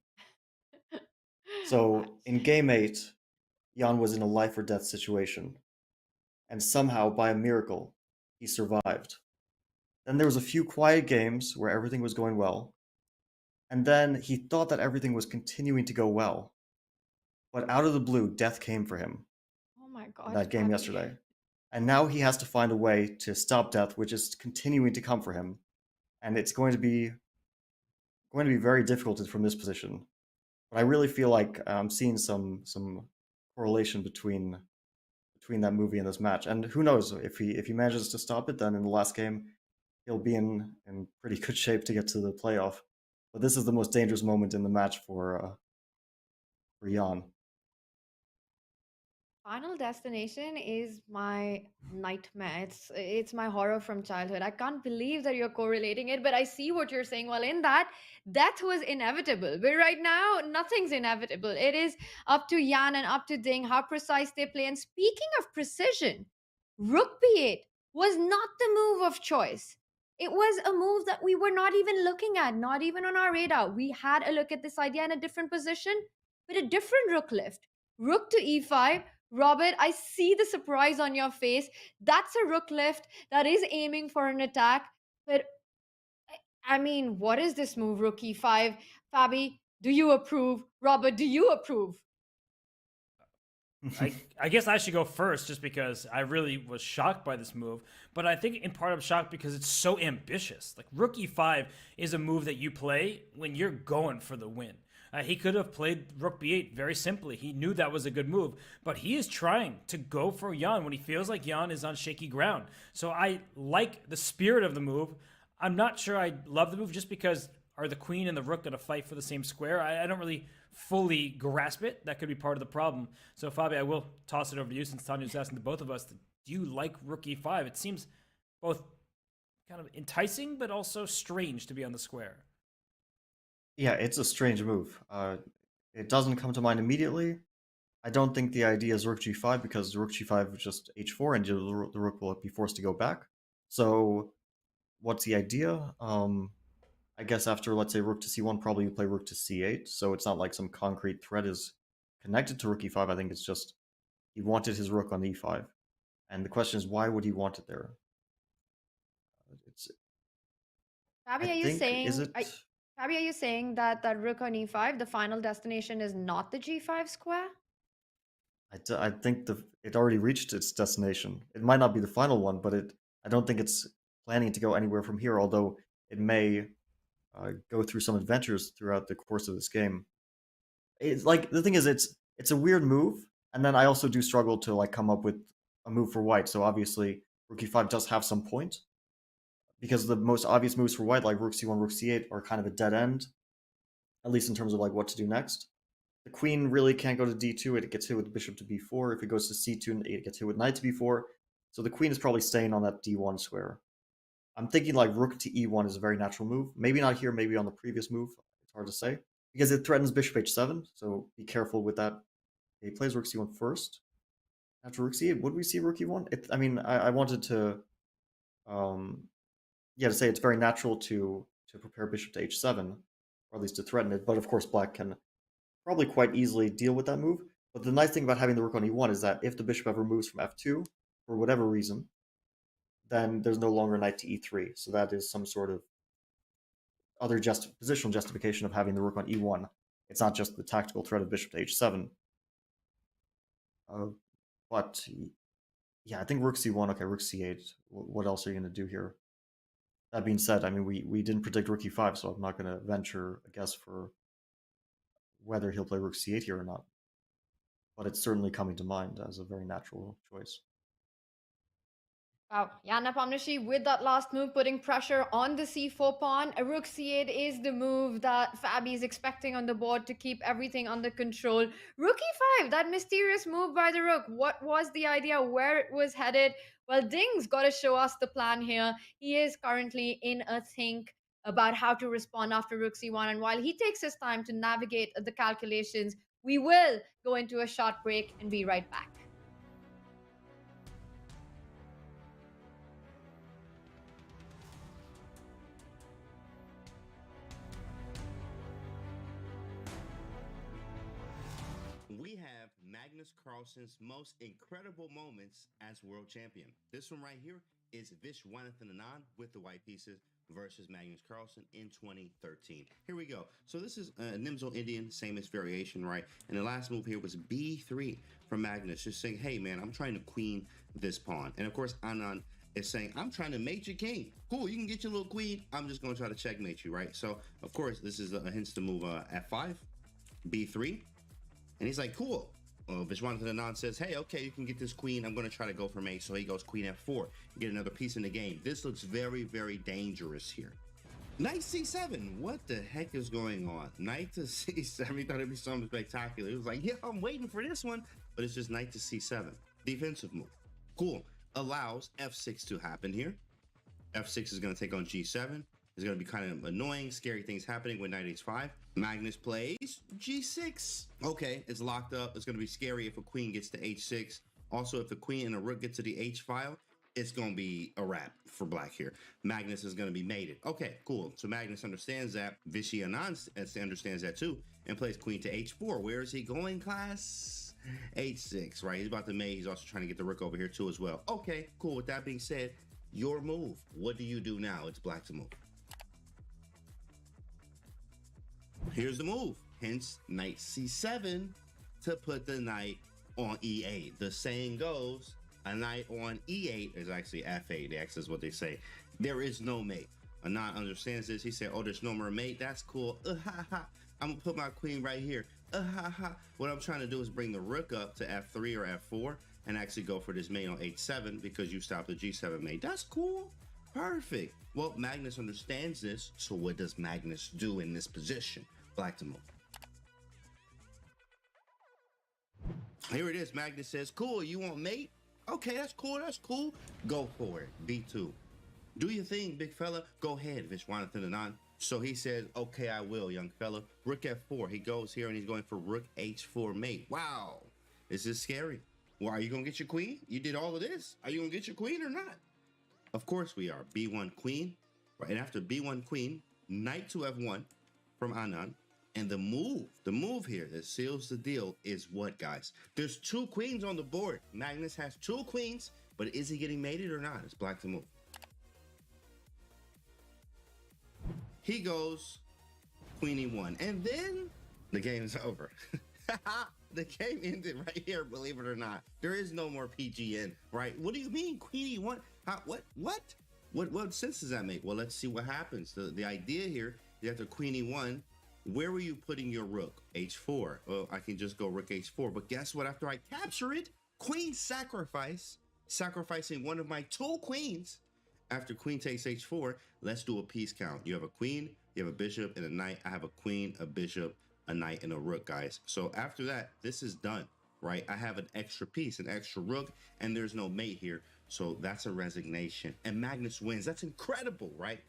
So in game 8, Jan was in a life or death situation. And somehow, by a miracle, he survived. Then there was a few quiet games where everything was going well. And then he thought that everything was continuing to go well. But out of the blue, death came for him. Oh my God. In that game Abby. yesterday. And now he has to find a way to stop death, which is continuing to come for him. And it's going to be very difficult from this position. But I really feel like I'm seeing some correlation between that movie and this match. And who knows, if he manages to stop it, then in the last game he'll be in pretty good shape to get to the playoff. But this is the most dangerous moment in the match for Jan. Final Destination is my nightmare. It's my horror from childhood. I can't believe that you're correlating it, but I see what you're saying. Well, in that, death was inevitable. But right now, nothing's inevitable. It is up to Jan and up to Ding how precise they play. And speaking of precision, Rook B8 was not the move of choice. It was a move that we were not even looking at, not even on our radar. We had a look at this idea in a different position, with a different rook lift. Rook to e5. Robert, I see the surprise on your face. That's a rook lift that is aiming for an attack. But, I mean, what is this move, rook e5? Fabi, do you approve? Robert, do you approve? I guess I should go first just because I really was shocked by this move. But I think in part I'm shocked because it's so ambitious. Like, rook e5 is a move that you play when you're going for the win. He could have played rook b8 very simply. He knew that was a good move, but he is trying to go for Jan when he feels like Jan is on shaky ground. So I like the spirit of the move. I'm not sure I love the move just because are the queen and the rook going to fight for the same square? I don't really fully grasp it. That could be part of the problem. So Fabi, I will toss it over to you since Tanya's asking to both of us. Do you like rook e5? It seems both kind of enticing but also strange to be on the square. Yeah, it's a strange move. It doesn't come to mind immediately. I don't think the idea is rook g5 because rook g5 is just h4 and the rook will be forced to go back. So what's the idea? I guess after, let's say, rook to c1, probably you play rook to c8. So it's not like some concrete threat is connected to rook e5. I think it's just he wanted his rook on e5. And the question is, why would he want it there? Fabi, are you saying... Fabi, are you saying that rook on e5, the final destination is not the g5 square? I think it already reached its destination. It might not be the final one, but I don't think it's planning to go anywhere from here, although it may go through some adventures throughout the course of this game. It's like, the thing is, it's a weird move, and then I also do struggle to like come up with a move for white, so obviously rook e5 does have some point. Because the most obvious moves for white, like rook c1, rook c8, are kind of a dead end, at least in terms of like what to do next. The queen really can't go to d2, it gets hit with bishop to b4. If it goes to c2, it gets hit with knight to b4. So the queen is probably staying on that d1 square. I'm thinking like rook to e1 is a very natural move. Maybe not here, maybe on the previous move. It's hard to say. Because it threatens bishop h7, so be careful with that. He plays rook c1 first. After rook c8, would we see rook e1? I mean, I wanted to... to say it's very natural to prepare bishop to h7, or at least to threaten it, but of course black can probably quite easily deal with that move. But the nice thing about having the rook on e1 is that if the bishop ever moves from f2, for whatever reason, then there's no longer knight to e3, so that is some sort of other positional justification of having the rook on e1. It's not just the tactical threat of bishop to h7. But, yeah, I think rook c1, okay, rook c8, what else are you going to do here? That being said, I mean, we didn't predict rook e5, so I'm not going to venture a guess for whether he'll play rook c8 here or not. But it's certainly coming to mind as a very natural choice. Wow, yeah, Nepomniachtchi with that last move putting pressure on the c4 pawn. A rook c8 is the move that Fabi is expecting on the board to keep everything under control. Rook e5, that mysterious move by the rook. What was the idea? Where it was headed? Well, Ding's got to show us the plan here. He is currently in a think about how to respond after rook c1. And while he takes his time to navigate the calculations, we will go into a short break and be right back. We have Magnus Carlsen's most incredible moments as world champion. This one right here is Viswanathan Anand with the white pieces versus Magnus Carlsen in 2013. Here we go. So this is a Nimzo Indian, famous variation, right? And the last move here was B3 from Magnus, just saying, hey man, I'm trying to queen this pawn. And of course, Anand is saying, I'm trying to mate your king. Cool, you can get your little queen. I'm just gonna try to checkmate you, right? So of course, this is a hint to move F5, B3. And he's like, cool. Viswanathan Anand says, hey, okay, you can get this queen. I'm going to try to go for mate. So he goes queen f4, get another piece in the game. This looks very, very dangerous here. Knight c7. What the heck is going on? Knight to c7. He thought it'd be something spectacular. He was like, yeah, I'm waiting for this one. But it's just knight to c7. Defensive move. Cool. Allows f6 to happen here. f6 is going to take on g7. It's going to be kind of annoying, scary things happening with knight h5. Magnus plays g6. Okay, it's locked up. It's going to be scary if a queen gets to h6. Also, if the queen and a rook get to the h file, it's going to be a wrap for black here. Magnus is going to be mated. Okay, cool. So Magnus understands that. Vishy Anand understands that too and plays queen to h4. Where is he going, class? h6, right? He's about to mate. He's also trying to get the rook over here too as well. Okay, cool. With that being said, your move. What do you do now? It's black to move. Here's the move, hence knight c7 to put the knight on e8. The saying goes, a knight on e8 is actually f8. That's is what they say. There is no mate. Anand understands this. He said, oh, there's no more mate. That's cool. I'm gonna put my queen right here. What I'm trying to do is bring the rook up to f3 or f4 and actually go for this mate on h7 because you stopped the g7 mate. That's cool. Perfect. Well, Magnus understands this, so what does Magnus do in this position? Black to move. Here it is. Magnus says, cool, you want mate? Okay, that's cool. Go for it. B2. Do your thing, big fella. Go ahead, Viswanathan Anand. So he says, okay, I will, young fella. Rook f4. He goes here and he's going for rook h4 mate. Wow. This is scary. Well, are you going to get your queen? You did all of this. Are you going to get your queen or not? Of course we are. B1 queen, right? And after B1 queen, knight to F1 from Anand. And the move here that seals the deal is what, guys? There's two queens on the board. Magnus has two queens, but is he getting mated or not? It's black to move. He goes queen e1, and then the game is over. The game ended right here, believe it or not. There is no more PGN, right? What do you mean, queen e1? What sense does that make? Well, let's see what happens. The idea here is after queen e1, where were you putting your rook? h4. Well, I can just go rook h4, but guess what? After I capture it, queen sacrifice, sacrificing one of my two queens. After queen takes h4, let's do a piece count. You have a queen, you have a bishop, and a knight. I have a queen, a bishop, a knight, and a rook, guys. So after that, this is done, right? I have an extra piece, an extra rook, and there's no mate here. So that's a resignation. And Magnus wins. That's incredible, right?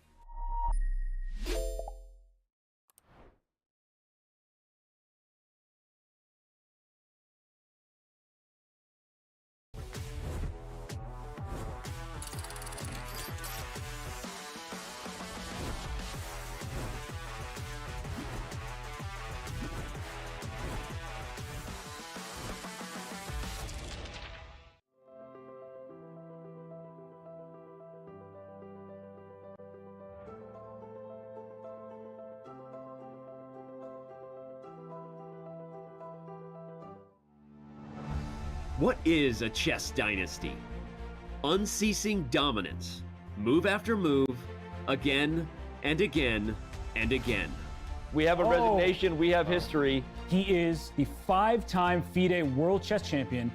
What is a chess dynasty? Unceasing dominance, move after move, again and again and again. We have a resignation, we have history. He is the 5-time FIDE World Chess Champion.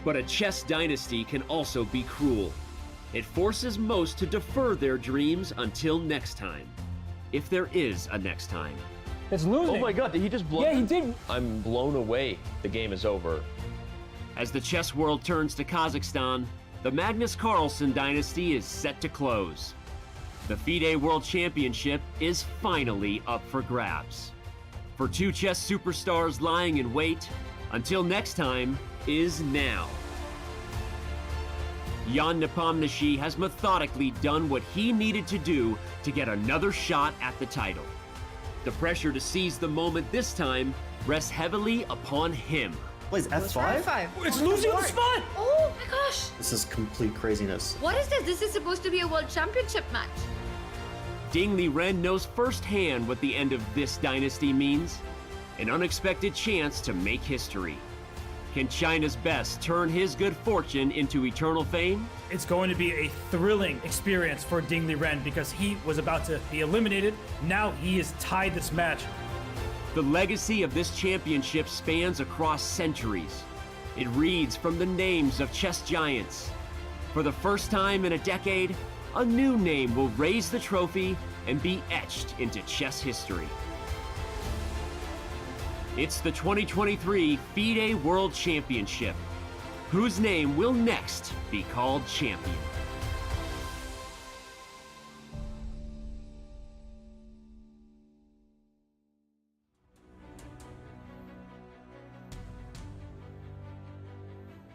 But a chess dynasty can also be cruel. It forces most to defer their dreams until next time. If there is a next time. It's losing. Oh my god, did he just blow? Yeah, he did. I'm blown away. The game is over. As the chess world turns to Kazakhstan, the Magnus Carlsen dynasty is set to close. The FIDE World Championship is finally up for grabs. For two chess superstars lying in wait, until next time is now. Jan Nepomniachtchi has methodically done what he needed to do to get another shot at the title. The pressure to seize the moment this time rests heavily upon him. Plays F5? It's losing the spot! Oh my gosh! This is complete craziness. What is this? This is supposed to be a world championship match. Ding Liren knows firsthand what the end of this dynasty means. An unexpected chance to make history. Can China's best turn his good fortune into eternal fame? It's going to be a thrilling experience for Ding Liren because he was about to be eliminated. Now he has tied this match. The legacy of this championship spans across centuries. It reads from the names of chess giants. For the first time in a decade, a new name will raise the trophy and be etched into chess history. It's the 2023 FIDE World Championship. Whose name will next be called champion?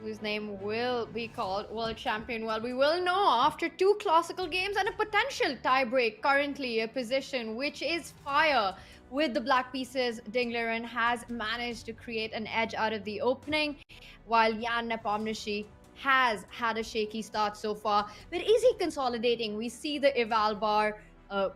Whose name will be called world champion? Well, we will know after 2 classical games and a potential tiebreak. Currently a position which is fire. With the black pieces, Ding Liren has managed to create an edge out of the opening, while Jan Nepomniachtchi has had a shaky start so far. But is he consolidating? We see the eval bar.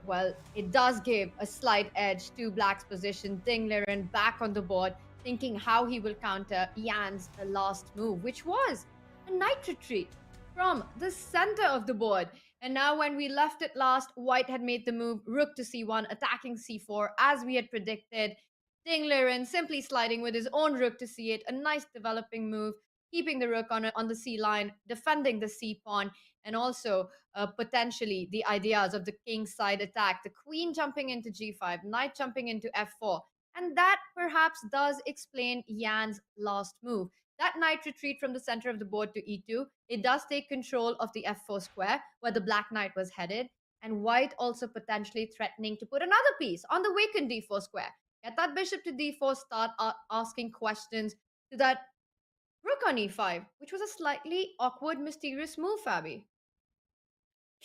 Well, it does give a slight edge to black's position. Ding Liren back on the board, thinking how he will counter Jan's last move, which was a knight retreat from the center of the board. And now when we left it last, white had made the move rook to c1, attacking c4 as we had predicted. Ding Liren simply sliding with his own rook to c8, a nice developing move, keeping the rook on the c line, defending the c pawn, and also potentially the ideas of the king side attack, the queen jumping into g5, knight jumping into f4. And that perhaps does explain Jan's last move. That knight retreat from the center of the board to e2, it does take control of the f4 square where the black knight was headed, and white also potentially threatening to put another piece on the vacant d4 square. Get that bishop to d4, start asking questions to that rook on e5, which was a slightly awkward, mysterious move, Fabi.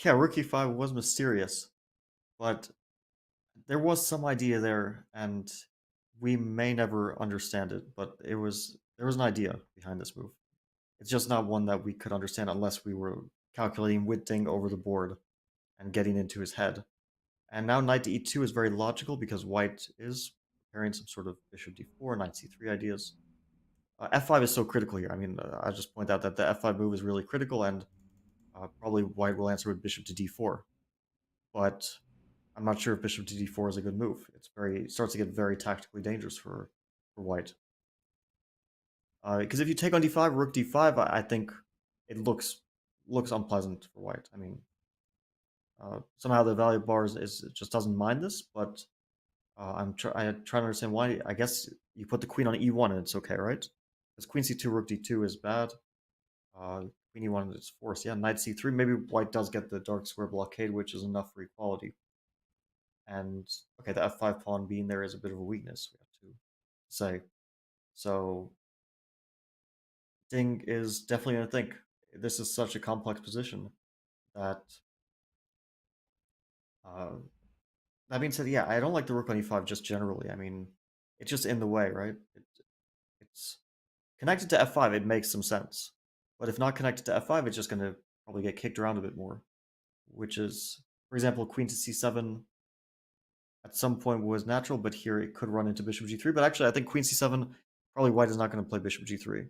Yeah, rook e5 was mysterious, but there was some idea there, and we may never understand it, but there was an idea behind this move. It's just not one that we could understand unless we were calculating with Ding over the board and getting into his head. And now knight to e2 is very logical because white is preparing some sort of bishop d4, knight c3 ideas. f5 is so critical here. I mean, I just point out that the f5 move is really critical, and probably white will answer with bishop to d4. But I'm not sure if bishop to d4 is a good move. It starts to get very tactically dangerous for white. Because if you take on d5, rook d5, I think it looks unpleasant for white. I mean, somehow the value of bars it just doesn't mind this, but I'm trying to understand why. I guess you put the queen on e1 and it's okay, right? Because queen c2, rook d2 is bad. Queen e1 is forced. Yeah, knight c3. Maybe white does get the dark square blockade, which is enough for equality. And okay, the f5 pawn being there is a bit of a weakness, we have to say. So Ding is definitely going to think this is such a complex position that that being said, yeah, I don't like the rook on e5 just generally. I mean, it's just in the way, right? It's connected to f5, it makes some sense. But if not connected to f5, it's just going to probably get kicked around a bit more. Which is, for example, queen to c7 at some point was natural, but here it could run into bishop g3. But actually, I think queen c7, probably white is not going to play bishop g3.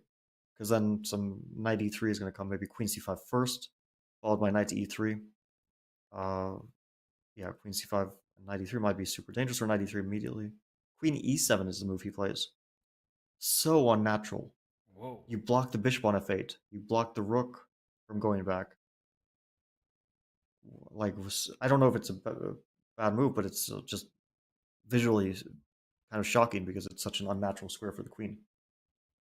Because then some knight e3 is going to come, maybe queen c5 first, followed by knight to e3. yeah, queen c5 and knight e3 might be super dangerous, or knight e3 immediately. Queen e7 is the move he plays. So unnatural. Whoa. You block the bishop on f8. You block the rook from going back. Like, I don't know if it's a bad move, but it's just visually kind of shocking because it's such an unnatural square for the queen.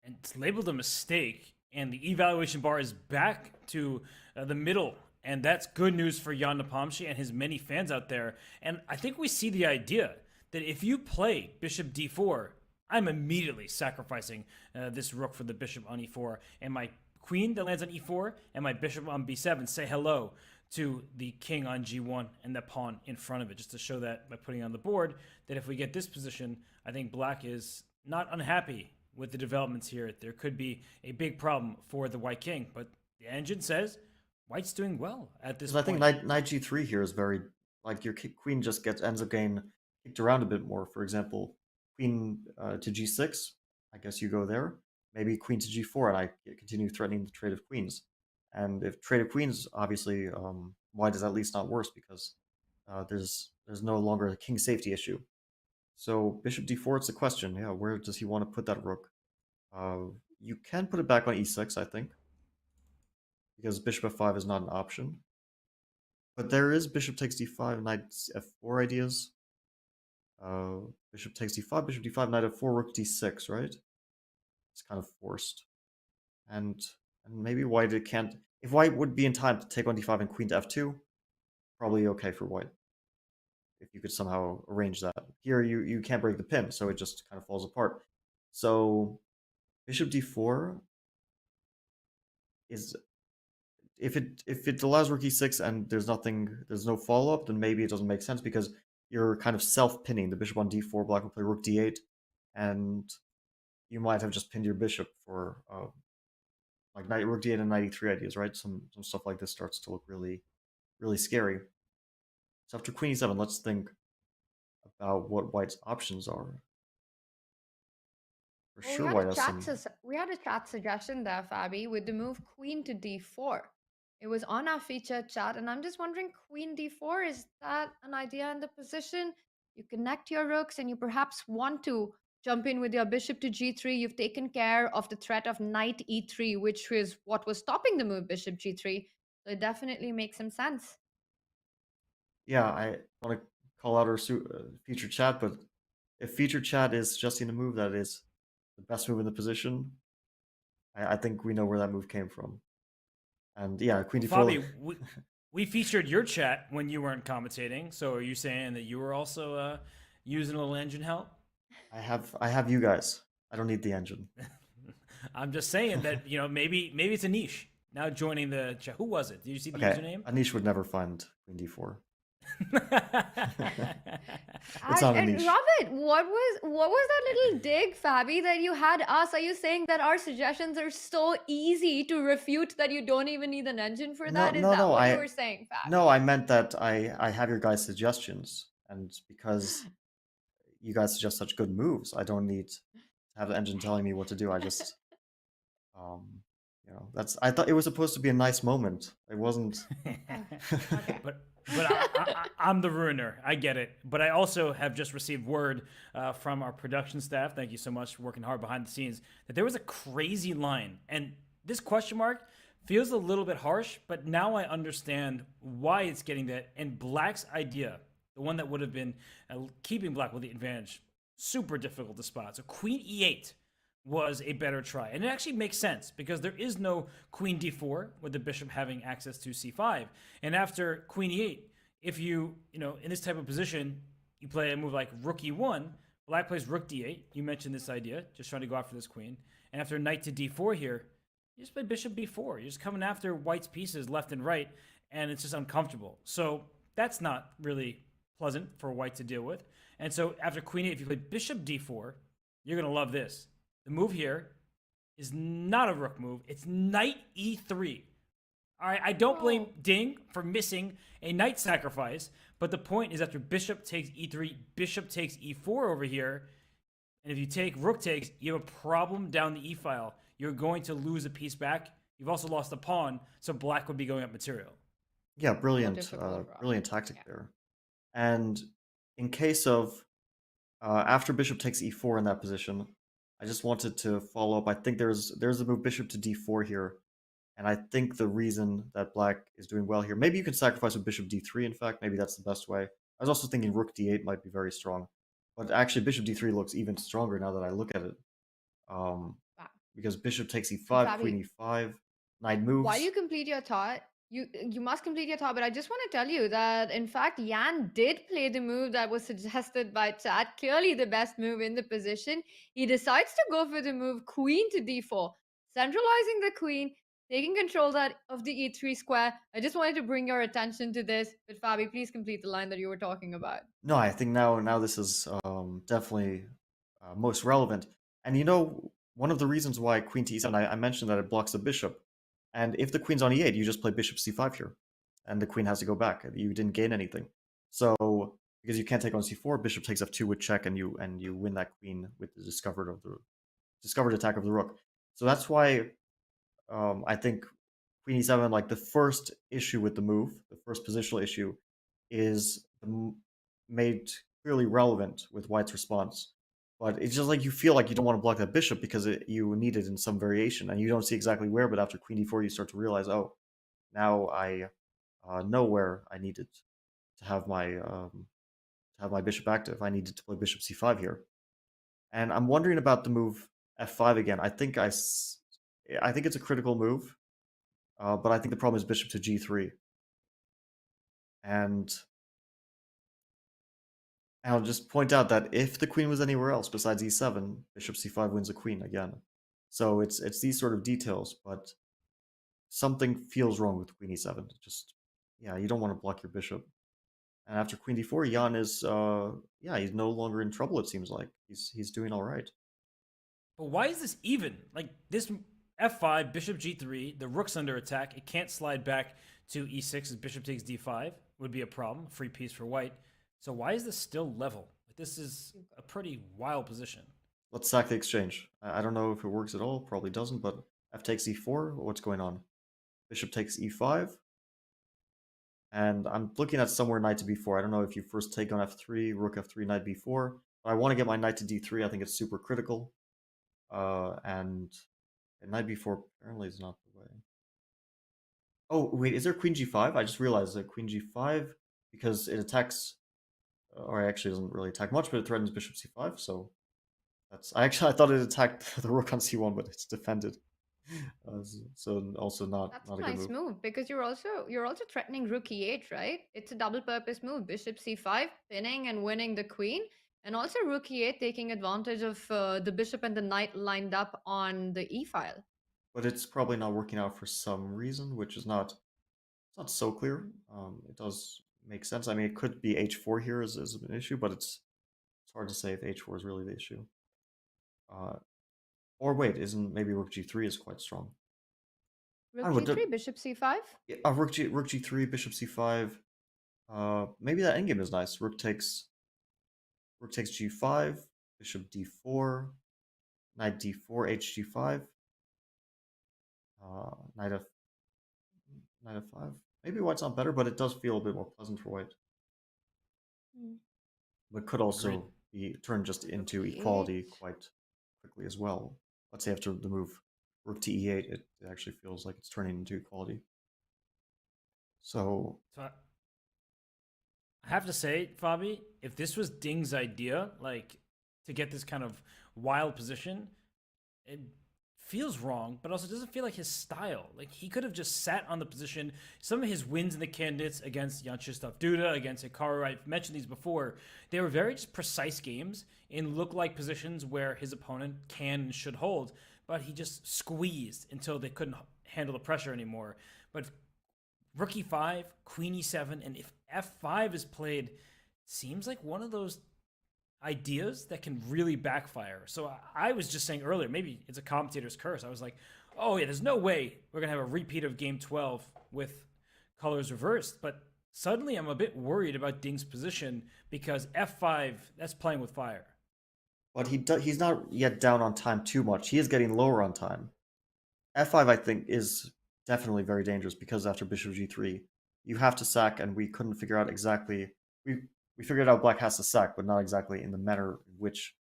And it's labeled a mistake, and the evaluation bar is back to the middle. And that's good news for Jan Nepomniachtchi and his many fans out there. And I think we see the idea that if you play bishop d4, I'm immediately sacrificing this rook for the bishop on e4. And my queen that lands on e4 and my bishop on b7 say hello to the king on g1 and the pawn in front of it, just to show that by putting it on the board, that if we get this position, I think black is not unhappy with the developments here. There could be a big problem for the white king, but the engine says white's doing well at this point. I think knight g3 here is very, like, your queen just ends up getting kicked around a bit more. For example, queen to g6, I guess you go there. Maybe queen to g4, and I continue threatening the trade of queens. And if trade of queens, obviously, white is at least not worse because there's no longer a king safety issue. So bishop d4, it's a question. Yeah, where does he want to put that rook? You can put it back on e6, I think, because bishop f5 is not an option. But there is bishop takes d5, knight f4 ideas. Bishop takes d5, bishop d5, knight f4, rook d6, right? It's kind of forced. And maybe white can't... If white would be in time to take on d5 and queen to f2, probably okay for white. If you could somehow arrange that. Here, you can't break the pin, so it just kind of falls apart. So bishop d4 is... If it allows rook e6 and there's no follow-up, then maybe it doesn't make sense because you're kind of self-pinning. The bishop on d4, black will play rook d8, and you might have just pinned your bishop for like knight rook d8 and knight e3 ideas, right? Some stuff like this starts to look really, really scary. So after queen e7, let's think about what white's options are. For sure, white has some... We had a chat suggestion there, Fabi, with the move queen to d4. It was on our featured chat, and I'm just wondering, queen d4, is that an idea in the position? You connect your rooks, and you perhaps want to jump in with your bishop to g3. You've taken care of the threat of knight e3, which is what was stopping the move bishop g3. So it definitely makes some sense. Yeah, I want to call out our featured chat, but if featured chat is suggesting a move that is the best move in the position, I think we know where that move came from. And yeah, queen d4. Fabi, we featured your chat when you weren't commentating. So are you saying that you were also using a little engine help? I have you guys. I don't need the engine. I'm just saying that, you know, maybe it's a niche now joining the chat. Who was it? Did you see the username? A niche would never find queen d4. It's not a niche. Robert, what was that little dig, Fabi, that you had us? Are you saying that our suggestions are so easy to refute that you don't even need an engine for that? Is that what you were saying, Fabi? No, I meant that I have your guys' suggestions, and because you guys suggest such good moves, I don't need to have the engine telling me what to do. I just you know, I thought it was supposed to be a nice moment. It wasn't. Okay. But I'm the ruiner. I get it. But I also have just received word from our production staff. Thank you so much for working hard behind the scenes. That there was a crazy line. And this question mark feels a little bit harsh, but now I understand why it's getting that. And black's idea, the one that would have been keeping black with the advantage, super difficult to spot. So queen e8 was a better try. And it actually makes sense because there is no queen d4 with the bishop having access to c5. And after queen e8, if you know, in this type of position, you play a move like rook e1, black plays rook d8. You mentioned this idea, just trying to go after this queen. And after knight to d4 here, you just play bishop b4. You're just coming after white's pieces left and right, and it's just uncomfortable. So that's not really pleasant for white to deal with. And so after queen e8, if you play bishop d4, you're going to love this. The move here is not a rook move. It's knight e3. All right, I don't blame Ding for missing a knight sacrifice, but the point is after bishop takes e3, bishop takes e4 over here, and if you take rook takes, you have a problem down the e-file. You're going to lose a piece back. You've also lost a pawn, so black would be going up material. Yeah, brilliant tactic there. And in case of after bishop takes e4 in that position, I just wanted to follow up. I think there's a move bishop to d4 here, and I think the reason that black is doing well here, maybe you can sacrifice with bishop d3. In fact, maybe that's the best way. I was also thinking rook d8 might be very strong, but actually bishop d3 looks even stronger now that I look at it. Wow. Because bishop takes e5, Fabi, queen e5, knight moves. while you complete your thought, you must complete your thought, but I just want to tell you that in fact Yan did play the move that was suggested by chat, clearly the best move in the position. He decides to go for the move queen to d4, centralizing the queen, taking control of the e3 square. I just wanted to bring your attention to this, but Fabi, please complete the line that you were talking about. No, I think now this is definitely most relevant. And you know, one of the reasons why queen to e7, I mentioned that it blocks the bishop. And if the queen's on e8, you just play bishop c5 here. And the queen has to go back. You didn't gain anything. So, because you can't take on c4, bishop takes f2 with check, and you win that queen with the discovered attack of the rook. So that's why I think queen e7, like the first issue with the move, the first positional issue, is made clearly relevant with white's response. But it's just like you feel like you don't want to block that bishop because you need it in some variation, and you don't see exactly where, but after queen d4 you start to realize, oh, now I know where I needed to have my bishop active. I needed to play bishop c5 here. And I'm wondering about the move f5 again. I think it's a critical move, but I think the problem is bishop to g3. And I'll just point out that if the queen was anywhere else besides e7, bishop c5 wins the queen again. So it's these sort of details, but something feels wrong with queen e7. Just, yeah, you don't want to block your bishop. And after queen d4, Jan is, he's no longer in trouble, it seems like. He's doing all right. But why is this even? Like, this f5, bishop g3, the rook's under attack. It can't slide back to e6 as bishop takes d5. Would be a problem. Free piece for white. So why is this still level? This is a pretty wild position. Let's sack the exchange. I don't know if it works at all. Probably doesn't, but f takes e4. What's going on? Bishop takes e5. And I'm looking at somewhere knight to b4. I don't know if you first take on f3, rook f3, knight b4. But I want to get my knight to d3. I think it's super critical. And knight b4 apparently is not the way. Oh, wait, is there queen g5? I just realized that queen g5, because it attacks, or actually doesn't really attack much, but it threatens bishop c5, so I thought it attacked the rook on c1, but it's defended. So also not a good nice move, because you're also threatening rook e8, right? It's a double purpose move. Bishop c5, pinning and winning the queen, and also rook e8 taking advantage of the bishop and the knight lined up on the e file. But it's probably not working out for some reason, which is not so clear. It does make sense. I mean, it could be h4 here as an issue, but it's hard to say if h4 is really the issue. Or wait, isn't maybe rook g3 is quite strong? Rook g3, bishop c5? Yeah, rook g3, bishop c5. Maybe that endgame is nice. Rook takes g5, bishop d4, knight d4, hg5, knight f5. Maybe white's not better, but it does feel a bit more pleasant for white. But could also be turned just into equality quite quickly as well. Let's say after the move rook to e8, it actually feels like it's turning into equality. So I have to say, Fabi, if this was Ding's idea, like to get this kind of wild position, it feels wrong, but also doesn't feel like his style. Like, he could have just sat on the position. Some of his wins in the candidates against Jan Krzysztof Duda, against Hikaru, I've mentioned these before, they were very just precise games in look-like positions where his opponent can and should hold, but he just squeezed until they couldn't handle the pressure anymore. But rook e5, queen e7, and if f5 is played, seems like one of those ideas that can really backfire. So I was just saying earlier, maybe it's a commentator's curse. I was like, oh yeah, there's no way we're going to have a repeat of game 12 with colors reversed. But suddenly I'm a bit worried about Ding's position because f5, that's playing with fire. But he's not yet down on time too much. He is getting lower on time. f5, I think, is definitely very dangerous because after bishop g3, you have to sack, and we couldn't figure out exactly. we figured out black has to sack, but not exactly in the manner in which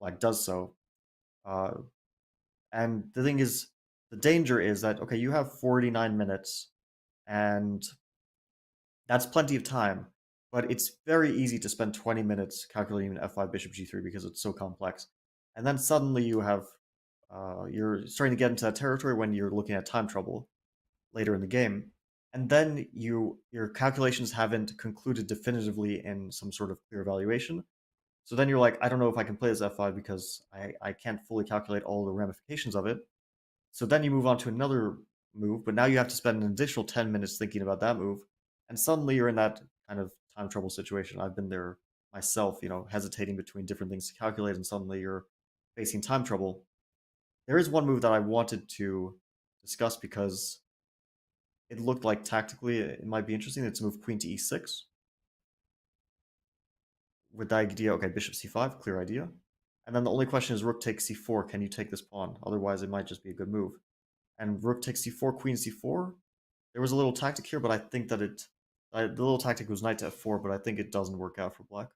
black does so. And the thing is, the danger is that, okay, you have 49 minutes, and that's plenty of time, but it's very easy to spend 20 minutes calculating an f5 bishop g3 because it's so complex. And then suddenly you have, you're starting to get into that territory when you're looking at time trouble later in the game. And then your calculations haven't concluded definitively in some sort of clear evaluation. So then you're like, I don't know if I can play this f5 because I can't fully calculate all the ramifications of it. So then you move on to another move, but now you have to spend an additional 10 minutes thinking about that move. And suddenly you're in that kind of time trouble situation. I've been there myself, hesitating between different things to calculate, and suddenly you're facing time trouble. There is one move that I wanted to discuss because it looked like tactically it might be interesting. It's a move queen to e6. With the idea, okay, bishop c5, clear idea. And then the only question is rook takes c4. Can you take this pawn? Otherwise, it might just be a good move. And rook takes c4, queen c4. There was a little tactic here, but I think that the little tactic was knight to f4, but I think it doesn't work out for black.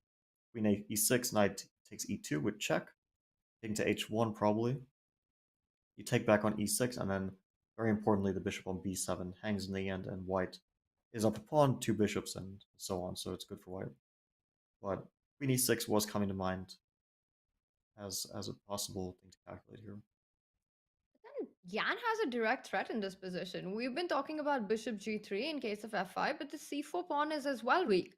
Queen e6, knight takes e2 with check. Taking to h1 probably. You take back on e6, and then, very importantly, the bishop on b7 hangs in the end, and white is up a pawn, 2 bishops, and so on, so it's good for white. But queen e6 was coming to mind as a possible thing to calculate here. Yan has a direct threat in this position. We've been talking about bishop g3 in case of f5, but the c4 pawn is as well weak.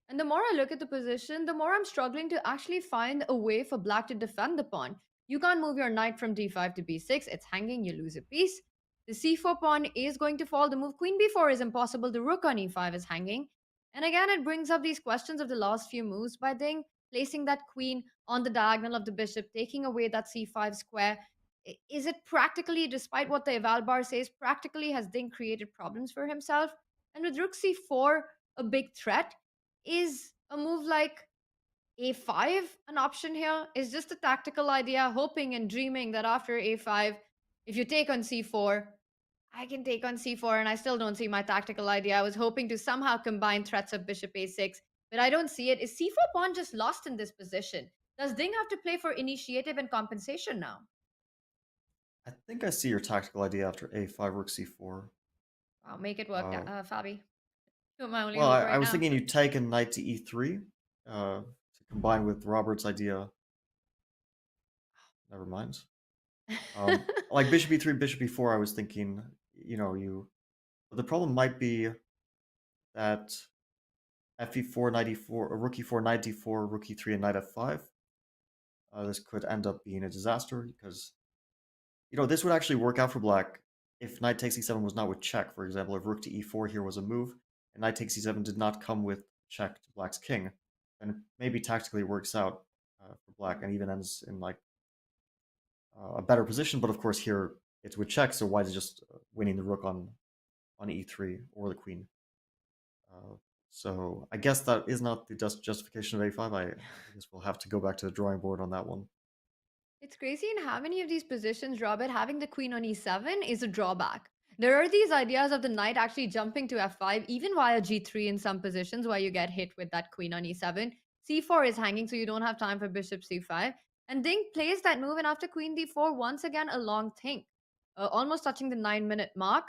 And the more I look at the position, the more I'm struggling to actually find a way for black to defend the pawn. You can't move your knight from d5 to b6. It's hanging, you lose a piece. The c4 pawn is going to fall. The move queen b4 is impossible. The rook on e5 is hanging. And again, it brings up these questions of the last few moves by Ding, placing that queen on the diagonal of the bishop, taking away that c5 square. Is it practically, despite what the eval bar says, practically has Ding created problems for himself? And with rook c4 a big threat, is a move like a5 an option here? Is just a tactical idea, hoping and dreaming that after a5, if you take on c4, I can take on c4, and I still don't see my tactical idea. I was hoping to somehow combine threats of bishop a6, but I don't see it. Is c4 pawn just lost in this position? Does Ding have to play for initiative and compensation now? I think I see your tactical idea after a5, rook c4. I'll make it work, Fabi. My only Well, hope right I was now. thinking you take a knight to e3 to combine with Robert's idea. Never mind. Like bishop e3, bishop e4, I was thinking, But the problem might be that fe4, knight e4, or rook e4, knight d4, rook e3, and knight f5. This could end up being a disaster because, this would actually work out for black if knight takes e7 was not with check. For example, if rook to e4 here was a move, and knight takes e7 did not come with check to black's king, then it maybe tactically works out for black and even ends in like a better position. But of course here it's with check, so white is just winning the rook on e3 or the queen. So I guess that is not the justification of a5. I guess we'll have to go back to the drawing board on that one. It's crazy in how many of these positions, Robert, having the queen on e7 is a drawback. There are these ideas of the knight actually jumping to f5, even via g3 in some positions where you get hit with that queen on e7. c4 is hanging, so you don't have time for bishop c5. And Ding plays that move, and after queen d4, once again, a long think. Almost touching the 9-minute mark.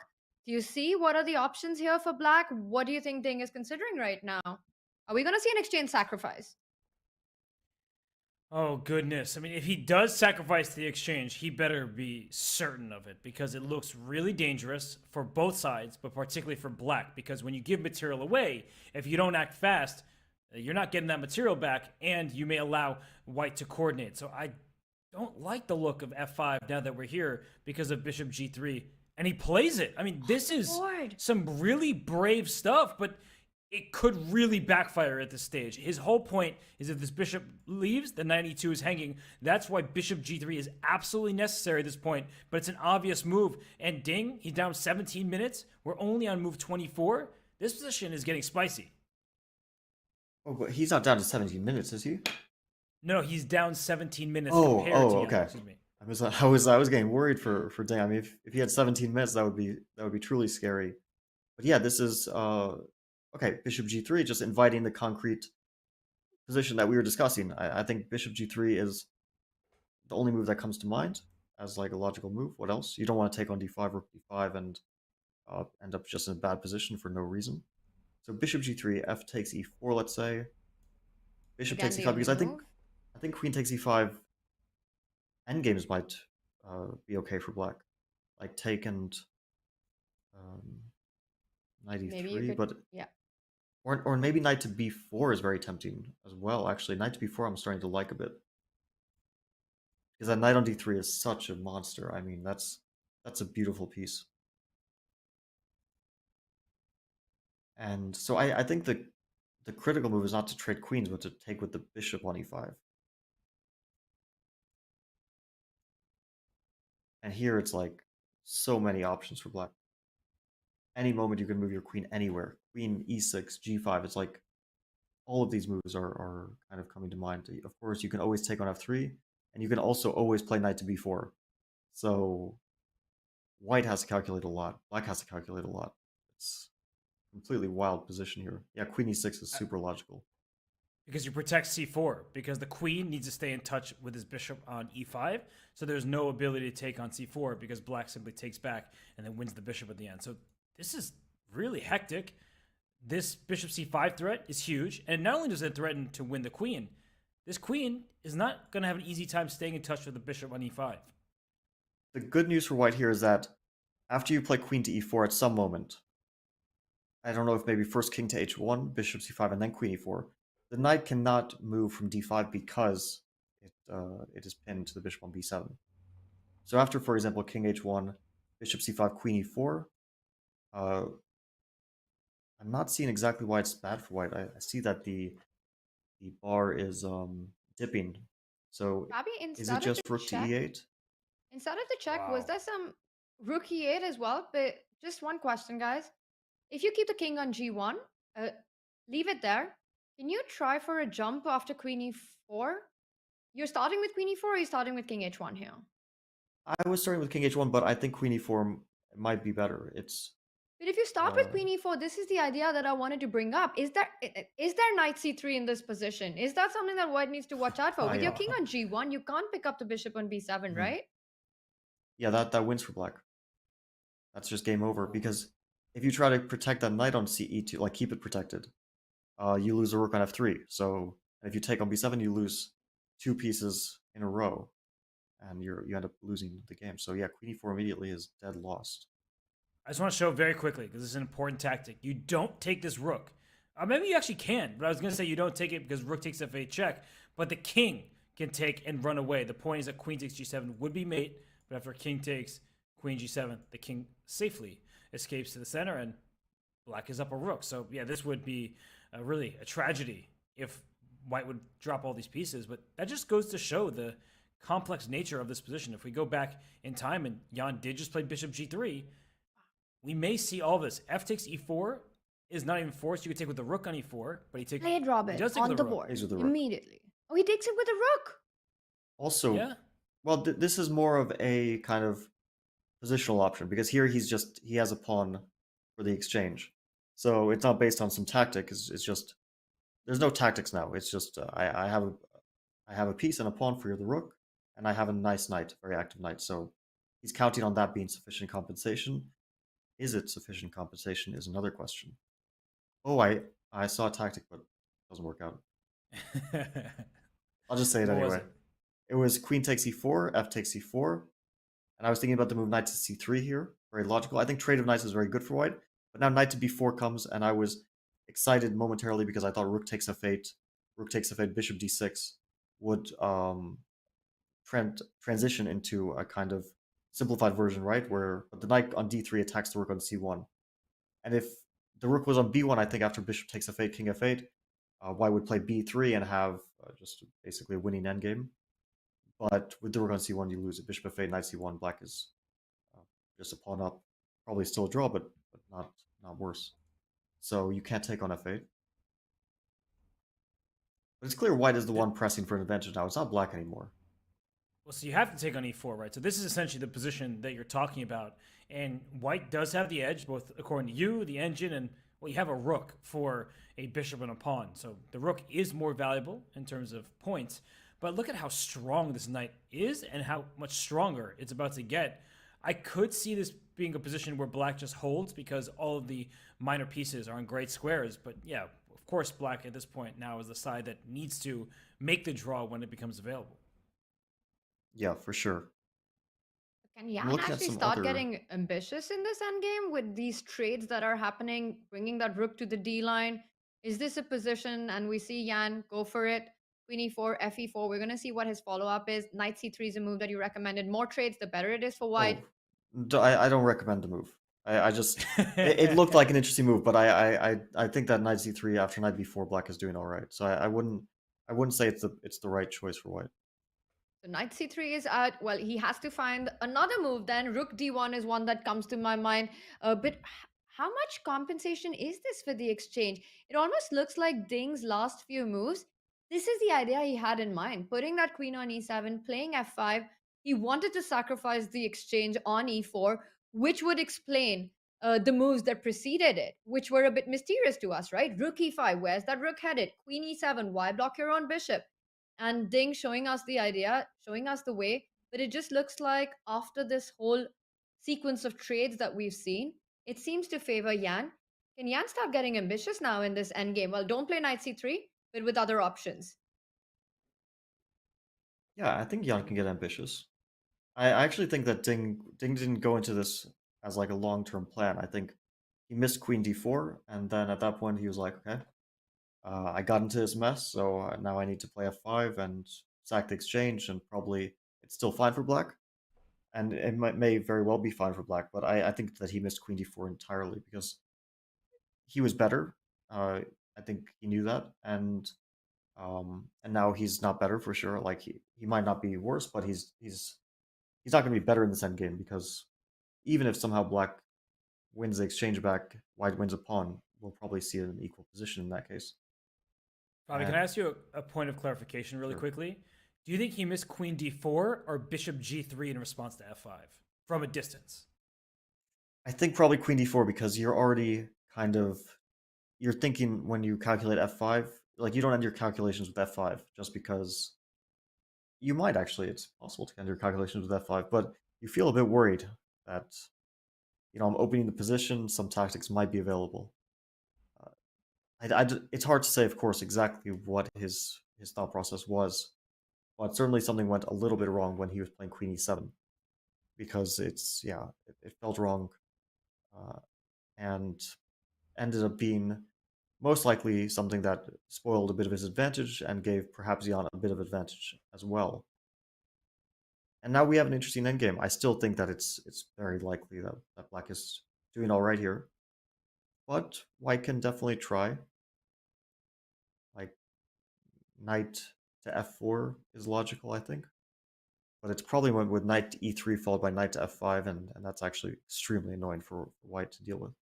Do you see what are the options here for black? What do you think Ding is considering right now? Are we going to see an exchange sacrifice? Oh, goodness. I mean, if he does sacrifice the exchange, he better be certain of it because it looks really dangerous for both sides, but particularly for black, because when you give material away, if you don't act fast, you're not getting that material back, and you may allow white to coordinate. So I don't like the look of f5 now that we're here because of bishop g3, and he plays it. I mean, this is some really brave stuff, but it could really backfire at this stage. His whole point is if this bishop leaves, the knight e2 is hanging. That's why bishop g3 is absolutely necessary at this point, but it's an obvious move. And Ding, he's down 17 minutes. We're only on move 24. This position is getting spicy. Oh, but he's not down to 17 minutes, is he? No, he's down 17 minutes compared to Yang. Okay. Excuse me. I was getting worried for Ding. I mean, if he had 17 minutes, that would be truly scary. But yeah, this is okay, bishop g3, just inviting the concrete position that we were discussing. I think bishop g3 is the only move that comes to mind as like a logical move. What else? You don't want to take on d5, rook d5, and end up just in a bad position for no reason. So bishop g3, f takes e4, let's say. Bishop Again, takes the e5, because only I think queen takes e5 endgames might be okay for black. Like take and knight Maybe you e3, could, but yeah. or maybe knight to b4 is very tempting as well. Actually, knight to b4 I'm starting to like a bit. Because that knight on d3 is such a monster. I mean, that's a beautiful piece. And so I think the critical move is not to trade queens, but to take with the bishop on e5. And here it's like so many options for black. Any moment you can move your queen anywhere. Queen e6, g5, it's like all of these moves are kind of coming to mind. Of course, you can always take on f3, and you can also always play knight to b4. So white has to calculate a lot. Black has to calculate a lot. It's a completely wild position here. Yeah, queen e6 is super logical. Because you protect c4, because the queen needs to stay in touch with his bishop on e5, so there's no ability to take on c4 because black simply takes back and then wins the bishop at the end. So this is really hectic. This bishop c5 threat is huge, and not only does it threaten to win the queen, this queen is not going to have an easy time staying in touch with the bishop on e5. The good news for white here is that after you play queen to e4 at some moment, I don't know if maybe first king to h1, bishop c5, and then queen e4, the knight cannot move from d5 because it is pinned to the bishop on b7. So after, for example, king h1, bishop c5, queen e4, I'm not seeing exactly why it's bad for white. I see that the bar is dipping. So Fabi, is it just rook to e8? Instead of the check, was there some rook e8 as well? But just one question, guys. If you keep the king on g1, leave it there. Can you try for a jump after queen e4? You're starting with queen e4, or are you starting with king h1 here? I was starting with king h1, but I think queen e4 might be better. But if you start with queen e4, this is the idea that I wanted to bring up. Is there knight c3 in this position? Is that something that white needs to watch out for? With your king on g1, you can't pick up the bishop on b7, right? Yeah, that wins for black. That's just game over, because if you try to protect that knight on ce2, like keep it protected, you lose a rook on f3. So if you take on b7, you lose 2 pieces in a row, and you end up losing the game. So yeah, queen e4 immediately is dead lost. I just want to show very quickly, because this is an important tactic. You don't take this rook. Maybe you actually can, but I was going to say you don't take it because rook takes f8 check, but the king can take and run away. The point is that queen takes g7 would be mate, but after king takes queen g7, the king safely escapes to the center, and black is up a rook. So yeah, this would be really a tragedy if white would drop all these pieces, but that just goes to show the complex nature of this position. If we go back in time and Jan did just play bishop g3, we may see all this. F takes e4 is not even forced. You could take with the rook on e4, but he takes... Play it, Robert, on the board immediately. Oh, he takes it with a rook. Also, yeah. Well, this is more of a kind of positional option, because here he has a pawn for the exchange. So it's not based on some tactic. It's just, there's no tactics now. It's just, I have a piece and a pawn for the rook, and I have a nice knight, very active knight. So he's counting on that being sufficient compensation. Is it sufficient compensation is another question. Oh, I saw a tactic, but it doesn't work out. I'll just say it anyway. It was queen takes e4, f takes e4, and I was thinking about the move knight to c3 here. Very logical. I think trade of knights is very good for white, but now knight to b4 comes, and I was excited momentarily because I thought rook takes f8, bishop d6 would transition into a kind of simplified version, right? Where the knight on d3 attacks the rook on c1. And if the rook was on b1, I think after bishop takes f8, king f8, white would play b3 and have just basically a winning endgame. But with the rook on c1, you lose it. Bishop f8, knight c1, black is just a pawn up. Probably still a draw, but not worse. So you can't take on f8. But it's clear white is the one pressing for an advantage now. It's not black anymore. Well, so you have to take on e4, right? So this is essentially the position that you're talking about. And white does have the edge, both according to you, the engine, and well, you have a rook for a bishop and a pawn. So the rook is more valuable in terms of points. But look at how strong this knight is and how much stronger it's about to get. I could see this being a position where black just holds because all of the minor pieces are on great squares. But yeah, of course, black at this point now is the side that needs to make the draw when it becomes available. Yeah, for sure. Can I'm Jan looking at actually some start other. getting ambitious in this endgame with these trades that are happening, bringing that rook to the D line? Is this a position? And we see Jan go for it. Queen e4, fe4. We're going to see what his follow up is. Knight c3 is a move that you recommended. More trades, the better it is for white. I don't recommend the move. I just it looked like an interesting move, but I think that knight c3 after knight b4 black is doing all right. So I wouldn't say it's the right choice for white. So knight c3 is out. Well, he has to find another move then. Rook d1 is one that comes to my mind. But how much compensation is this for the exchange? It almost looks like Ding's last few moves. This is the idea he had in mind. Putting that queen on e7, playing f5. He wanted to sacrifice the exchange on e4, which would explain the moves that preceded it, which were a bit mysterious to us, right? Rook e5, where's that rook headed? Queen e7, why block your own bishop? And Ding showing us the idea, showing us the way. But it just looks like after this whole sequence of trades that we've seen, it seems to favor Yan. Can Yan start getting ambitious now in this endgame? Well, don't play knight c3, but with other options. Yeah, I think Jan can get ambitious. I actually think that Ding didn't go into this as like a long-term plan. I think he missed queen d4, and then at that point he was like, okay, I got into this mess, so now I need to play f5 and sack the exchange, and probably it's still fine for black, and it may very well be fine for black. But I think that he missed queen d4 entirely because he was better. I think he knew that, and now he's not better for sure. Like he might not be worse, but he's not going to be better in this endgame because even if somehow black wins the exchange back, white wins a pawn, we'll probably see it in an equal position in that case. Bobby, can I ask you a point of clarification really quickly? Do you think he missed queen d4 or bishop g3 in response to f5 from a distance? I think probably queen d4 because you're already kind of you're thinking when you calculate f5, like you don't end your calculations with f5 just because you might actually, it's possible to end your calculations with f5, but you feel a bit worried that I'm opening the position, some tactics might be available. It's hard to say, of course, exactly what his thought process was, but certainly something went a little bit wrong when he was playing queen e7 because it felt wrong and ended up being most likely something that spoiled a bit of his advantage and gave perhaps Jan a bit of advantage as well. And now we have an interesting endgame. I still think that it's very likely that black is doing all right here, but white can definitely try. Like knight to f4 is logical, I think, but it's probably went with knight to e3 followed by knight to f5, and that's actually extremely annoying for white to deal with.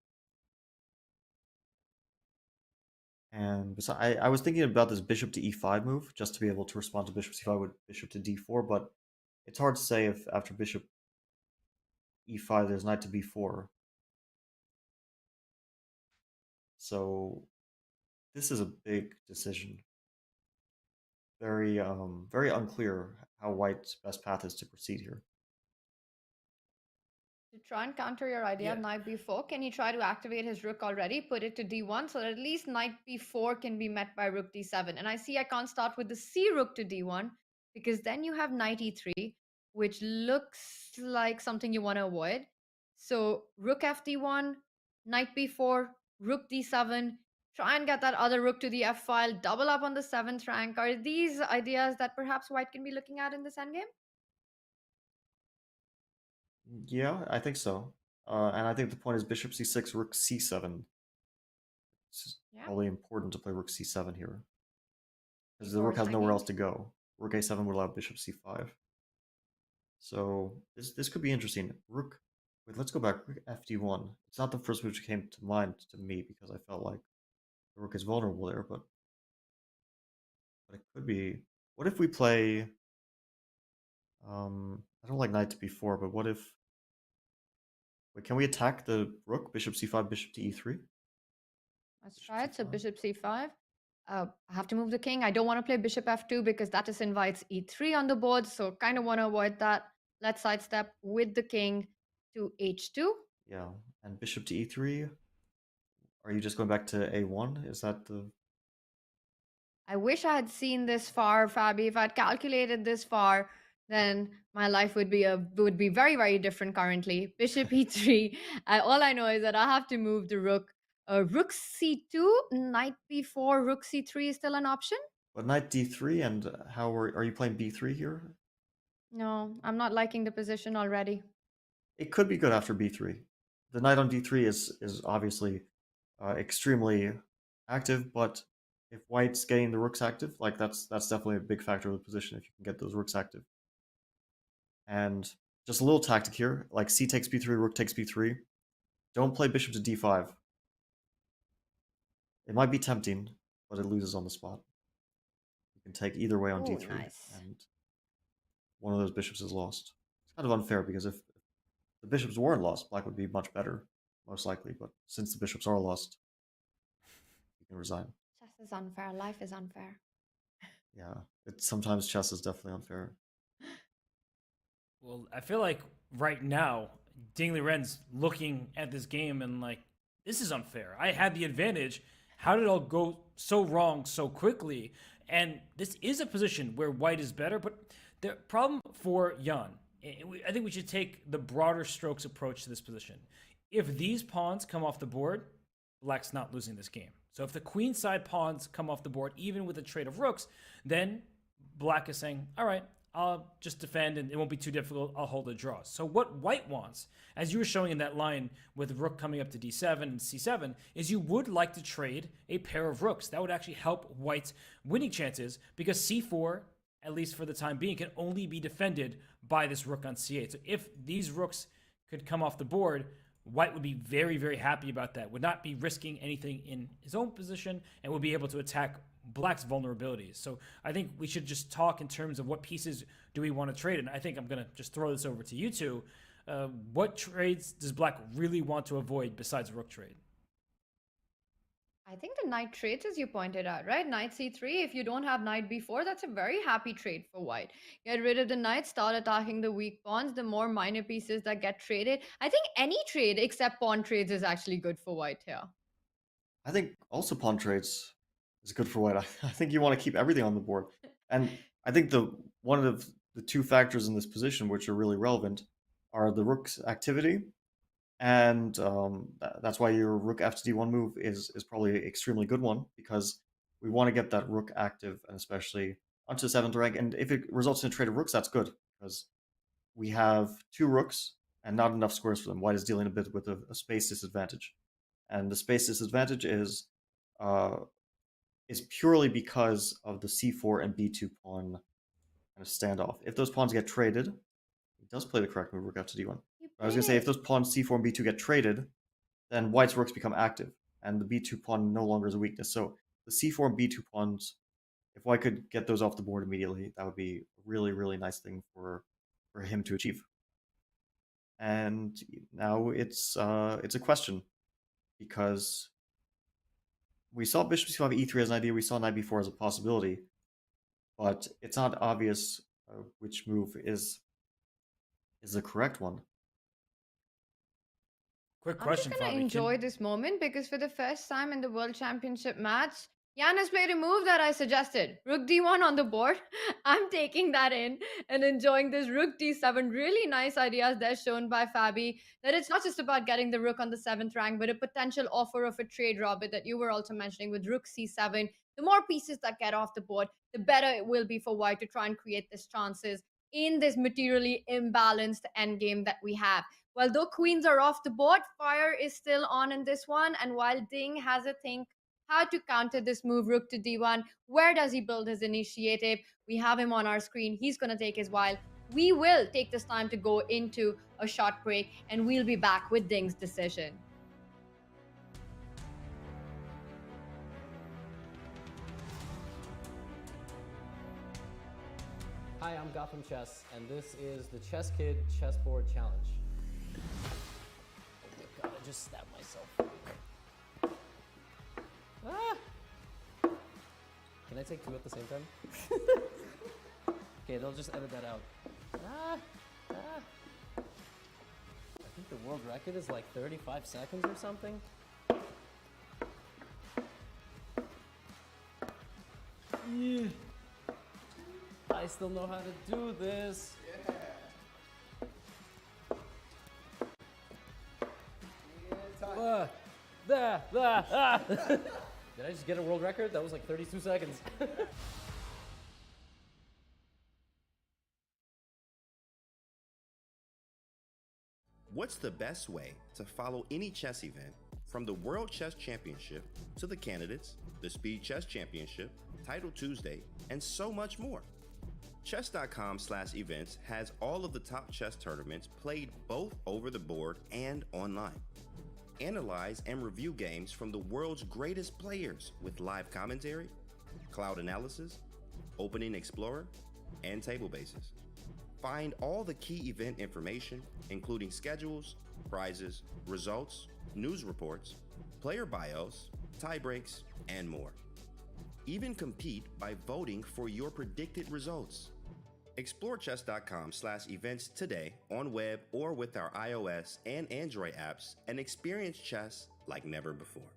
And I was thinking about this bishop to e5 move just to be able to respond to bishop c5 with bishop to d4, but it's hard to say if after bishop e5 there's knight to b4. So this is a big decision. Very very unclear how white's best path is to proceed here. To try and counter your idea of knight b4, can he try to activate his rook already, put it to d1, so that at least knight b4 can be met by rook d7? And I see I can't start with the c rook to d1 because then you have knight e3, which looks like something you want to avoid. So rook fd1, knight b4, rook d7, try and get that other rook to the f file, double up on the 7th rank. Are these ideas that perhaps white can be looking at in this endgame? Yeah, I think so. And I think the point is bishop c6, rook c7. It's probably important to play rook c7 here. Because the rook has nowhere else to go. Rook a7 would allow bishop c5. So this could be interesting. Rook, wait, let's go back. Rook fd1. It's not the first move that came to mind to me because I felt like the rook is vulnerable there, but it could be. What if we play? I don't like knight to b4, but what if? Wait, can we attack the rook? Bishop c5, bishop to e3. Let's try it. So bishop c5. I have to move the king. I don't want to play bishop f2 because that just invites e3 on the board. So kind of want to avoid that. Let's sidestep with the king to h2. Yeah, and bishop to e3. Are you just going back to a1? Is that the... I wish I had seen this far, Fabi. If I'd calculated this far, then my life would be very, very different currently. Bishop e3. All I know is that I have to move the rook. Rook c2, knight b4, rook c3 is still an option? But knight d3, and how are you playing b3 here? No, I'm not liking the position already. It could be good after b3. The knight on d3 is obviously extremely active, but if white's getting the rooks active, like that's definitely a big factor of the position if you can get those rooks active. And just a little tactic here, like c takes b3, rook takes b3. Don't play bishop to d5. It might be tempting, but it loses on the spot. You can take either way on d3, nice. and one of those bishops is lost. It's kind of unfair because if the bishops weren't lost, black would be much better, most likely. But since the bishops are lost, you can resign. Chess is unfair. Life is unfair. Yeah, sometimes chess is definitely unfair. Well, I feel like right now, Ding Liren's looking at this game and like, this is unfair. I had the advantage. How did it all go so wrong so quickly? And this is a position where white is better, but the problem for Jan, I think we should take the broader strokes approach to this position. If these pawns come off the board, black's not losing this game. So if the queenside pawns come off the board, even with a trade of rooks, then black is saying, all right, I'll just defend and it won't be too difficult. I'll hold a draw. So what white wants, as you were showing in that line with rook coming up to d7 and c7, is you would like to trade a pair of rooks. That would actually help white's winning chances because c4, at least for the time being, can only be defended by this rook on c8. So if these rooks could come off the board, white would be very, very happy about that, would not be risking anything in his own position, and would be able to attack black's vulnerabilities. So I think we should just talk in terms of what pieces do we want to trade. And I think I'm going to just throw this over to you two. What trades does black really want to avoid besides rook trade? I think the knight trades, as you pointed out, right? Knight c3, if you don't have knight b4, that's a very happy trade for white. Get rid of the knight, start attacking the weak pawns, the more minor pieces that get traded. I think any trade except pawn trades is actually good for white here. I think also pawn trades is good for white. I think you want to keep everything on the board. And I think one of the two factors in this position which are really relevant are the rook's activity, and that's why your rook f to d1 move is probably an extremely good one, because we want to get that rook active, and especially onto the 7th rank. And if it results in a trade of rooks, that's good, because we have two rooks and not enough squares for them. White is dealing a bit with a space disadvantage, and the space disadvantage is purely because of the c4 and b2 pawn kind of standoff. If those pawns get traded, he does play the correct move, rook f to d1. I was going to say, if those pawns c4 and b2 get traded, then white's rooks become active, and the b2 pawn no longer is a weakness. So the c4 and b2 pawns, if white could get those off the board immediately, that would be a really, really nice thing for him to achieve. And now it's a question, because we saw bishop c5 e3 as an idea, we saw knight b4 as a possibility, but it's not obvious which move is the correct one. Quick question, I'm just going to enjoy this moment, because for the first time in the World Championship match, Jan has played a move that I suggested. Rook d1 on the board. I'm taking that in and enjoying this rook d7. Really nice ideas there shown by Fabi, that it's not just about getting the rook on the 7th rank, but a potential offer of a trade, Robert, that you were also mentioning with rook c7. The more pieces that get off the board, the better it will be for white to try and create these chances in this materially imbalanced endgame that we have. Well, though queens are off the board, fire is still on in this one. And while Ding has a think how to counter this move, rook to d1, where does he build his initiative? We have him on our screen. He's going to take his while. We will take this time to go into a short break, and we'll be back with Ding's decision. Hi, I'm Gotham Chess, and this is the Chess Kid Chessboard Challenge. Oh my god, I just stabbed myself. Can I take two at the same time? Okay, they'll just edit that out. I think the world record is like 35 seconds or something. Yeah. I still know how to do this. Did I just get a world record? That was like 32 seconds. What's the best way to follow any chess event, from the World Chess Championship to the candidates, the Speed Chess Championship, Title Tuesday, and so much more? Chess.com/events has all of the top chess tournaments played both over the board and online. Analyze and review games from the world's greatest players with live commentary, cloud analysis, opening explorer, and table bases. Find all the key event information, including schedules, prizes, results, news reports, player bios, tie breaks, and more. Even compete by voting for your predicted results. Explore chess.com/events today on web or with our iOS and Android apps and experience chess like never before.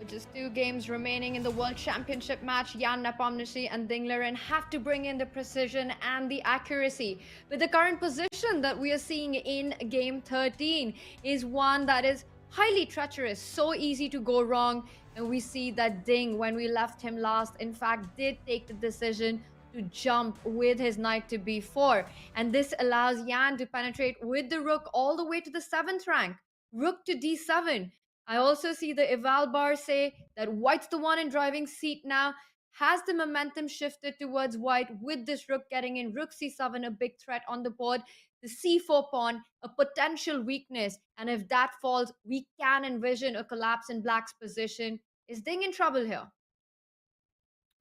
With just 2 games remaining in the World Championship match, Jan Nepomniachtchi and Ding Liren have to bring in the precision and the accuracy. But the current position that we are seeing in Game 13 is one that is highly treacherous, so easy to go wrong. And we see that Ding, when we left him last, in fact, did take the decision to jump with his knight to b4. And this allows Jan to penetrate with the rook all the way to the 7th rank. Rook to d7. I also see the eval bar say that white's the one in driving seat now. Has the momentum shifted towards white with this rook getting in? Rook c7, a big threat on the board. The c4 pawn, a potential weakness. And if that falls, we can envision a collapse in black's position. Is Ding in trouble here?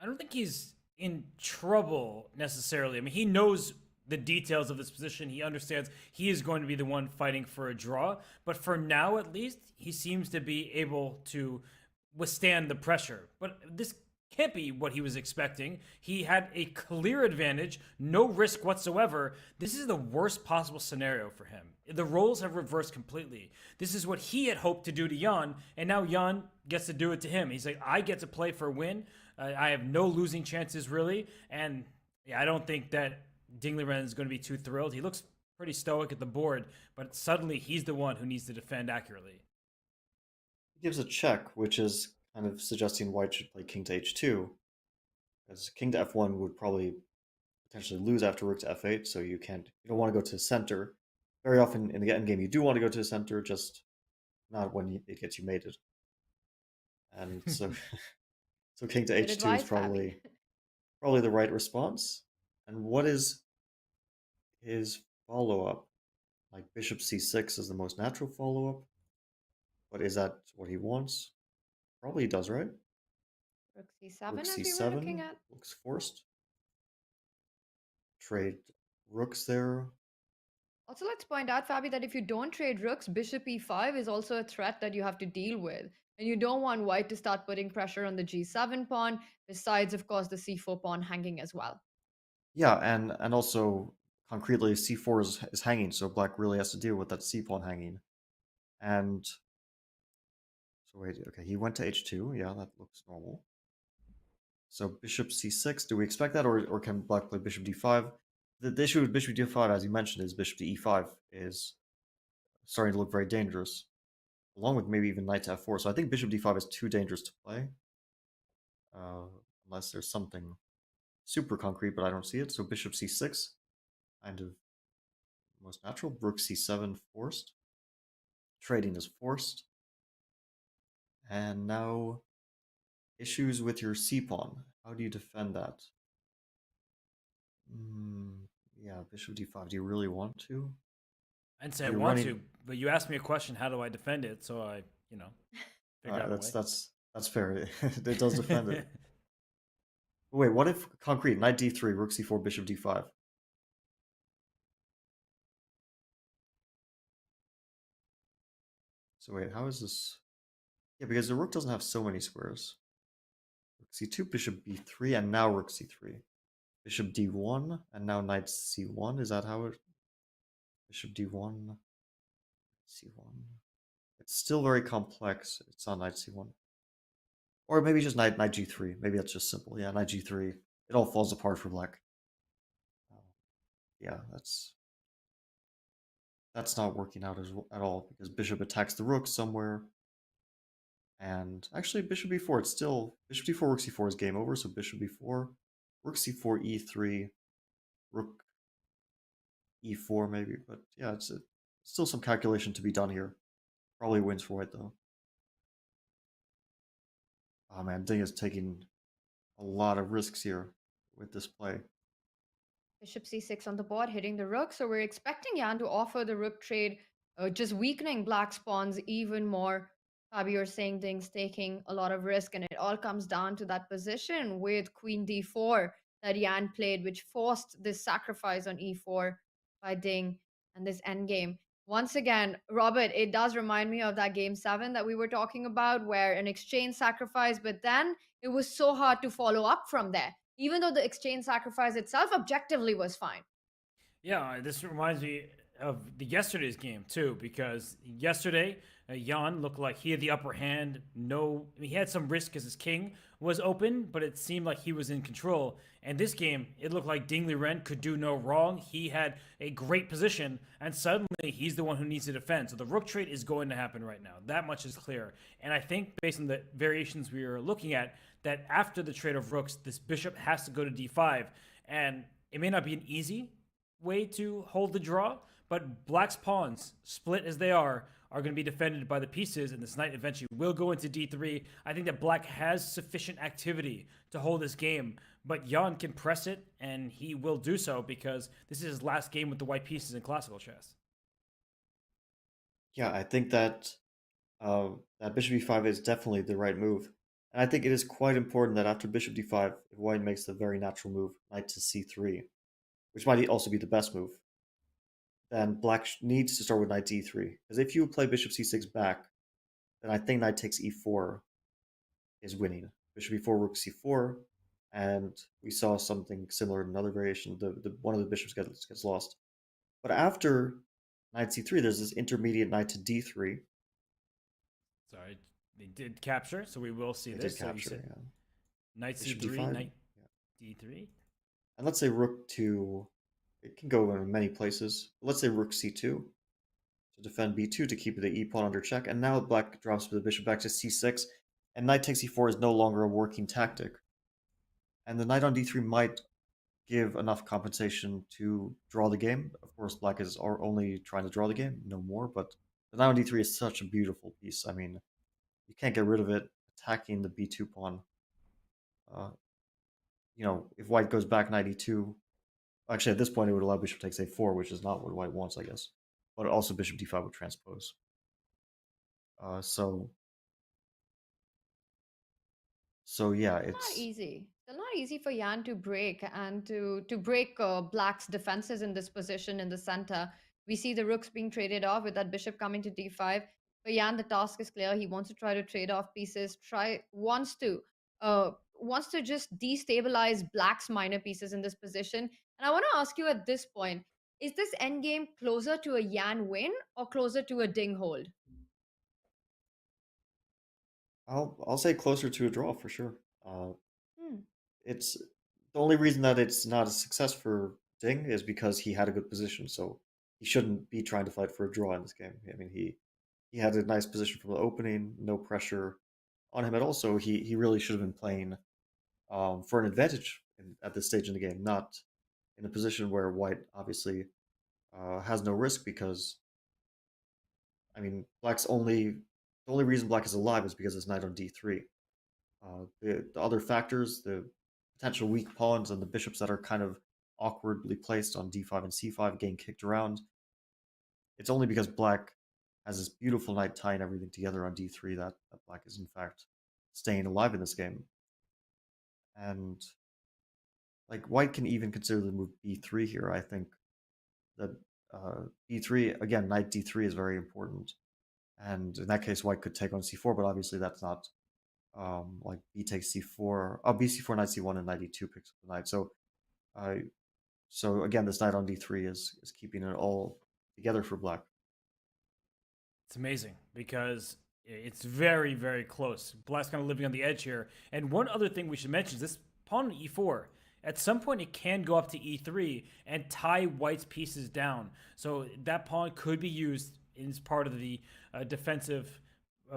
I don't think he's in trouble necessarily. I mean, he knows the details of this position. He understands he is going to be the one fighting for a draw. But for now, at least, he seems to be able to withstand the pressure. But this can't be what he was expecting. He had a clear advantage, no risk whatsoever. This is the worst possible scenario for him. The roles have reversed completely. This is what he had hoped to do to Jan, and now Jan gets to do it to him. He's like, I get to play for a win. I have no losing chances, really. And yeah, I don't think that Ding Liren is going to be too thrilled. He looks pretty stoic at the board, but suddenly he's the one who needs to defend accurately. He gives a check, which is kind of suggesting white should play king to h2, because king to f1 would probably potentially lose after rook to f8, so you don't want to go to center. Very often in the endgame you do want to go to the center, just not when it gets you mated. And so so king to h2 is probably the right response. And what is his follow-up? Like bishop c6 is the most natural follow-up, but is that what he wants? Probably he does, right? Rook c7, Rook as we were looking c7 at. looks forced. Trade rooks there. Also, let's point out, Fabi, that if you don't trade rooks, bishop e5 is also a threat that you have to deal with. And you don't want white to start putting pressure on the g7 pawn, besides, of course, the c4 pawn hanging as well. Yeah, and also, concretely, c4 is hanging, so black really has to deal with that c-pawn hanging. And so wait, okay, he went to h2. Yeah, that looks normal. So bishop c6, do we expect that, or can black play bishop d5? The issue with bishop d5, as you mentioned, is bishop to e5 is starting to look very dangerous, along with maybe even knight to f4. So I think bishop d5 is too dangerous to play, unless there's something super concrete, but I don't see it. So bishop c6, kind of most natural. Rook c7 forced. Trading is forced. And now issues with your c-pawn. How do you defend that? Yeah, bishop d5. Do you really want to? I'd say I want to, but you asked me a question. How do I defend it? So I, figure out a way. That's fair. It does defend it. Wait, what if concrete? Knight d3, rook c4, bishop d5. So wait, how is this? Yeah, because the rook doesn't have so many squares. Rook c2, bishop b3, and now rook c3. Bishop d1, and now knight c1. Is that how it? Bishop d1, c1. It's still very complex. It's on knight c1. Or maybe just knight g3. Maybe that's just simple. Yeah, knight g3. It all falls apart for black. Yeah, that's not working out at all, because bishop attacks the rook somewhere. And actually, bishop b4, it's still bishop d4, rook c4 is game over. So bishop b4, rook c4, e3, rook e4 maybe. But yeah, it's still some calculation to be done here. Probably wins for white though. Oh man, Ding is taking a lot of risks here with this play. Bishop c6 on the board, hitting the rook. So we're expecting Jan to offer the rook trade, just weakening black's pawns even more. Fabi, you're saying Ding's taking a lot of risk, and it all comes down to that position with queen d4 that Jan played, which forced this sacrifice on e4 by Ding and this endgame. Once again, Robert, it does remind me of that game 7 that we were talking about, where an exchange sacrifice, but then it was so hard to follow up from there, even though the exchange sacrifice itself objectively was fine. Yeah, this reminds me of yesterday's game too, because yesterday Jan looked like he had the upper hand. He had some risk because his king was open, but it seemed like he was in control. And this game, it looked like Ding Liren could do no wrong. He had a great position, and suddenly he's the one who needs to defend. So the rook trade is going to happen right now. That much is clear. And I think based on the variations we are looking at, that after the trade of rooks, this bishop has to go to d5. And it may not be an easy way to hold the draw, but black's pawns, split as they are going to be defended by the pieces, and this knight eventually will go into d3. I think that black has sufficient activity to hold this game, but Jan can press it, and he will do so because this is his last game with the white pieces in classical chess. Yeah, I think that that bishop e5 is definitely the right move. And I think it is quite important that after bishop d5, if white makes the very natural move, knight to c3, which might also be the best move, then black needs to start with knight to e3. Because if you play bishop c6 back, then I think knight takes e4 is winning. Bishop e4, rook c4, and we saw something similar in another variation. One of the bishops gets lost. But after knight c3, there's this intermediate knight to d3. Sorry, they did capture, so we will see this. Did capture, yeah. Knight Bishop c3, d5, knight d3. And let's say rook to, it can go in many places. Let's say rook c2 to defend b2 to keep the e pawn under check. And now black drops the bishop back to c6, and knight takes e4 is no longer a working tactic. And the knight on d3 might give enough compensation to draw the game. Of course, black is only trying to draw the game, no more, but the knight on d3 is such a beautiful piece. I mean, you can't get rid of it attacking the b2 pawn. You know, if white goes back knight e2, actually at this point it would allow bishop takes a4, which is not what white wants, I guess. But also bishop d5 would transpose. So yeah, it's not easy. It's not easy for Jan to break and to break black's defenses in this position in the center. We see the rooks being traded off with that bishop coming to d5. For Jan, the task is clear. He wants to try to trade off pieces. Wants to just destabilize black's minor pieces in this position. And I want to ask you at this point: is this endgame closer to a Jan win or closer to a Ding hold? I'll say closer to a draw for sure. It's the only reason that it's not a success for Ding is because he had a good position, so he shouldn't be trying to fight for a draw in this game. I mean, he had a nice position from the opening, no pressure on him at all. So he really should have been playing for an advantage at this stage in the game, not in a position where white obviously has no risk because, I mean, the only reason black is alive is because it's knight on d3. The other factors, the potential weak pawns and the bishops that are kind of awkwardly placed on d5 and c5 getting kicked around, it's only because black has this beautiful knight tying everything together on d3 that black is in fact staying alive in this game. And like white can even consider the move b3 here. I think that b3, again, knight d3 is very important. And in that case, white could take on c4, but obviously that's not like b takes c4, b c4, knight c1, and knight e2 picks up the knight. So again, this knight on d3 is keeping it all together for black. It's amazing because it's very, very close. Black's kind of living on the edge here. And one other thing we should mention is this pawn on e4. At some point, it can go up to e3 and tie white's pieces down. So that pawn could be used as part of the defensive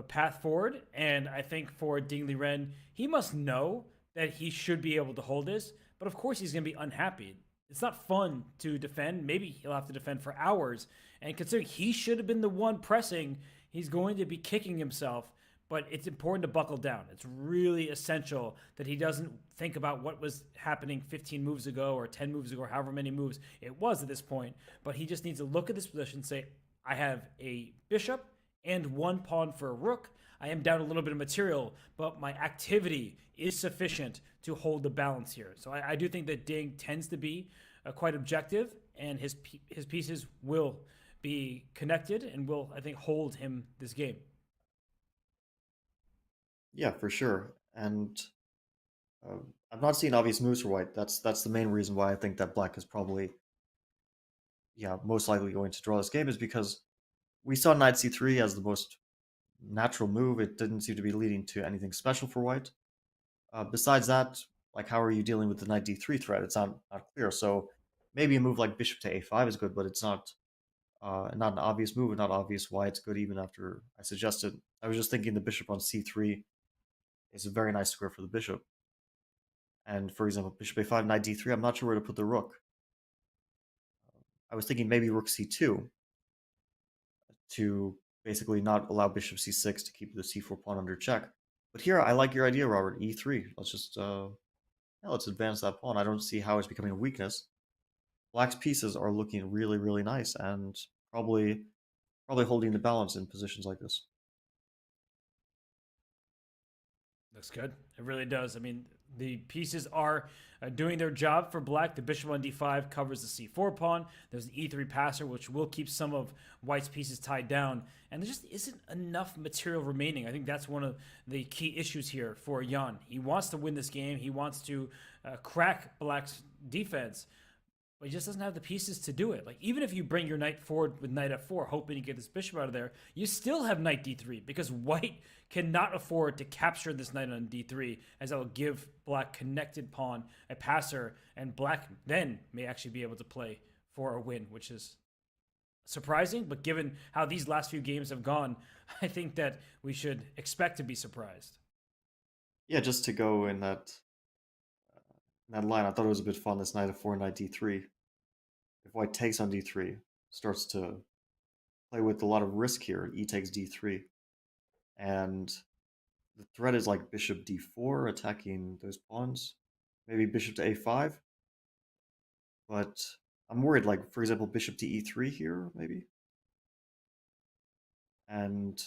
path forward. And I think for Ding Liren, he must know that he should be able to hold this. But of course, he's going to be unhappy. It's not fun to defend. Maybe he'll have to defend for hours. And considering he should have been the one pressing, he's going to be kicking himself. But it's important to buckle down. It's really essential that he doesn't think about what was happening 15 moves ago or 10 moves ago or however many moves it was at this point. But he just needs to look at this position and say, I have a bishop and one pawn for a rook. I am down a little bit of material, but my activity is sufficient to hold the balance here. So I do think that Ding tends to be quite objective, and his pieces will be connected and will, I think, hold him this game. Yeah, for sure. And I'm not seeing obvious moves for white. That's the main reason why I think that black is probably, most likely going to draw this game, is because we saw knight c3 as the most natural move. It didn't seem to be leading to anything special for white. Besides that, like, how are you dealing with the knight d3 threat? It's not clear. So maybe a move like bishop to a5 is good, but it's not an obvious move, and not obvious why it's good even after I suggested. I was just thinking the bishop on c3 is a very nice square for the bishop. And for example, bishop a5, knight d3, I'm not sure where to put the rook. I was thinking maybe rook c2 to basically not allow bishop c6 to keep the c4 pawn under check. But here, I like your idea, Robert. e3. Let's just let's advance that pawn. I don't see how it's becoming a weakness. Black's pieces are looking really, really nice, and probably holding the balance in positions like this. Looks good. It really does. I mean, the pieces are doing their job for black. The bishop on d5 covers the c4 pawn. There's the e3 passer, which will keep some of white's pieces tied down. And there just isn't enough material remaining. I think that's one of the key issues here for Jan. He wants to win this game. He wants to crack black's defense. But he just doesn't have the pieces to do it. Like, even if you bring your knight forward with knight f4, hoping to get this bishop out of there, you still have knight d3, because white cannot afford to capture this knight on d3, as that will give black connected pawn a passer, and black then may actually be able to play for a win, which is surprising. But given how these last few games have gone, I think that we should expect to be surprised. Yeah, just to go in that line, I thought it was a bit fun, this knight f4, knight d3. If white takes on d3, starts to play with a lot of risk here. E takes d3. And the threat is like bishop d4, attacking those pawns. Maybe bishop to a5. But I'm worried, like, for example, bishop to e3 here, maybe. And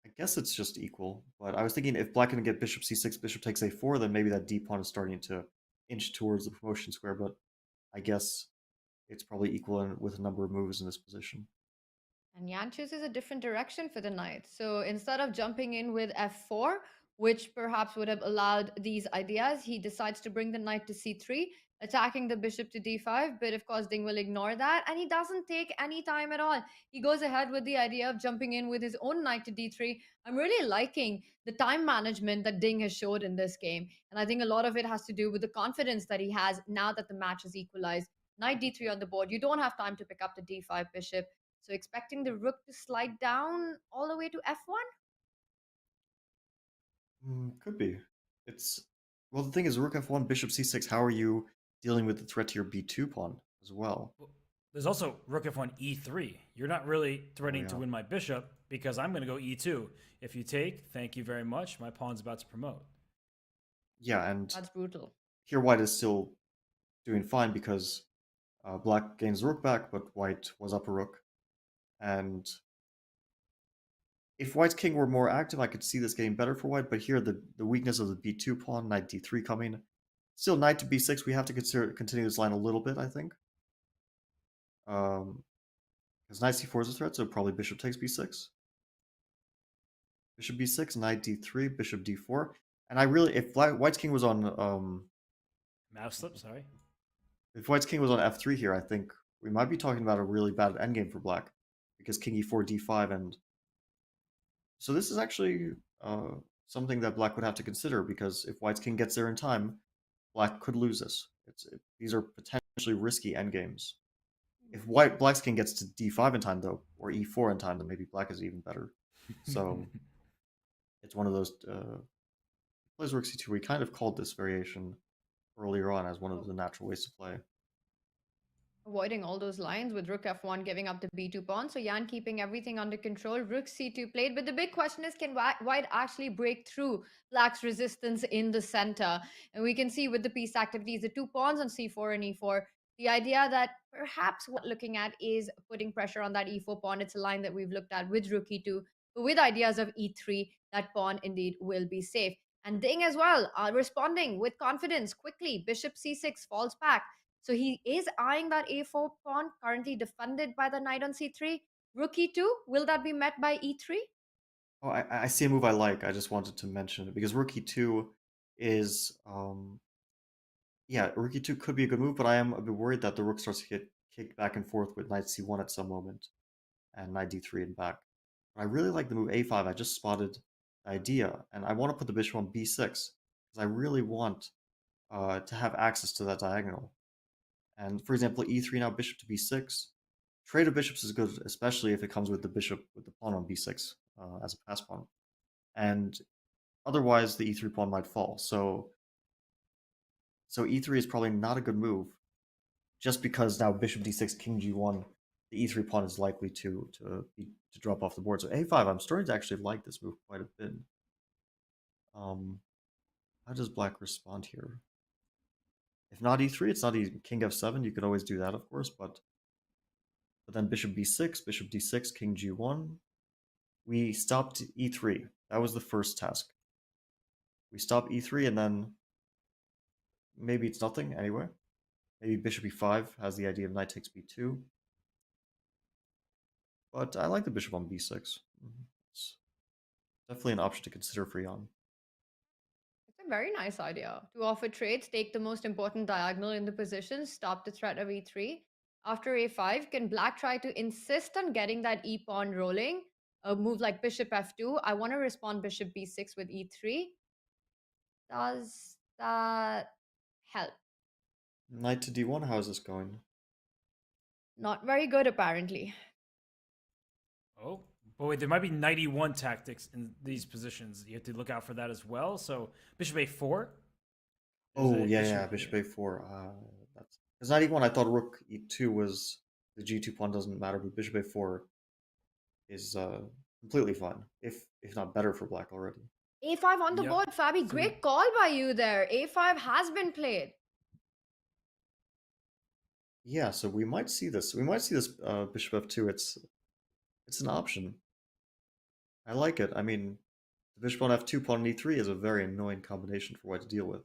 I guess it's just equal. But I was thinking if black can get bishop c6, bishop takes a4, then maybe that d pawn is starting to inch towards the promotion square. But I guess it's probably equal with a number of moves in this position. And Yan chooses a different direction for the knight. So instead of jumping in with f4, which perhaps would have allowed these ideas, he decides to bring the knight to c3, attacking the bishop to d5. But of course, Ding will ignore that, and he doesn't take any time at all. He goes ahead with the idea of jumping in with his own knight to d3. I'm really liking the time management that Ding has showed in this game. And I think a lot of it has to do with the confidence that he has now that the match is equalized. Knight d3 on the board. You don't have time to pick up the d5 bishop. So expecting the rook to slide down all the way to f1? Could be. Well, the thing is, rook f1, bishop c6, how are you dealing with the threat to your b2 pawn as well? There's also rook f1, e3. You're not really threatening to win my bishop, because I'm going to go e2. If you take, thank you very much. My pawn's about to promote. Yeah, and that's brutal. Here white is still doing fine because black gains rook back, but white was up a rook. And if white's king were more active, I could see this getting better for white. But here, the weakness of the b2 pawn, knight d3 coming. Still, knight to b6, we have to continue this line a little bit, I think. Because knight c4 is a threat, so probably bishop takes b6. Bishop b6, knight d3, bishop d4. And I really, if white's king was on... Mouse slip, sorry. If white's king was on f3 here, I think we might be talking about a really bad endgame for black. Because king e4, d5, and... So this is actually something that black would have to consider, because if white's king gets there in time, black could lose this. These are potentially risky endgames. If black's king gets to d5 in time, though, or e4 in time, then maybe black is even better. So it's one of those... plays rook c2. We kind of called this variation earlier on as one of the natural ways to play. Avoiding all those lines with rook f1 giving up the b2 pawn. So Yan keeping everything under control. Rook c2 played. But the big question is, can white actually break through black's resistance in the center? And we can see with the piece activities, the two pawns on c4 and e4, the idea that perhaps what looking at is putting pressure on that e4 pawn. It's a line that we've looked at with rook e2. But with ideas of e3, that pawn indeed will be safe. And Ding as well, responding with confidence quickly. Bishop c6 falls back. So he is eyeing that a4 pawn, currently defended by the knight on c3. Rook e2, will that be met by e3? Oh, I see a move I like. I just wanted to mention it because rook e2 is... yeah, rook e2 could be a good move, but I am a bit worried that the rook starts to get kicked back and forth with knight c1 at some moment, and knight d3 and back. I really like the move a5. I just spotted the idea, and I want to put the bishop on b6 because I really want to have access to that diagonal. And for example, e3 now, bishop to b6. Trade of bishops is good, especially if it comes with the bishop with the pawn on b6 as a pass pawn. And otherwise, the e3 pawn might fall. So e3 is probably not a good move, just because now bishop d6, king g1, the e3 pawn is likely to drop off the board. So a5, I'm starting to actually like this move quite a bit. How does black respond here? If not e3, it's not king f7. You could always do that, of course, but then bishop b6, bishop d6, king g1. We stopped e3. That was the first task. We stop e3, and then maybe it's nothing anyway. Maybe bishop e5 has the idea of knight takes b2. But I like the bishop on b6. It's definitely an option to consider for Jan. It's a very nice idea. To offer trades, take the most important diagonal in the position, stop the threat of e3. After a5, can black try to insist on getting that e-pawn rolling? A move like bishop f2. I want to respond bishop b6 with e3. Does that help? Knight to d1, how's this going? Not very good, apparently. Oh, boy, there might be knight e1 tactics in these positions. You have to look out for that as well. So bishop a4. Oh, yeah, bishop a4. That's because knight e1, I thought rook e2 was the g2 pawn doesn't matter, but bishop a4 is completely fine, if not better for black already. a5 on the board, Fabi. Great call by you there. a5 has been played. Yeah, so we might see this. We might see this bishop f2. It's an option. I like it. I mean, the bishop on f2, pawn on e3 is a very annoying combination for white to deal with.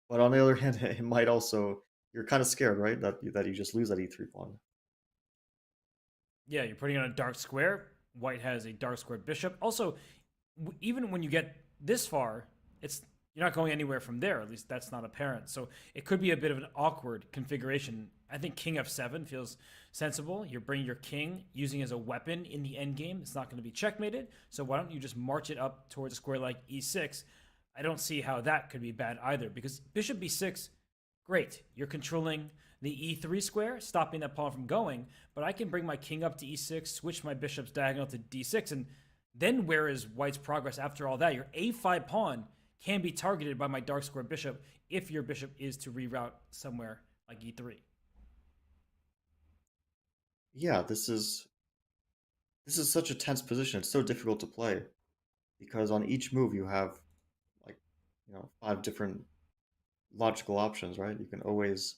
But on the other hand, it might also, you're kind of scared, right? That you just lose that e3 pawn. Yeah, you're putting on a dark square. White has a dark square bishop. Also, even when you get this far, you're not going anywhere from there. At least that's not apparent. So it could be a bit of an awkward configuration. I think king f7 feels sensible. You're bringing your king, using as a weapon in the endgame. It's not going to be checkmated. So why don't you just march it up towards a square like e6? I don't see how that could be bad either, because bishop b6, great. You're controlling the e3 square, stopping that pawn from going, but I can bring my king up to e6, switch my bishop's diagonal to d6, and then where is white's progress after all that? Your a5 pawn can be targeted by my dark square bishop if your bishop is to reroute somewhere like e3. Yeah, this is such a tense position. It's so difficult to play because on each move you have 5 different logical options, right? You can always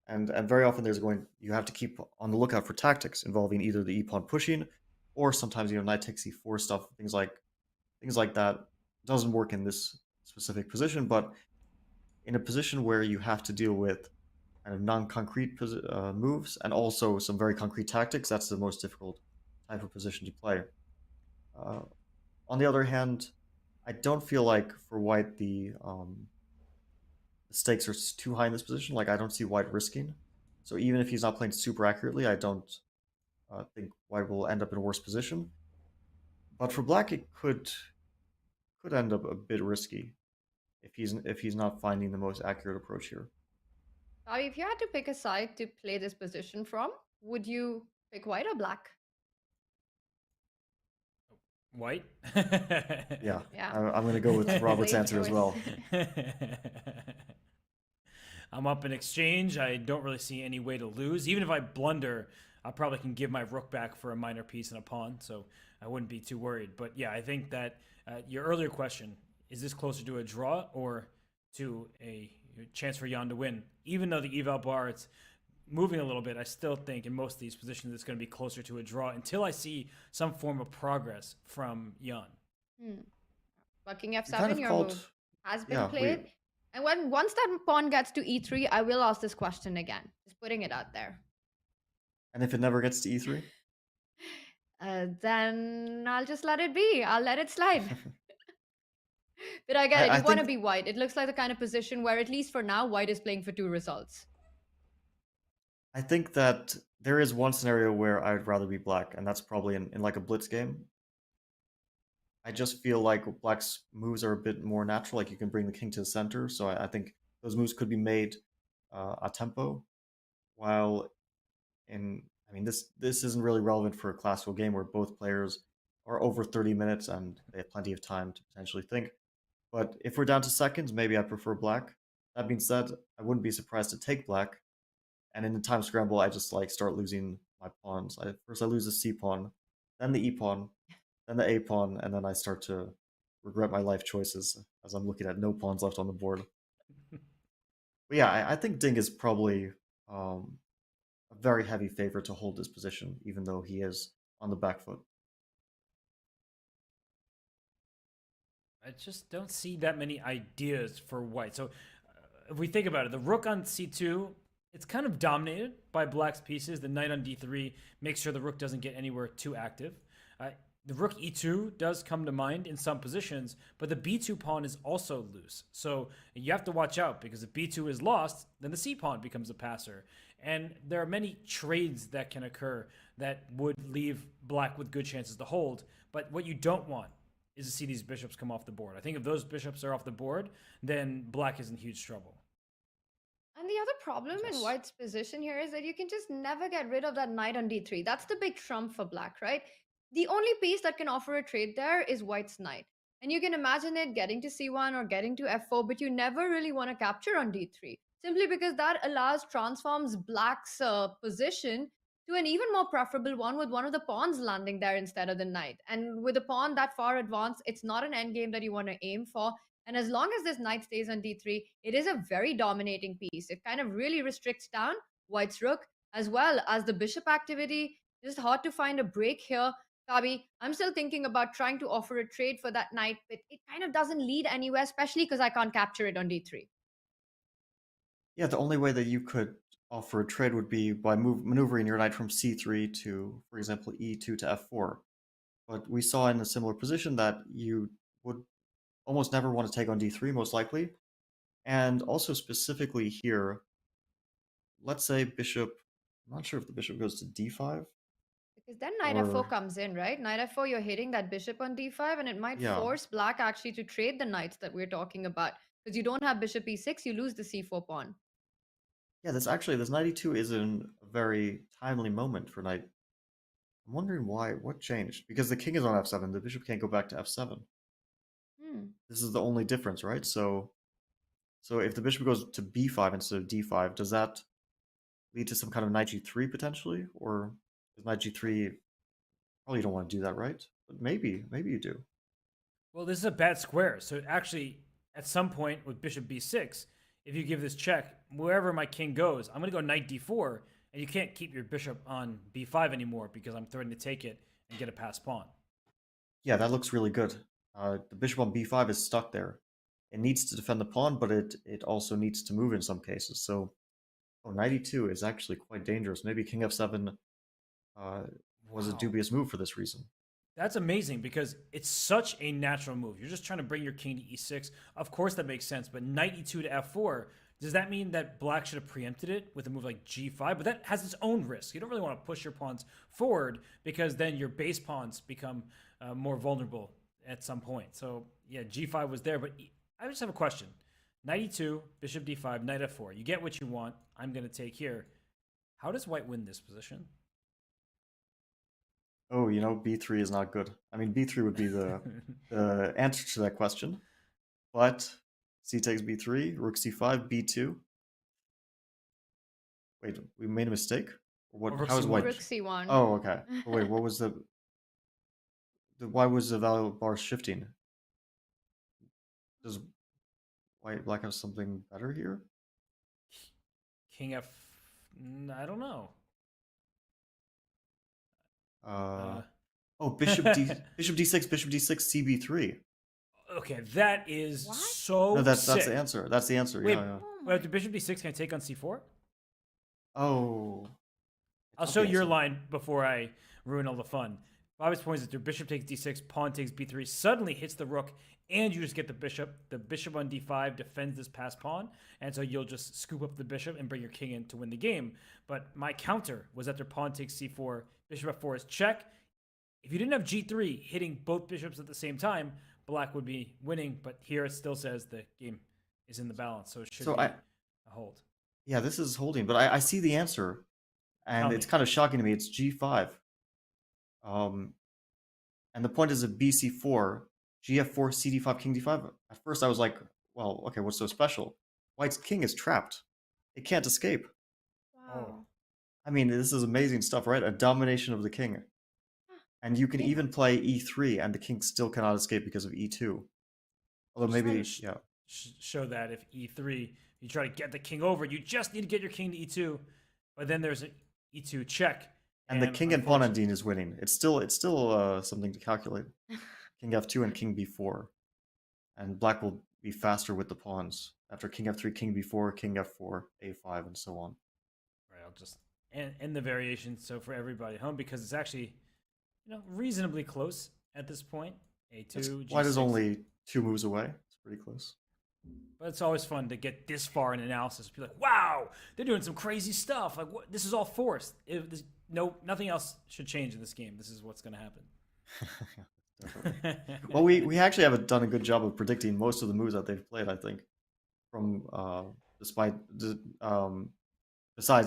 and very often you have to keep on the lookout for tactics involving either the e-pawn pushing or sometimes knight takes e4 stuff, things like that doesn't work in this specific position, but in a position where you have to deal with kind of non-concrete moves and also some very concrete tactics, that's the most difficult type of position to play. On the other hand, I don't feel like for white the stakes are too high in this position. Like I don't see white risking. So even if he's not playing super accurately, I don't think white will end up in a worse position. But for black, it could end up a bit risky if he's not finding the most accurate approach here. If you had to pick a side to play this position from, would you pick white or black? White? Yeah. I'm going to go with Robert's answer as well. I'm up in exchange. I don't really see any way to lose. Even if I blunder, I probably can give my rook back for a minor piece and a pawn, so I wouldn't be too worried. But yeah, I think that your earlier question, is this closer to a draw or to a chance for Jan to win? Even though the eval bar, it's moving a little bit, I still think in most of these positions it's going to be closer to a draw until I see some form of progress from Jan. But king f7, your move has been played. And once that pawn gets to e3, I will ask this question again. Just putting it out there. And if it never gets to e3? Then I'll just let it be. I'll let it slide. But I get it. You want to be white. It looks like the kind of position where, at least for now, white is playing for 2 results. I think that there is one scenario where I'd rather be black, and that's probably in like a blitz game. I just feel like black's moves are a bit more natural. Like you can bring the king to the center, so I think those moves could be made a tempo. While I mean, this isn't really relevant for a classical game where both players are over 30 minutes and they have plenty of time to potentially think. But if we're down to seconds, maybe I prefer black. That being said, I wouldn't be surprised to take black. And in the time scramble, I just like start losing my pawns. First I lose the c pawn, then the e pawn, then the a pawn, and then I start to regret my life choices as I'm looking at no pawns left on the board. But yeah, I think Ding is probably a very heavy favorite to hold this position, even though he is on the back foot. I just don't see that many ideas for white. So if we think about it, the rook on c2, it's kind of dominated by black's pieces. The knight on d3 makes sure the rook doesn't get anywhere too active. The rook e2 does come to mind in some positions, but the b2 pawn is also loose. So you have to watch out, because if b2 is lost, then the c pawn becomes a passer. And there are many trades that can occur that would leave black with good chances to hold. But what you don't want is to see these bishops come off the board. I think if those bishops are off the board, then black is in huge trouble. And the other problem in white's position here is that you can just never get rid of that knight on d3. That's the big trump for black, right? The only piece that can offer a trade there is white's knight. And you can imagine it getting to c1 or getting to f4, but you never really want to capture on d3, simply because that transforms black's position to an even more preferable one, with one of the pawns landing there instead of the knight. And with a pawn that far advanced, it's not an endgame that you want to aim for. And as long as this knight stays on d3, it is a very dominating piece. It kind of really restricts down white's rook, as well as the bishop activity. It's hard to find a break here. Fabi, I'm still thinking about trying to offer a trade for that knight, but it kind of doesn't lead anywhere, especially because I can't capture it on d3. Yeah, the only way that you could offer a trade would be by maneuvering your knight from c3 to, for example, e2 to f4. But we saw in a similar position that you would almost never want to take on d3, most likely. And also specifically here, let's say bishop, I'm not sure if the bishop goes to d5. Because then knight f4 comes in, right? Knight f4, you're hitting that bishop on d5, and it might force black actually to trade the knights that we're talking about. Because you don't have bishop e6, you lose the c4 pawn. Yeah, this knight e2 is in a very timely moment for knight. I'm wondering why, what changed? Because the king is on f7, the bishop can't go back to f7. This is the only difference, right? So if the bishop goes to b5 instead of d5, does that lead to some kind of knight g3 potentially? Or is knight g3, probably you don't want to do that, right? But maybe you do. Well, this is a bad square. So actually, at some point with bishop b6, if you give this check, wherever my king goes, I'm going to go knight d4, and you can't keep your bishop on b5 anymore because I'm threatening to take it and get a passed pawn. Yeah, that looks really good. The bishop on b5 is stuck there. It needs to defend the pawn, but it also needs to move in some cases. So, knight e2 is actually quite dangerous. Maybe king f7 was a dubious move for this reason. That's amazing, because it's such a natural move. You're just trying to bring your king to e6. Of course that makes sense, but knight e2 to f4, does that mean that black should have preempted it with a move like g5? But that has its own risk. You don't really want to push your pawns forward, because then your base pawns become more vulnerable at some point. So yeah, g5 was there, but I just have a question. Knight e2, bishop d5, knight f4. You get what you want. I'm going to take here. How does white win this position? Oh, b3 is not good. I mean, b3 would be the answer to that question. But c takes b3, rook c5, b2. Wait, we made a mistake? What? How is white? Rook c1. Oh, okay. Oh, wait, what was why was the value bar shifting? Does black have something better here? King f... I don't know. Bishop d6, bishop d6, cb3. Okay, that is so No, that's sick. the answer. That's the answer. Wait, yeah. Wait, after bishop d6, can I take on c4? Oh. I'll show your line before I ruin all the fun. Bobby's point is that their bishop takes d6, pawn takes b3, suddenly hits the rook, and you just get the bishop. The bishop on d5 defends this passed pawn, and so you'll just scoop up the bishop and bring your king in to win the game. But my counter was that their pawn takes c4, bishop f4 is check. If you didn't have g3 hitting both bishops at the same time, black would be winning, but here it still says the game is in the balance, so it should be a hold. Yeah, this is holding, but I see the answer, and it's kind of shocking to me. It's g5. And the point is a bc4, gf4, cd5, king d5. At first I was like, well, okay, what's so special? White's king is trapped. It can't escape. Wow. I mean, this is amazing stuff, right? A domination of the king. And you can even play e3, and the king still cannot escape because of e2. Although maybe, yeah. Show that if e3, you try to get the king over, you just need to get your king to e2, but then there's an e2 check. And the king and pawn on d is winning. It's still something to calculate. King f2 and king b4. And black will be faster with the pawns. After king f3, king b4, king f4, a5, and so on. Right, I'll just end the variation so for everybody at home, because it's actually reasonably close at this point. A2, White is only 2 moves away. It's pretty close. But it's always fun to get this far in analysis. Be like, wow, they're doing some crazy stuff. Like, what? This is all forced. Nothing else should change in this game. This is what's going to happen. Well, we actually have done a good job of predicting most of the moves that they've played, I think. From besides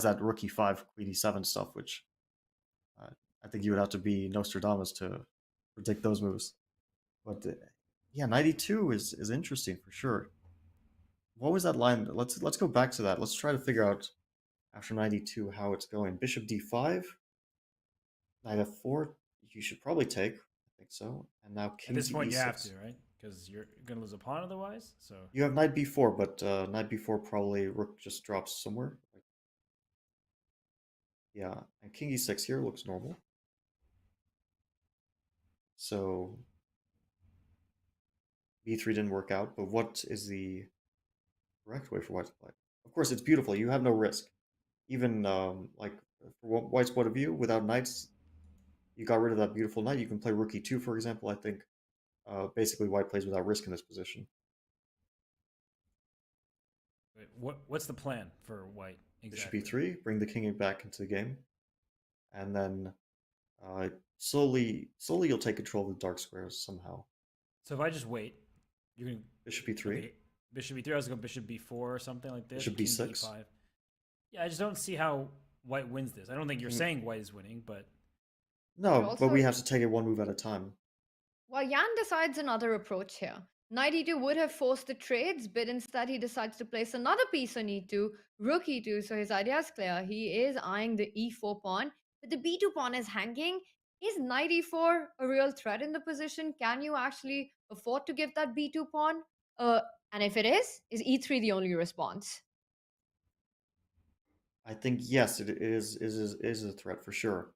that rook e5, queen e7 stuff, which I think you would have to be Nostradamus to predict those moves. But yeah, 92 is interesting for sure. What was that line? Let's go back to that. Let's try to figure out after 92 how it's going. Bishop d5, knight f4. You should probably take. I think so. And now king. At this point, e6. you have to, right? Because you're gonna lose a pawn otherwise. So you have knight b4, but knight b4 probably rook just drops somewhere. Yeah, and king e6 here looks normal. So b3 didn't work out, but what is the correct way for white to play? Of course, it's beautiful. You have no risk. Even like from white's point of view, without knights, you got rid of that beautiful knight. You can play rook e2, for example. I think basically white plays without risk in this position. Wait, what's the plan for white? Exactly. Bishop e3, bring the king back into the game, and then slowly you'll take control of the dark squares somehow. So if I just wait, you're gonna bishop e3. Okay. Bishop e3. I was going bishop b4 or something like this. Bishop d6. D5. Yeah, I just don't see how white wins this. I don't think you're saying white is winning, but no, but we have to take it one move at a time. Well, Jan decides another approach here. Knight e2 would have forced the trades, but instead he decides to place another piece on e2, rook e2. So his idea is clear. He is eyeing the e4 pawn, but the b2 pawn is hanging. Is knight e4 a real threat in the position? Can you actually afford to give that b2 pawn? And if it is e3 the only response? I think yes, it is a threat for sure.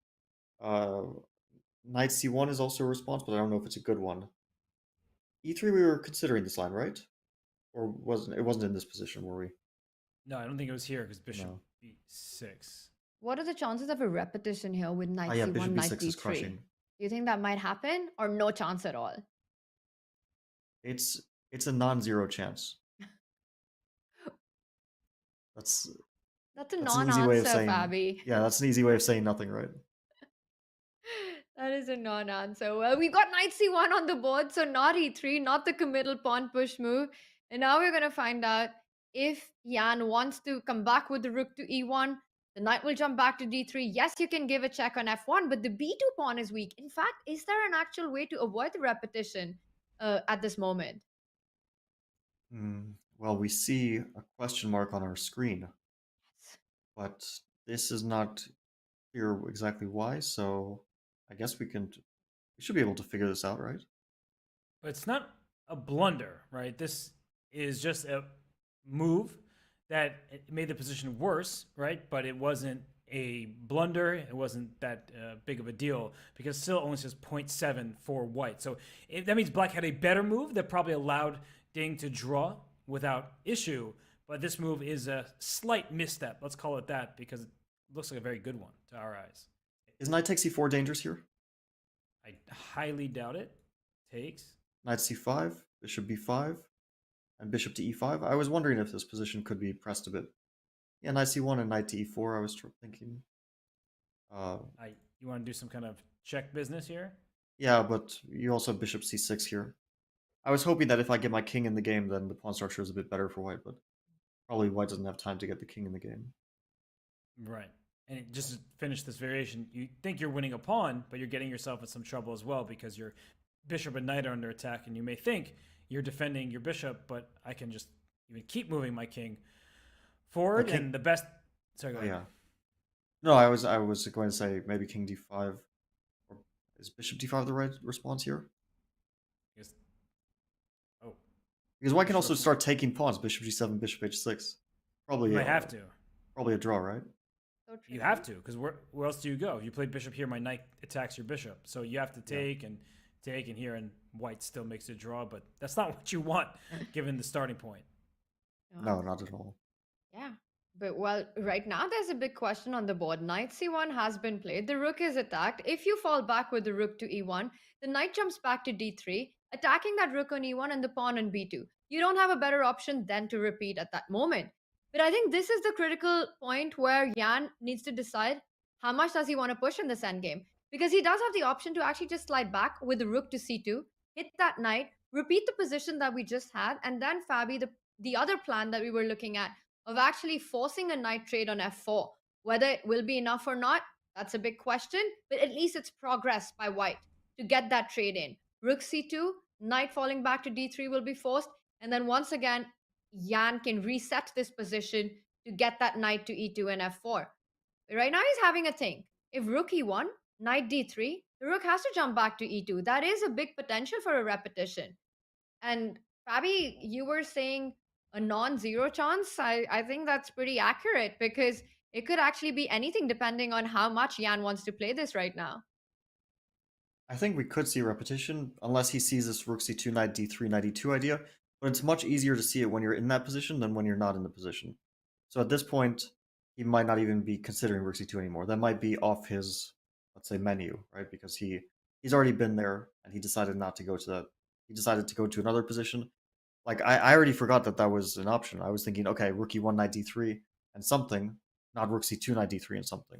Knight c1 is also a response, but I don't know if it's a good one. e3 we were considering this line, right? Or wasn't in this position, were we? No, I don't think it was here because bishop b6. What are the chances of a repetition here with knight c1, bishop knight b6 is d3? crushing. Do you think that might happen or no chance at all? It's a non-zero chance. That's a an non-answer, easy way of saying, Fabi. Yeah, that's an easy way of saying nothing, right? That is a non-answer. Well, we've got knight c1 on the board, so not e3, not the committal pawn push move. And now we're going to find out if Jan wants to come back with the rook to e1. The knight will jump back to d3. Yes, you can give a check on f1, but the b2 pawn is weak. In fact, is there an actual way to avoid the repetition at this moment? Well, we see a question mark on our screen, but this is not clear exactly why, so I guess we should be able to figure this out, right? But it's not a blunder, right? This is just a move that made the position worse, right? But it wasn't a blunder. It wasn't that big of a deal because it still only says 0.7 for white. So that means black had a better move that probably allowed Ding to draw without issue. But this move is a slight misstep. Let's call it that because it looks like a very good one to our eyes. Is knight takes e4 dangerous here? I highly doubt it. Takes. Knight c5, bishop b5, and bishop to e5. I was wondering if this position could be pressed a bit. Yeah, knight c1 and knight to e4, I was thinking. You want to do some kind of check business here? Yeah, but you also have bishop c6 here. I was hoping that if I get my king in the game, then the pawn structure is a bit better for white, but probably white doesn't have time to get the king in the game. Right. And just to finish this variation, you think you're winning a pawn, but you're getting yourself in some trouble as well because your bishop and knight are under attack, and you may think you're defending your bishop, but I can just even keep moving my king forward. And the best. Sorry, go ahead. Yeah. No, I was going to say maybe king d5. Or is bishop d5 the right response here? Yes. Oh. Because white can also start taking pawns. Bishop g7, bishop h6. Probably. You might have to. Probably a draw, right? You have to, because where else do you go? If you play bishop here, my knight attacks your bishop. So you have to take and here, and white still makes a draw, but that's not what you want, given the starting point. No, not at all. Yeah. But well, right now there's a big question on the board. Knight c1 has been played. The rook is attacked. If you fall back with the rook to e1, the knight jumps back to d3, attacking that rook on e1 and the pawn on b2. You don't have a better option than to repeat at that moment. But I think this is the critical point where Jan needs to decide how much does he want to push in this endgame. Because he does have the option to actually just slide back with the rook to c2, hit that knight, repeat the position that we just had, and then Fabi, the other plan that we were looking at of actually forcing a knight trade on f4. Whether it will be enough or not, that's a big question, but at least it's progress by white to get that trade in. Rook c2, knight falling back to d3 will be forced, and then once again, Jan can reset this position to get that knight to e2 and f4. But right now he's having a think. If rook e1, knight d3, the rook has to jump back to e2. That is a big potential for a repetition. And Fabi, you were saying a non-zero chance. I think that's pretty accurate because it could actually be anything depending on how much Jan wants to play this right now. I think we could see a repetition unless he sees this rook c2, knight d3, knight e2 idea, but it's much easier to see it when you're in that position than when you're not in the position. So at this point, he might not even be considering rook c2 anymore. That might be off his, let's say, menu, right? Because he's already been there and he decided not to go to that. He decided to go to another position. Like, I already forgot that was an option. I was thinking, okay, rook e1, knight d3, and something, not rook c2, knight d3, and something.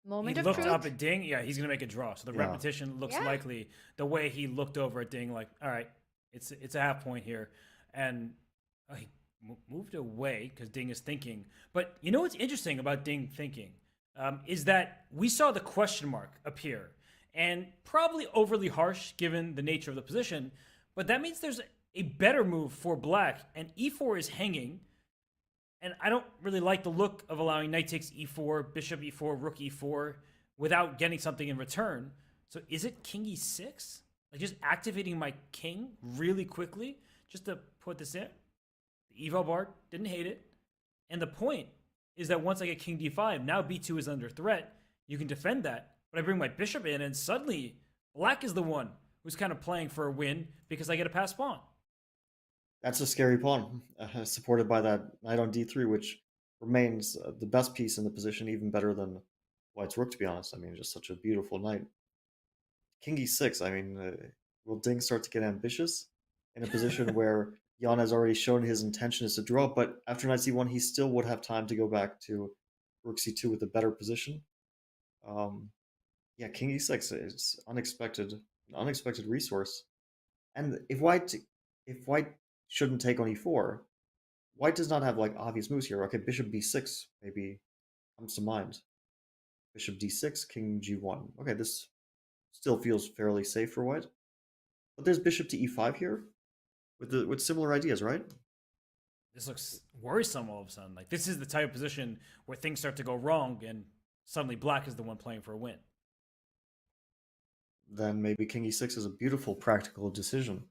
Moment he of looked truth. up at Ding. Yeah, he's going to make a draw. So the repetition looks likely the way he looked over at Ding, like, all right, it's a half point here. And he moved away because Ding is thinking. But you know what's interesting about Ding thinking is that we saw the question mark appear. And probably overly harsh given the nature of the position. But that means there's a better move for black, and e4 is hanging, and I don't really like the look of allowing knight takes e4, bishop e4, rook e4 without getting something in return. So is it king e6? Like just activating my king really quickly just to put this in? The eval bar didn't hate it, and the point is that once I get king d5, now b2 is under threat. You can defend that, but I bring my bishop in, and suddenly black is the one who's kind of playing for a win because I get a pass pawn. That's a scary pawn, supported by that knight on d3, which remains the best piece in the position, even better than white's rook, to be honest. I mean, just such a beautiful knight. King e6, I mean, will Ding start to get ambitious in a position where Jan has already shown his intention is to draw, but after knight c1, he still would have time to go back to rook c2 with a better position. Yeah, king e6 is an unexpected resource. And if white shouldn't take on e4, white does not have like obvious moves here. Okay, bishop b6 maybe comes to mind. Bishop d6, king g1. Okay, this still feels fairly safe for white. But there's bishop to e5 here with similar ideas, right? This looks worrisome all of a sudden. Like this is the type of position where things start to go wrong and suddenly black is the one playing for a win. Then maybe king e6 is a beautiful practical decision.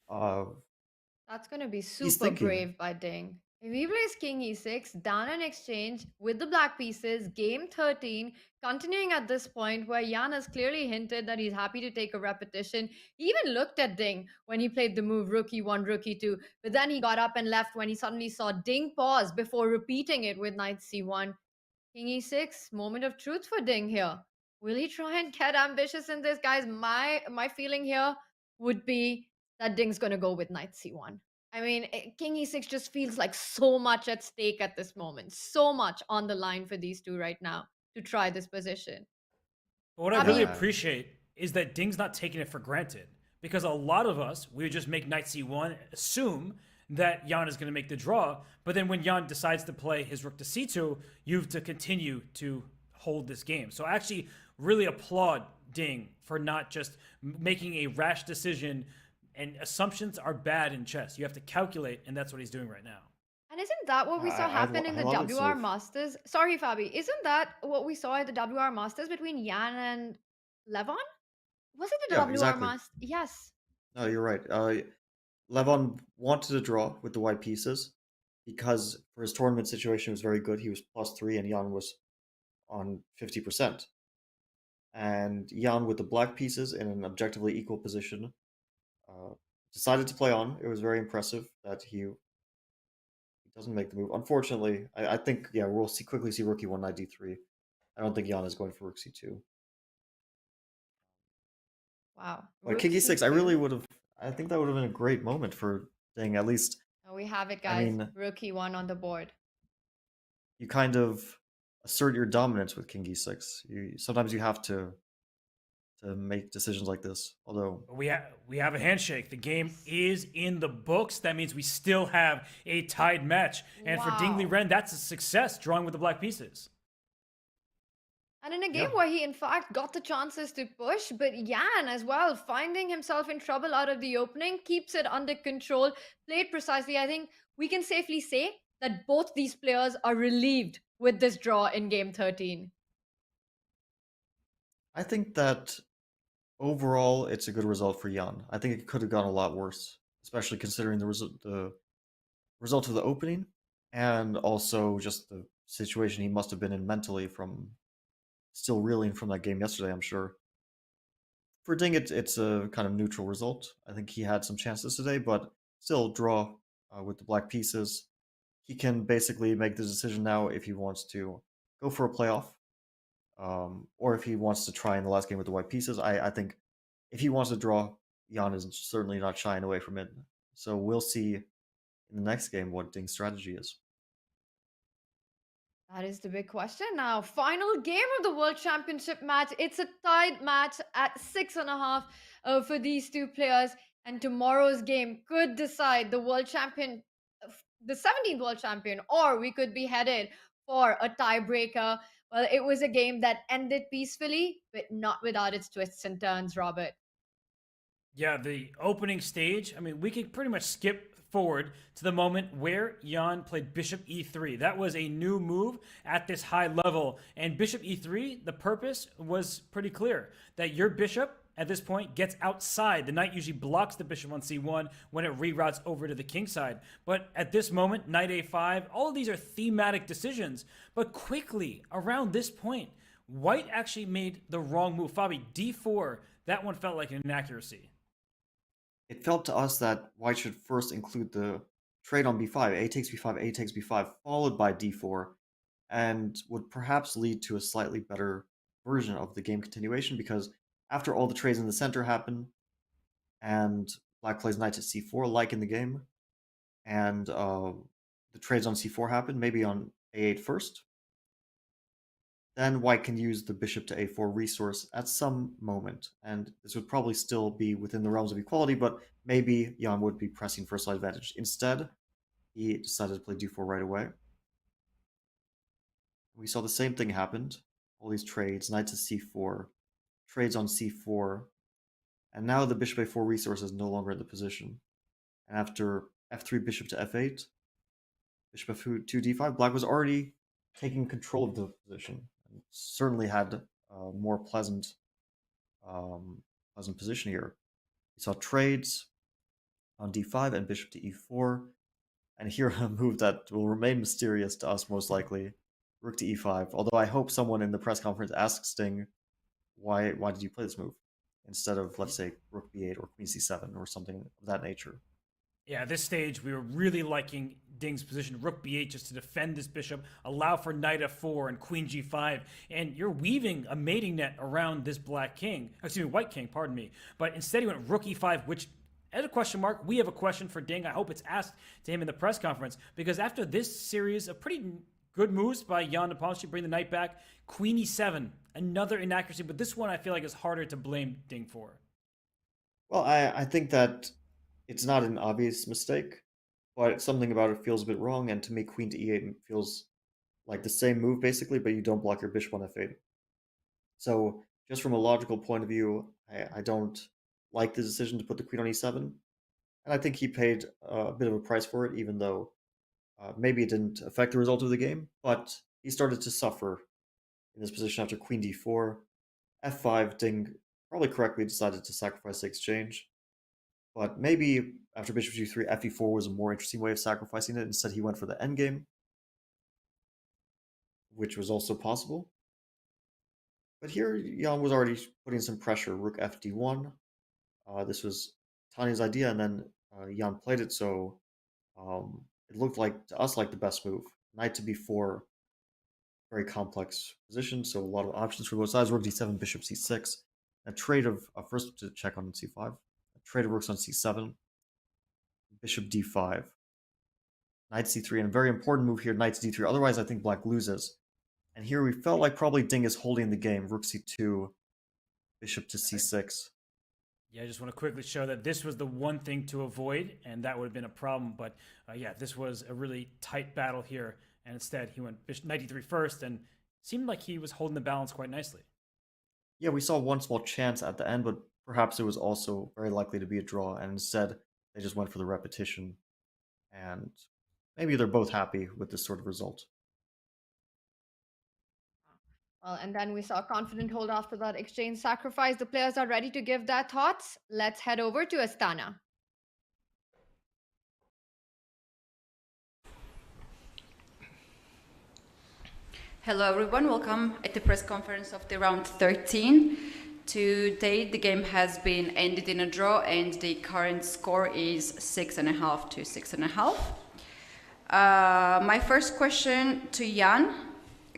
That's going to be super brave by Ding. If he plays king e6, down an exchange with the black pieces, game 13, continuing at this point where Jan has clearly hinted that he's happy to take a repetition. He even looked at Ding when he played the move rook e1, rook e2, but then he got up and left when he suddenly saw Ding pause before repeating it with knight c1. King e6, moment of truth for Ding here. Will he try and get ambitious in this, guys? My feeling here would be that Ding's gonna go with knight c1. I mean, king e6 just feels like so much at stake at this moment, so much on the line for these two right now to try this position. But what I really appreciate is that Ding's not taking it for granted, because a lot of us, we would just make knight c1, assume that Jan is going to make the draw, but then when Jan decides to play his rook to c2, you have to continue to hold this game. So I actually really applaud Ding for not just making a rash decision, and assumptions are bad in chess. You have to calculate, and that's what he's doing right now. And isn't that what we saw happen in the WR Masters? Sorry, Fabi. Isn't that what we saw at the WR Masters between Jan and Levon? Was it the WR Masters? Yes. No, you're right. Levon wanted to draw with the white pieces because for his tournament situation it was very good. He was +3 and Jan was on 50%. And Jan with the black pieces in an objectively equal position decided to play on. It was very impressive that he doesn't make the move. Unfortunately, I think, yeah, we'll quickly see rook e1, knight d3. I don't think Jan is going for rook c2. Wow. But king e6, I think that would have been a great moment for Ding, at least. Oh, we have it, guys. I mean, rook e1 on the board. You kind of assert your dominance with king e6. Sometimes you have to make decisions like this. Although we have a handshake. The game is in the books. That means we still have a tied match. And for Ding Liren, that's a success, drawing with the black pieces. And in a game where he, in fact, got the chances to push, but Jan as well, finding himself in trouble out of the opening, keeps it under control, played precisely. I think we can safely say that both these players are relieved with this draw in game 13. I think that overall, it's a good result for Jan. I think it could have gone a lot worse, especially considering the result of the opening, and also just the situation he must have been in mentally from still reeling from that game yesterday, I'm sure. For Ding, it's a kind of neutral result. I think he had some chances today, but still draw with the black pieces. He can basically make the decision now if he wants to go for a playoff, or if he wants to try in the last game with the white pieces. I think if he wants to draw, Jan is certainly not shying away from it. So we'll see in the next game what Ding's strategy is. That is the big question now. Final game of the World Championship match. It's a tied match at 6.5 for these two players. And tomorrow's game could decide the world champion, the 17th world champion, or we could be headed for a tiebreaker. Well, it was a game that ended peacefully, but not without its twists and turns, Robert. Yeah, the opening stage, I mean, we could pretty much skip forward to the moment where Jan played bishop e3. That was a new move at this high level. And bishop e3, the purpose was pretty clear, that your bishop at this point gets outside. The knight usually blocks the bishop on c1 when it reroutes over to the king side. But at this moment, knight a5, all of these are thematic decisions. But quickly, around this point, white actually made the wrong move. Fabi, d4, that one felt like an inaccuracy. It felt to us that white should first include the trade on b5, a takes b5, a takes b5, followed by d4, and would perhaps lead to a slightly better version of the game continuation, because after all the trades in the center happen, and black plays knight to c4 like in the game, and the trades on c4 happen, maybe on a8 first, then white can use the bishop to a4 resource at some moment, and this would probably still be within the realms of equality, but maybe Jan would be pressing for a slight advantage. Instead, he decided to play d4 right away. We saw the same thing happened. All these trades, knight to c4, trades on c4, and now the bishop a4 resource is no longer in the position. And after f3 bishop to f8, bishop f2 d5, black was already taking control of the position. Certainly had a more pleasant position here. We saw trades on d5 and bishop to e4, and here a move that will remain mysterious to us most likely, rook to e5. Although I hope someone in the press conference asks Ding, why did you play this move instead of, let's say, rook b8 or queen c7 or something of that nature. Yeah, at this stage, we were really liking Ding's position, rook b8, just to defend this bishop, allow for knight f4 and queen g5, and you're weaving a mating net around this white king, pardon me. But instead he went rook e5, which, as a question mark, we have a question for Ding. I hope it's asked to him in the press conference, because after this series of pretty good moves by Jan Nepomniachtchi, bring the knight back, queen e7, another inaccuracy, but this one I feel like is harder to blame Ding for. Well, I think that it's not an obvious mistake, but something about it feels a bit wrong, and to me, queen to e8 feels like the same move, basically, but you don't block your bishop on f8. So, just from a logical point of view, I don't like the decision to put the queen on e7, and I think he paid a bit of a price for it, even though maybe it didn't affect the result of the game, but he started to suffer in this position after queen d4. f5, Ding probably correctly decided to sacrifice the exchange. But maybe after bishop g3, fe4 was a more interesting way of sacrificing it. Instead, he went for the endgame, which was also possible. But here, Jan was already putting some pressure. Rook fd1. This was Tanya's idea, and then Jan played it, so it looked like to us like the best move. Knight to b4, very complex position, so a lot of options for both sides. Rook d7, bishop c6. A trade of first to check on c5. Trade of rooks on c7, bishop d5, knight c3, and a very important move here, knight to d3. Otherwise, I think black loses. And here we felt like probably Ding is holding the game. Rook c2, bishop to c6. Yeah, I just want to quickly show that this was the one thing to avoid, and that would have been a problem. But yeah, this was a really tight battle here, and instead he went knight d3 first, and seemed like he was holding the balance quite nicely. Yeah, we saw one small chance at the end, but perhaps it was also very likely to be a draw, and instead they just went for the repetition, and maybe they're both happy with this sort of result. Well, and then we saw a confident hold after that exchange sacrifice. The players are ready to give their thoughts. Let's head over to Astana. Hello everyone, welcome at the press conference of the round 13. Today the game has been ended in a draw and the current score is 6.5 to 6.5. My first question to Jan,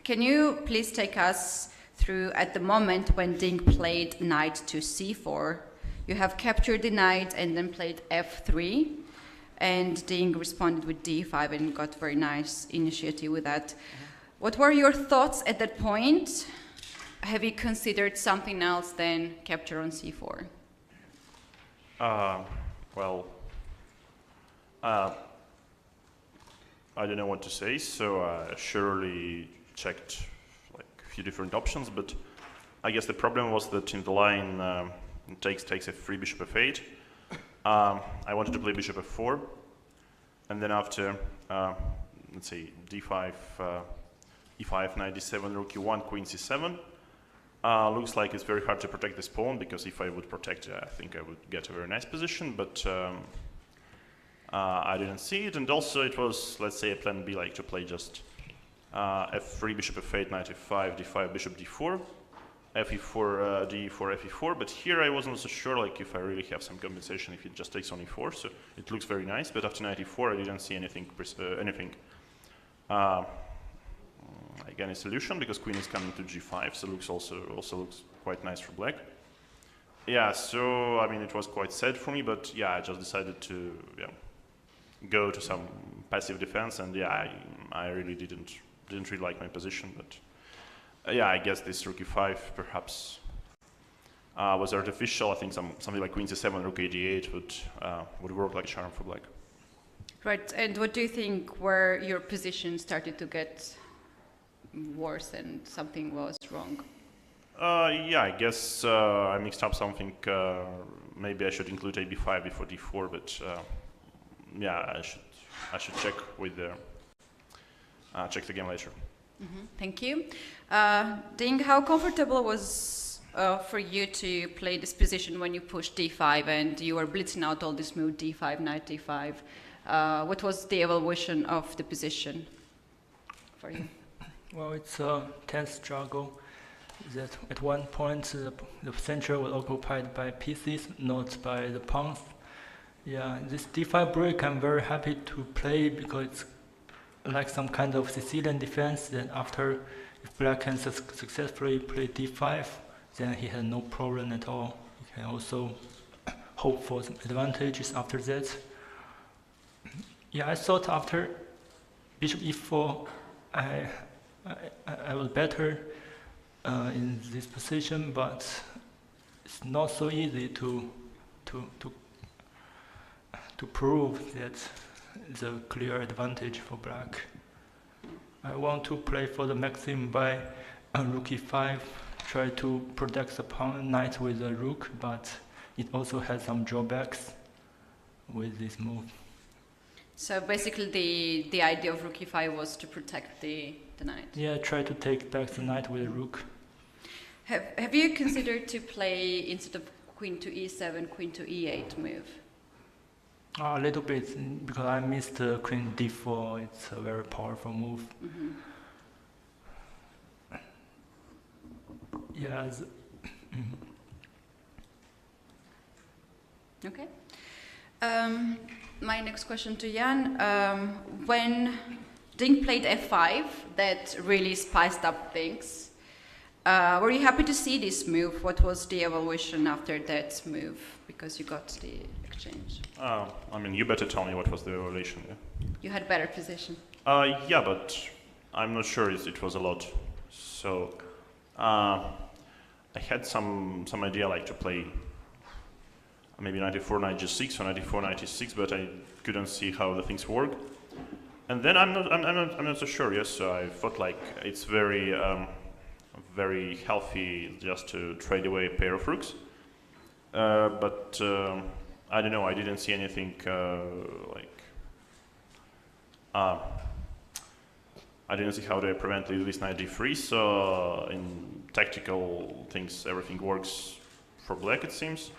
can you please take us through at the moment when Ding played knight to c4? You have captured the knight and then played f3, and Ding responded with d5 and got very nice initiative with that. What were your thoughts at that point? Have you considered something else than capture on c4? I don't know what to say, so I surely checked like a few different options, but I guess the problem was that in the line takes f3, bishop f8. I wanted to play bishop f4, and then after, let's say d5, e5, knight d7, rook e1, queen c7. Looks like it's very hard to protect this pawn, because if I would protect it, I think I would get a very nice position, but I didn't see it. And also it was, let's say, a plan B, like to play just f3, bishop f8, knight f5, d5, bishop d4, fe4, d4, fe4. But here I wasn't so sure, like, if I really have some compensation if it just takes on e4. So it looks very nice, but after knight e4 I didn't see anything like any solution, because queen is coming to g5, so looks also looks quite nice for black. Yeah, so I mean it was quite sad for me, but yeah, I just decided to go to some passive defense, and yeah, I really didn't really like my position, but yeah, I guess this rook e5 perhaps was artificial. I think something like queen c7, rook a8 would work like a charm for black. Right, and what do you think where your position started to get worse and something was wrong? Yeah, I guess I mixed up something. Maybe I should include ab5 before d4, but yeah, I should check with check the game later. Mm-hmm. Thank you. Ding, how comfortable was for you to play this position when you pushed d5 and you were blitzing out all this move d5, knight d5? What was the evaluation of the position for you? Well, it's a tense struggle. That at one point the center was occupied by pieces, not by the pawns. Yeah, this d5 break I'm very happy to play because it's like some kind of Sicilian defense. Then after, if black can successfully play d5, then he has no problem at all. He can also hope for some advantages after that. Yeah, I thought after bishop e4, I was better in this position, but it's not so easy to prove that it's a clear advantage for black. I want to play for the maximum by rook e5, try to protect the pawn knight with a rook, but it also has some drawbacks with this move. So basically the idea of rook e5 was to protect the knight. Yeah, try to take back the knight with a rook. Have you considered to play, instead of queen to e7, queen to e8 move? A little bit, because I missed queen d4. It's a very powerful move. Mm-hmm. Yes. Okay. My next question to Jan. When Ding played f5, that really spiced up things. Were you happy to see this move? What was the evaluation after that move? Because you got the exchange. I mean, you better tell me what was the evaluation. Yeah? You had better position. Yeah, but I'm not sure it was a lot. So I had some idea like to play maybe 94 knight g6 or 94 knight e6, but I couldn't see how the things work. And then I'm not so sure. Yes, so I thought like it's very healthy just to trade away a pair of rooks. But I don't know. I didn't see anything I didn't see how to prevent this knight d3. So in tactical things, everything works for black, it seems.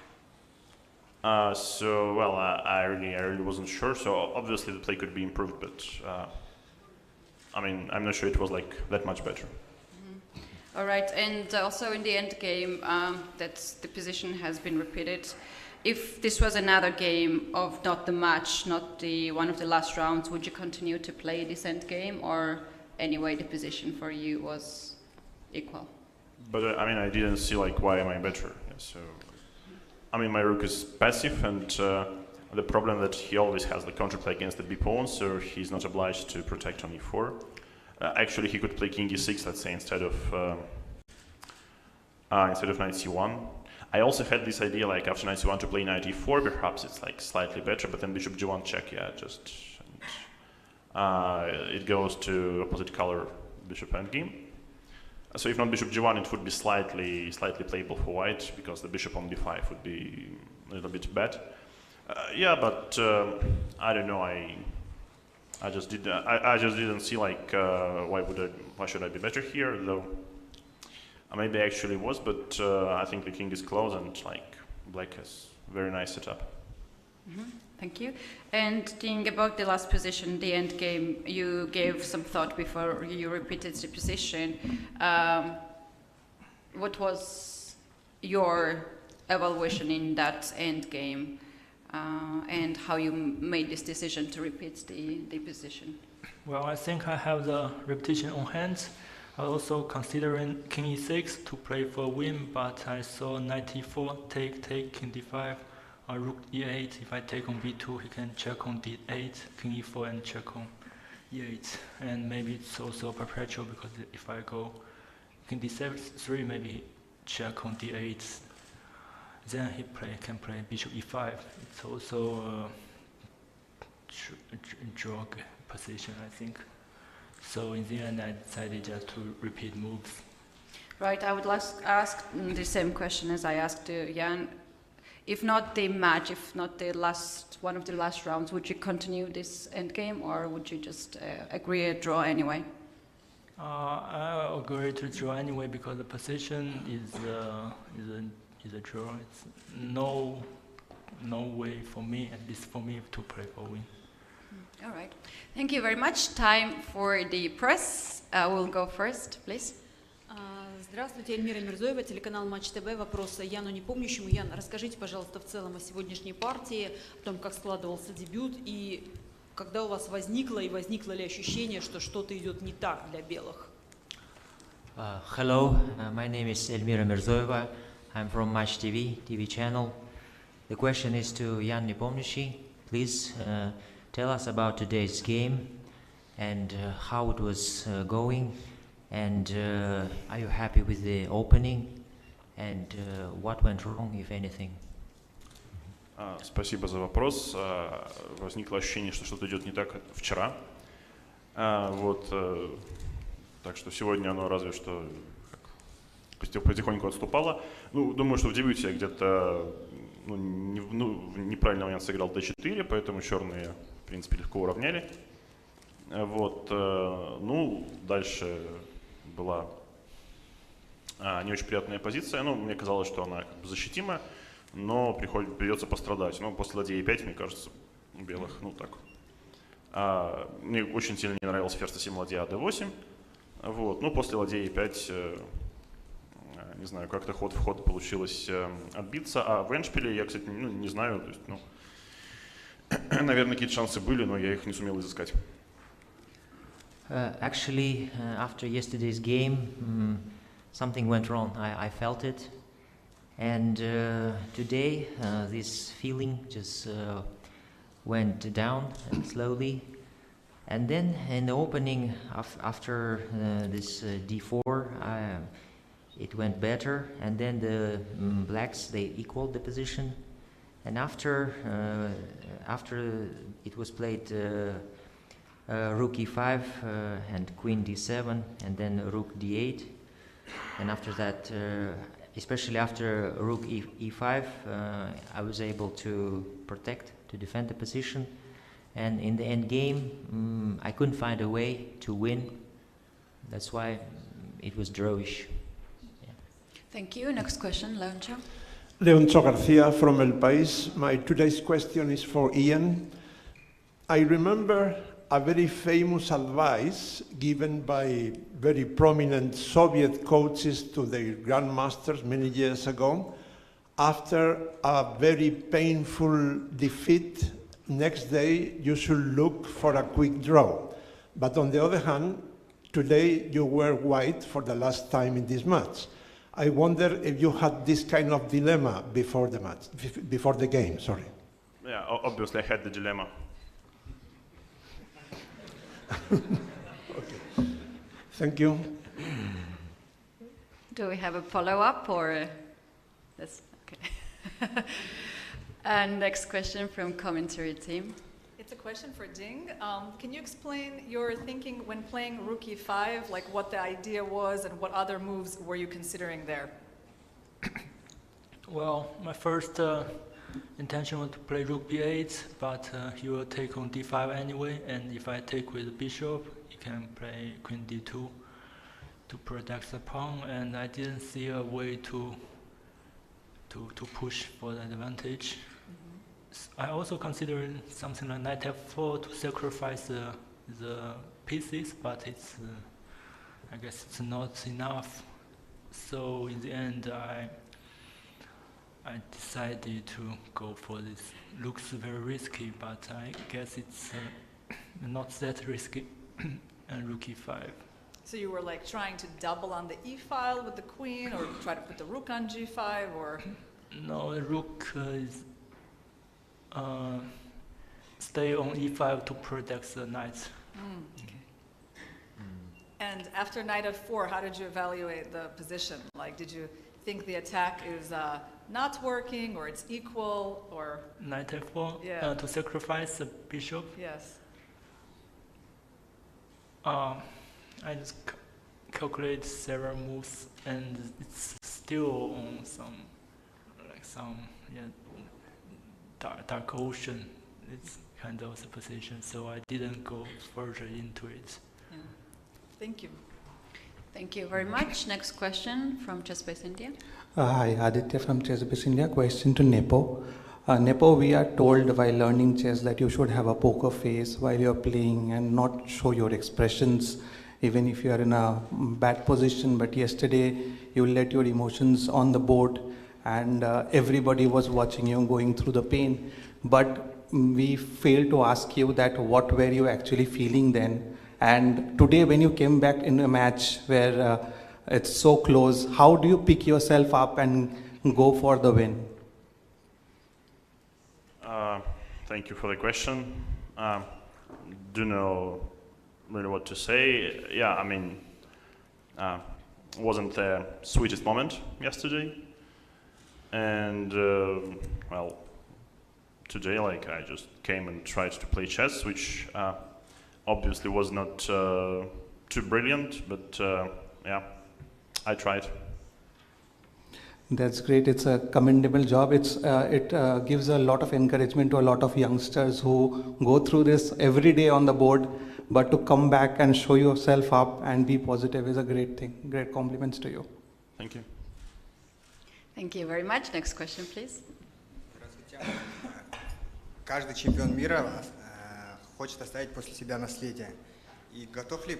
So well, I really wasn't sure. So obviously the play could be improved, but I mean, I'm not sure it was like that much better. Mm-hmm. All right, and also in the end game, that the position has been repeated. If this was another game of not the match, not the one of the last rounds, would you continue to play this end game, or anyway the position for you was equal? But I mean, I didn't see like why am I better. Yeah, so I mean, my rook is passive, and the problem that he always has the counterplay against the b pawn, so he's not obliged to protect on e4. Actually, he could play king e6, let's say, instead of knight c1. I also had this idea, like after knight c1, to play knight e4. Perhaps it's like slightly better, but then bishop g1 check, yeah, just it goes to opposite color bishop endgame. So if not bishop g1, it would be slightly playable for white, because the bishop on b5 would be a little bit bad. Yeah, but I don't know. I just didn't see like why should I be better here, though. Maybe I actually was, but I think the king is close, and like black has very nice setup. Mm-hmm. Thank you. And thinking about the last position, the end game, you gave some thought before you repeated the position. What was your evaluation in that end game, and how you made this decision to repeat the position? Well, I think I have the repetition on hand. I also considering king e6 to play for win, but I saw knight e4, take, king d5, rook e8. If I take on b2, he can check on d8, king e4, and check on e8. And maybe it's also perpetual, because if I go king d3, maybe he check on d8. Then he can play bishop e5. It's also a draw position, I think. So in the end, I decided just to repeat moves. Right, I would ask the same question as I asked Jan. If not the match, if not the one of the last rounds, would you continue this endgame, or would you just agree a draw anyway? I agree to draw anyway, because the position is a draw. It's no way for me, at least for me, to play for win. All right. Thank you very much. Time for the press. We'll go first, please. Здравствуйте, Эльмира Мирзоева, телеканал Матч ТВ. Вопрос Яну Непомнящему. Ян, расскажите, пожалуйста, в целом о сегодняшней партии, о том, как складывался дебют и когда у вас возникло ли ощущение, что что-то идет не так для белых? Hello, my name is Elmira Mirzoeva. I'm from Match TV channel. The question is to Jan Nepomniachtchi. Please tell us about today's game and how it was going. And are you happy with the opening? And what went wrong, if anything? Спасибо за вопрос. Возникло ощущение, что что-то идет не так вчера. Вот, так что сегодня оно разве что потихоньку отступало. Ну, думаю, что в дебюте я где-то в неправильный момент сыграл d4, поэтому черные, в принципе, легко уравняли. Вот, ну, дальше была не очень приятная позиция. Ну, мне казалось, что она как бы защитима, но придется пострадать. Но после ладьи e5, мне кажется, у белых, ну так. Мне очень сильно не нравился ферзь c7, ладья d8. Вот, ну, после ладьи e5, не знаю, как-то ход в ход получилось отбиться. А в эндшпиле я, кстати, не знаю, то есть, ну, наверное, какие-то шансы были, но я их не сумел изыскать. Actually, after yesterday's game, something went wrong. I felt it. And today, this feeling just went down and slowly. And then in the opening, after this d4, it went better. And then the blacks, they equaled the position. And after it was played rook e5 and queen d7, and then rook d8. And after that, especially after rook e5, I was able to defend the position. And in the end game, I couldn't find a way to win. That's why it was drawish. Yeah. Thank you. Next question, Leoncho. Leoncho Garcia from El País. My today's question is for Ian. I remember a very famous advice given by very prominent Soviet coaches to their grandmasters many years ago. After a very painful defeat, next day you should look for a quick draw. But on the other hand, today you were white for the last time in this match. I wonder if you had this kind of dilemma before the match, before the game, sorry. Yeah, obviously I had the dilemma. Okay. Thank you. Do we have a follow-up or that's okay? And next question from commentary team. It's a question for Ding. Can you explain your thinking when playing rook e5, like what the idea was and what other moves were you considering there? Well, my first intention was to play rook b8, but he will take on d5 anyway, and if I take with the bishop, he can play queen d2 to protect the pawn, and I didn't see a way to push for the advantage. I also considered something like knight f4 to sacrifice the pieces, but it's I guess it's not enough. So in the end, I decided to go for this. Looks very risky, but I guess it's not that risky. And rook e5. So you were like trying to double on the e file with the queen, or try to put the rook on g5, or? No, the rook is stay on e5 to protect the knight. Okay. And after knight f4, how did you evaluate the position? Like, did you think the attack is not working, or it's equal, or? Knight f4, yeah. To sacrifice the bishop. Yes. I just calculate several moves, and it's still on some dark ocean. It's kind of the position, so I didn't go further into it. Yeah. Thank you. Thank you very much. Next question from Chess.com India. Hi, Aditya from Chess.com India. Question to Nepo. Nepo, we are told while learning chess that you should have a poker face while you're playing and not show your expressions even if you are in a bad position. But yesterday, you let your emotions on the board, and everybody was watching you going through the pain. But we failed to ask you that what were you actually feeling then? And today, when you came back in a match where it's so close, how do you pick yourself up and go for the win? Thank you for the question. Do know really what to say. Yeah, I mean, wasn't the sweetest moment yesterday, and well, today like I just came and tried to play chess, which obviously was not too brilliant, but yeah, I tried. That's great. It's a commendable job. It gives a lot of encouragement to a lot of youngsters who go through this every day on the board, but to come back and show yourself up and be positive is a great thing. Great compliments to you. Thank you. Thank you very much. Next question, please. Каждый чемпион мира хочет оставить после себя наследие. И готов ли,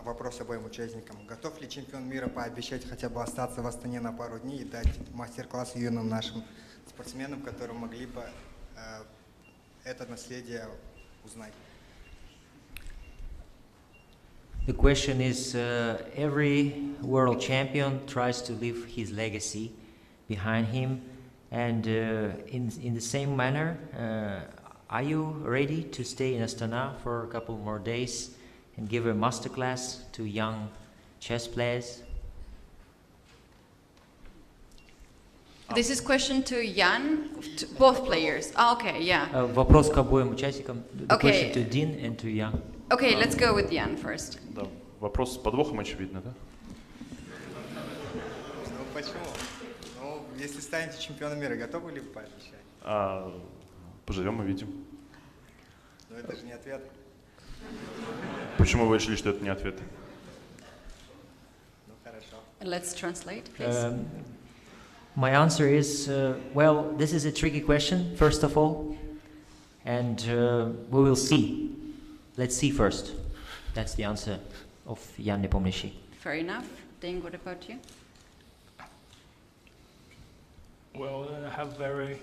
вопрос обоим участникам, готов ли чемпион мира пообещать хотя бы остаться в Астане на пару дней и дать мастер-класс юным нашим спортсменам, которые могли бы это наследие узнать? The question is, every world champion tries to leave his legacy behind him, and in the same manner, are you ready to stay in Astana for a couple more days and give a masterclass to young chess players? This is question to Jan, to both players. Oh, okay, yeah. Вопрос к обоим участникам. The Okay. question to Dean and to Jan. Okay, let's go with Jan first. Да, вопрос с подвохом очевидно, да? Ну почему? Ну, если станете чемпионом мира, готовы ли вы пообещать? Поживем и видим. Но это же не ответ. Почему вы решили, что это не ответ? Ну хорошо. Let's translate, please. My answer is, well, this is a tricky question, first of all, and we will see. Let's see first. That's the answer of Jan Nepomniachtchi. Fair enough. Ding, what about you? Well, I have very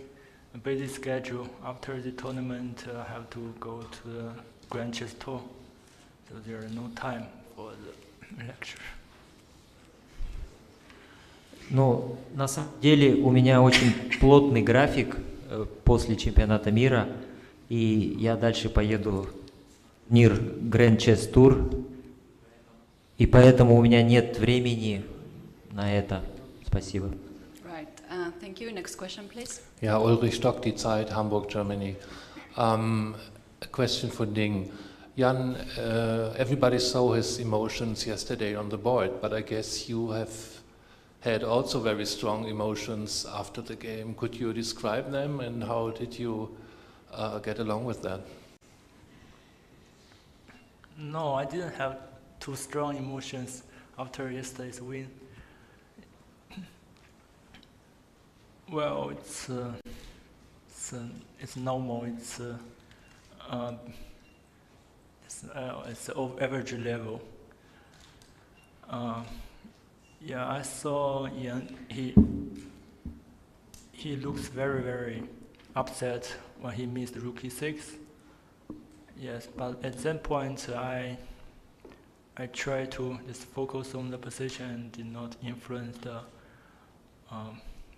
busy schedule. After the tournament, I have to go to the Grand Chess Tour, so there is no time for the lecture. Ну, на самом деле у меня очень плотный график после чемпионата мира, и я дальше поеду в Нир Grand Chess Tour, и поэтому у меня нет времени на это. Спасибо. Right. Thank you. Next question, please. Ja, Ulrich Stock, Die Zeit, Hamburg, Germany. A question for Ding. Jan, everybody saw his emotions yesterday on the board, but I guess you have had also very strong emotions after the game. Could you describe them, and how did you get along with that? No, I didn't have too strong emotions after yesterday's win. Well, it's normal. It's average level. Yeah, I saw Ian. He looks very upset when he missed rook e6. Yes, but at that point I tried to just focus on the position and did not influence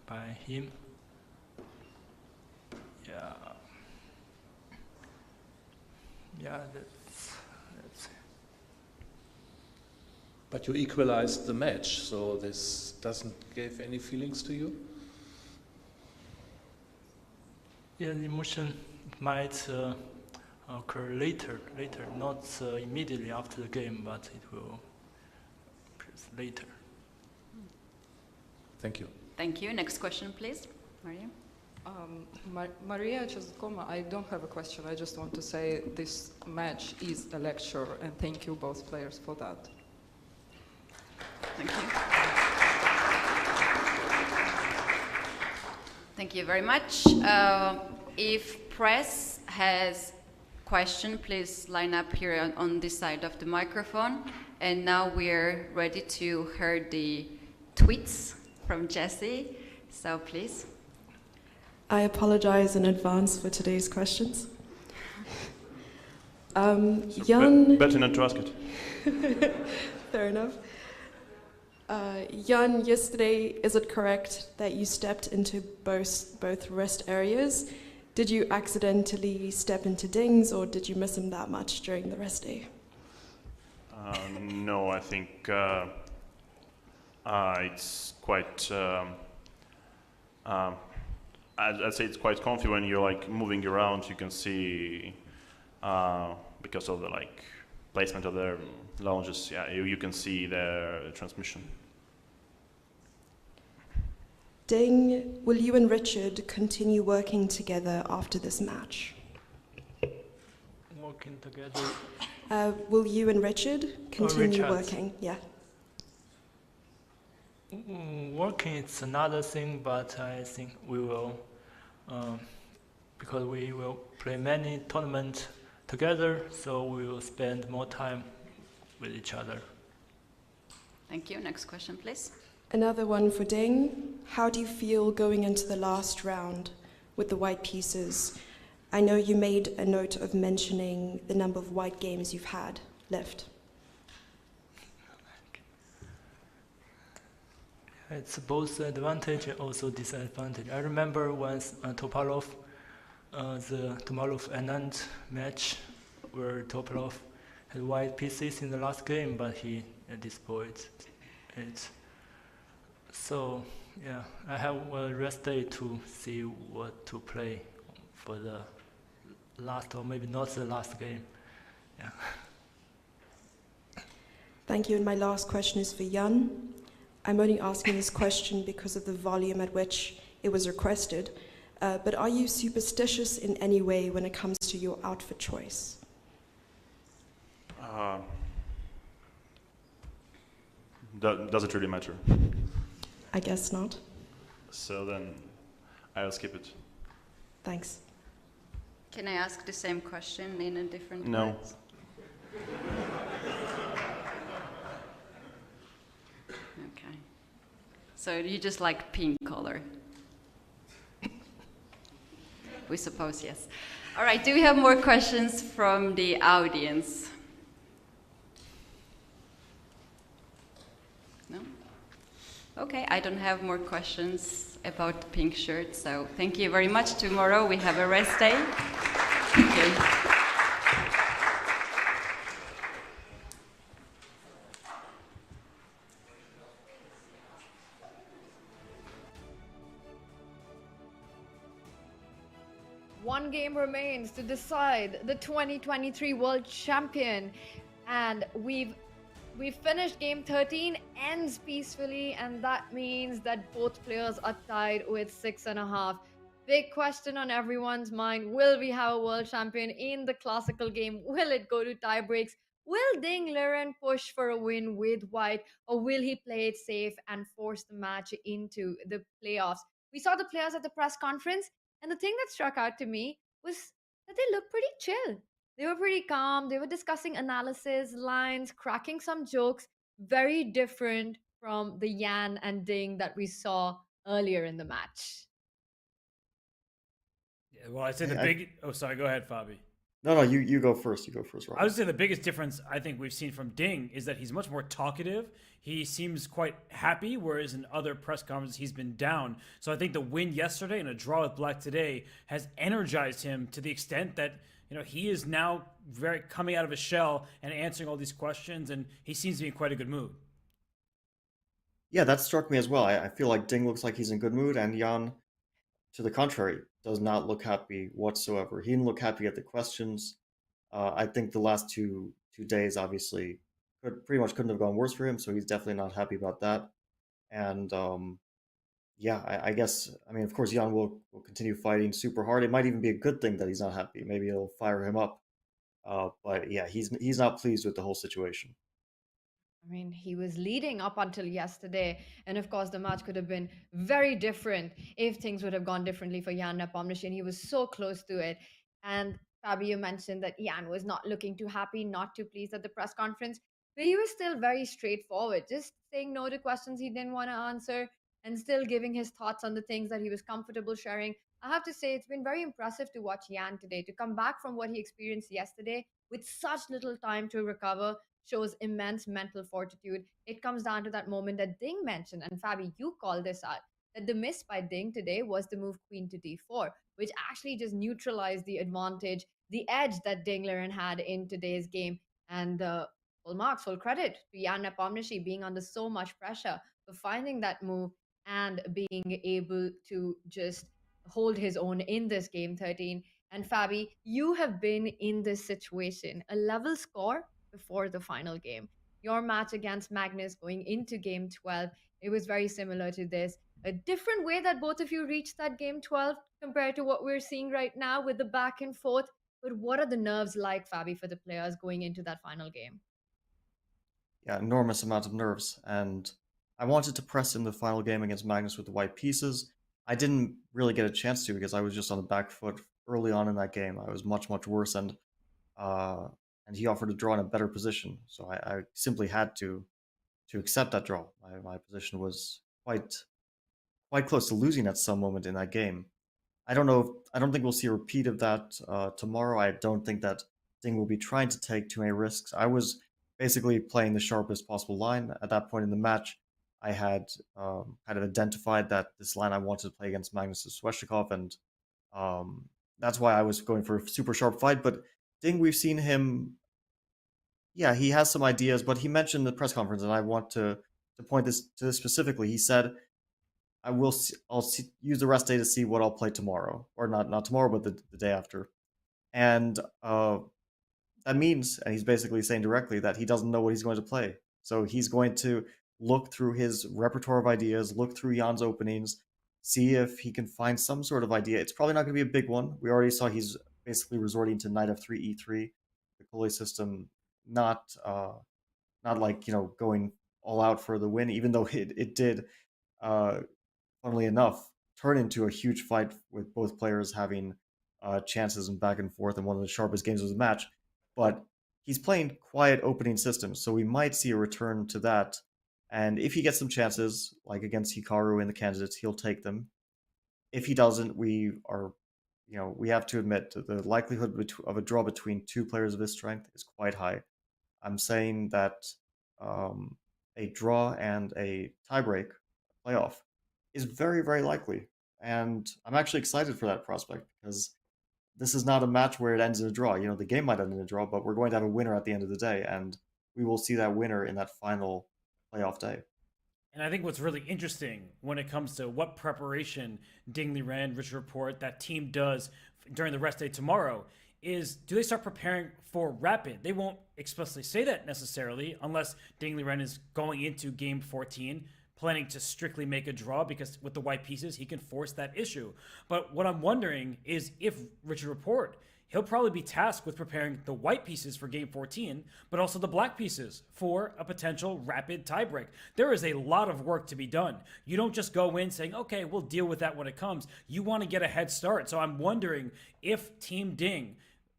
by him. Yeah, that's it. But you equalized the match, so this doesn't give any feelings to you? Yeah, the emotion might occur later, not immediately after the game, but it will appear later. Thank you. Thank you. Next question, please. Maria. Maria Chess.com, I don't have a question. I just want to say this match is a lecture, and thank you both players for that. Thank you. Thank you very much. If press has question, please line up here on this side of the microphone. And now we're ready to hear the tweets from Jesse. So please. I apologize in advance for today's questions. Jan. Better not to ask it. Fair enough. Jan, yesterday, is it correct that you stepped into both rest areas? Did you accidentally step into Ding's, or did you miss him that much during the rest day? No, I think it's quite. I'd say it's quite comfy when you're like moving around. You can see because of the like placement of their lounges. Yeah, you can see their transmission. Ding, will you and Richard continue working together after this match? Working together. Will you and Richard continue Richard. working? Yeah. Working is another thing, but I think we will, because we will play many tournaments together, so we will spend more time with each other. Thank you. Next question, please. Another one for Ding. How do you feel going into the last round with the white pieces? I know you made a note of mentioning the number of white games you've had left. It's both advantage and also disadvantage. I remember once Topalov, the Tomorrov Anand match, where Topalov had white pieces in the last game, but he destroyed it. So yeah, I have a rest day to see what to play for the last, or maybe not the last game. Yeah. Thank you. And my last question is for Jan. I'm only asking this question because of the volume at which it was requested. But are you superstitious in any way when it comes to your outfit choice? Does it really matter? I guess not. So then I'll skip it. Thanks. Can I ask the same question in a different No. words? Okay. So you just like pink color? We suppose yes. All right, do we have more questions from the audience? No? Okay, I don't have more questions about the pink shirt, so thank you very much. Tomorrow we have a rest day. Thank you. One game remains to decide the 2023 World Champion, and we've finished game 13, ends peacefully, and that means that both players are tied with 6.5. Big question on everyone's mind: will we have a world champion in the classical game? Will it go to tie breaks? Will Ding Liren push for a win with white, or will he play it safe and force the match into the playoffs? We saw the players at the press conference, and the thing that struck out to me was that they looked pretty chill. They were pretty calm. They were discussing analysis, lines, cracking some jokes. Very different from the Yan and Ding that we saw earlier in the match. Yeah, well, I'd say the big. Oh, sorry. Go ahead, Fabi. No, you go first. You go first, Robert. I would say the biggest difference I think we've seen from Ding is that he's much more talkative. He seems quite happy, whereas in other press conferences he's been down. So I think the win yesterday and a draw with Black today has energized him to the extent that he is now very coming out of his shell and answering all these questions, and he seems to be in quite a good mood. Yeah, that struck me as well. I feel like Ding looks like he's in good mood, and Jan, to the contrary, does not look happy whatsoever. He didn't look happy at the questions. I think the last two days obviously pretty much couldn't have gone worse for him, so he's definitely not happy about that. And yeah, I guess, of course, Jan will continue fighting super hard. It might even be a good thing that he's not happy. Maybe it'll fire him up. But yeah, he's not pleased with the whole situation. He was leading up until yesterday, and of course the match could have been very different if things would have gone differently for Jan Nepomniachtchi, and he was so close to it. And Fabio mentioned that Jan was not looking too happy, not too pleased at the press conference, but he was still very straightforward, just saying no to questions he didn't want to answer and still giving his thoughts on the things that he was comfortable sharing. I have to say, it's been very impressive to watch Jan today. To come back from what he experienced yesterday with such little time to recover shows immense mental fortitude. It comes down to that moment that Ding mentioned, and Fabi, you called this out, that the miss by Ding today was the move queen to d4, which actually just neutralized the advantage, the edge that Ding Liren had in today's game. And full marks, full credit to Jan Nepomniachtchi being under so much pressure for finding that move and being able to just hold his own in this game 13. And Fabi, you have been in this situation, a level score before the final game. Your match against Magnus going into game 12, it was very similar to this. A different way that both of you reached that game 12 compared to what we're seeing right now with the back and forth. But what are the nerves like, Fabi, for the players going into that final game? Yeah, enormous amount of nerves. And I wanted to press in the final game against Magnus with the white pieces. I didn't really get a chance to because I was just on the back foot early on in that game. I was much, much worse, and he offered a draw in a better position. So I simply had to accept that draw. My position was quite close to losing at some moment in that game. I don't think we'll see a repeat of that tomorrow. I don't think that Ding will be trying to take too many risks. I was basically playing the sharpest possible line at that point in the match. I had kind of identified that this line I wanted to play against Magnus Sveshnikov, and that's why I was going for a super sharp fight. But Ding, we've seen him. Yeah, he has some ideas, but he mentioned in the press conference, and I want to point to this specifically. He said, I'll use the rest day to see what I'll play tomorrow, or not tomorrow, but the day after. And that means, and he's basically saying directly that he doesn't know what he's going to play. So he's going to look through his repertoire of ideas, look through Jan's openings, see if he can find some sort of idea. It's probably not going to be a big one. We already saw he's basically resorting to knight f3, e3, the Collet system, not like, going all out for the win, even though it did, funnily enough, turn into a huge fight with both players having chances and back and forth, and one of the sharpest games of the match. But he's playing quiet opening systems, so we might see a return to that. And if he gets some chances, like against Hikaru and the candidates, he'll take them. If he doesn't, we have to admit the likelihood of a draw between two players of his strength is quite high. I'm saying that a draw and a tiebreak playoff is very, very likely. And I'm actually excited for that prospect because this is not a match where it ends in a draw. The game might end in a draw, but we're going to have a winner at the end of the day, and we will see that winner in that final playoff day. And I think what's really interesting when it comes to what preparation Ding Liren, Richard Report, that team does during the rest day tomorrow is, do they start preparing for rapid? They won't explicitly say that necessarily unless Ding Liren is going into game 14 planning to strictly make a draw, because with the white pieces, he can force that issue. But what I'm wondering is if Richard Report, he'll probably be tasked with preparing the white pieces for game 14, but also the black pieces for a potential rapid tiebreak. There is a lot of work to be done. You don't just go in saying, okay, we'll deal with that when it comes. You want to get a head start. So I'm wondering if Team Ding,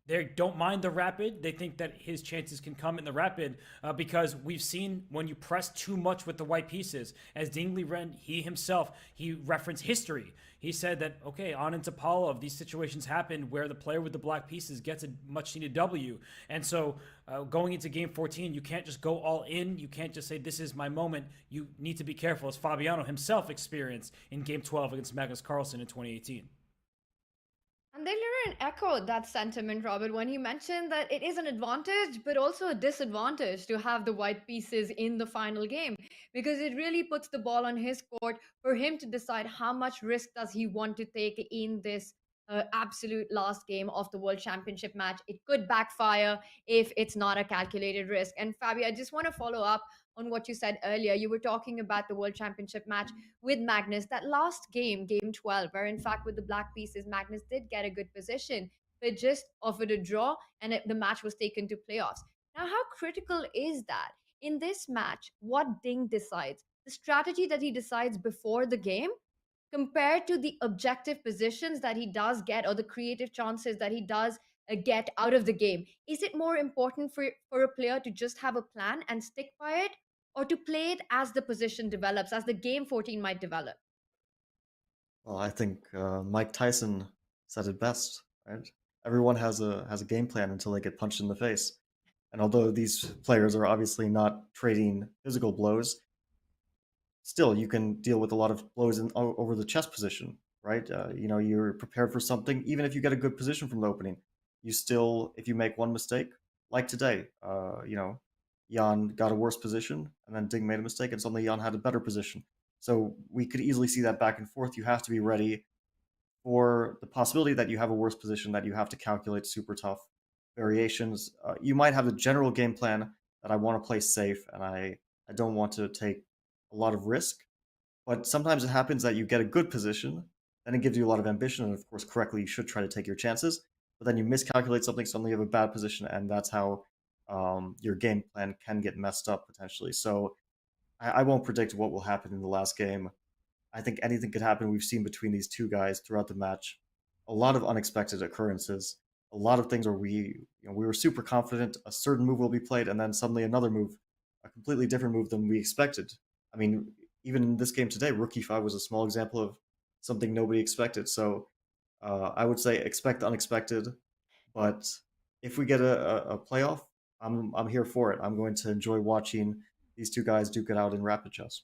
they don't mind the rapid. They think that his chances can come in the rapid because we've seen when you press too much with the white pieces, as Ding Liren, he referenced history. He said that, okay, on into Topalov, these situations happen where the player with the black pieces gets a much needed W. And so going into game 14, you can't just go all in. You can't just say, this is my moment. You need to be careful, as Fabiano himself experienced in game 12 against Magnus Carlsen in 2018. And Ding Liren echoed that sentiment, Robert, when he mentioned that it is an advantage, but also a disadvantage to have the white pieces in the final game, because it really puts the ball on his court for him to decide how much risk does he want to take in this absolute last game of the World Championship match. It could backfire if it's not a calculated risk. And Fabi, I just want to follow up on what you said earlier. You were talking about the World Championship match with Magnus, that last game, game 12, where in fact with the black pieces, Magnus did get a good position, but just offered a draw and the match was taken to playoffs. Now, how critical is that? In this match, what Ding decides, the strategy that he decides before the game, compared to the objective positions that he does get or the creative chances that he does get out of the game. Is it more important for a player to just have a plan and stick by it, or to play it as the position develops, as the game 14 might develop? Well, I think Mike Tyson said it best, right? Everyone has a game plan until they get punched in the face. And although these players are obviously not trading physical blows, still you can deal with a lot of blows over the chess position, right? You're prepared for something, even if you get a good position from the opening. You still, if you make one mistake, like today, Jan got a worse position, and then Ding made a mistake, and suddenly Jan had a better position. So we could easily see that back and forth. You have to be ready for the possibility that you have a worse position, that you have to calculate super tough variations. You might have a general game plan that I want to play safe, and I don't want to take a lot of risk. But sometimes it happens that you get a good position, then it gives you a lot of ambition, and of course, correctly, you should try to take your chances. But then you miscalculate something, suddenly you have a bad position, and that's how your game plan can get messed up potentially. So I won't predict what will happen in the last game. I think anything could happen. We've seen between these two guys throughout the match a lot of unexpected occurrences, a lot of things where we were super confident a certain move will be played, and then suddenly another move, a completely different move than we expected. I mean, even in this game today, Rook E5 was a small example of something nobody expected. So I would say expect the unexpected, but if we get a playoff, I'm here for it. I'm going to enjoy watching these two guys duke it out in rapid chess.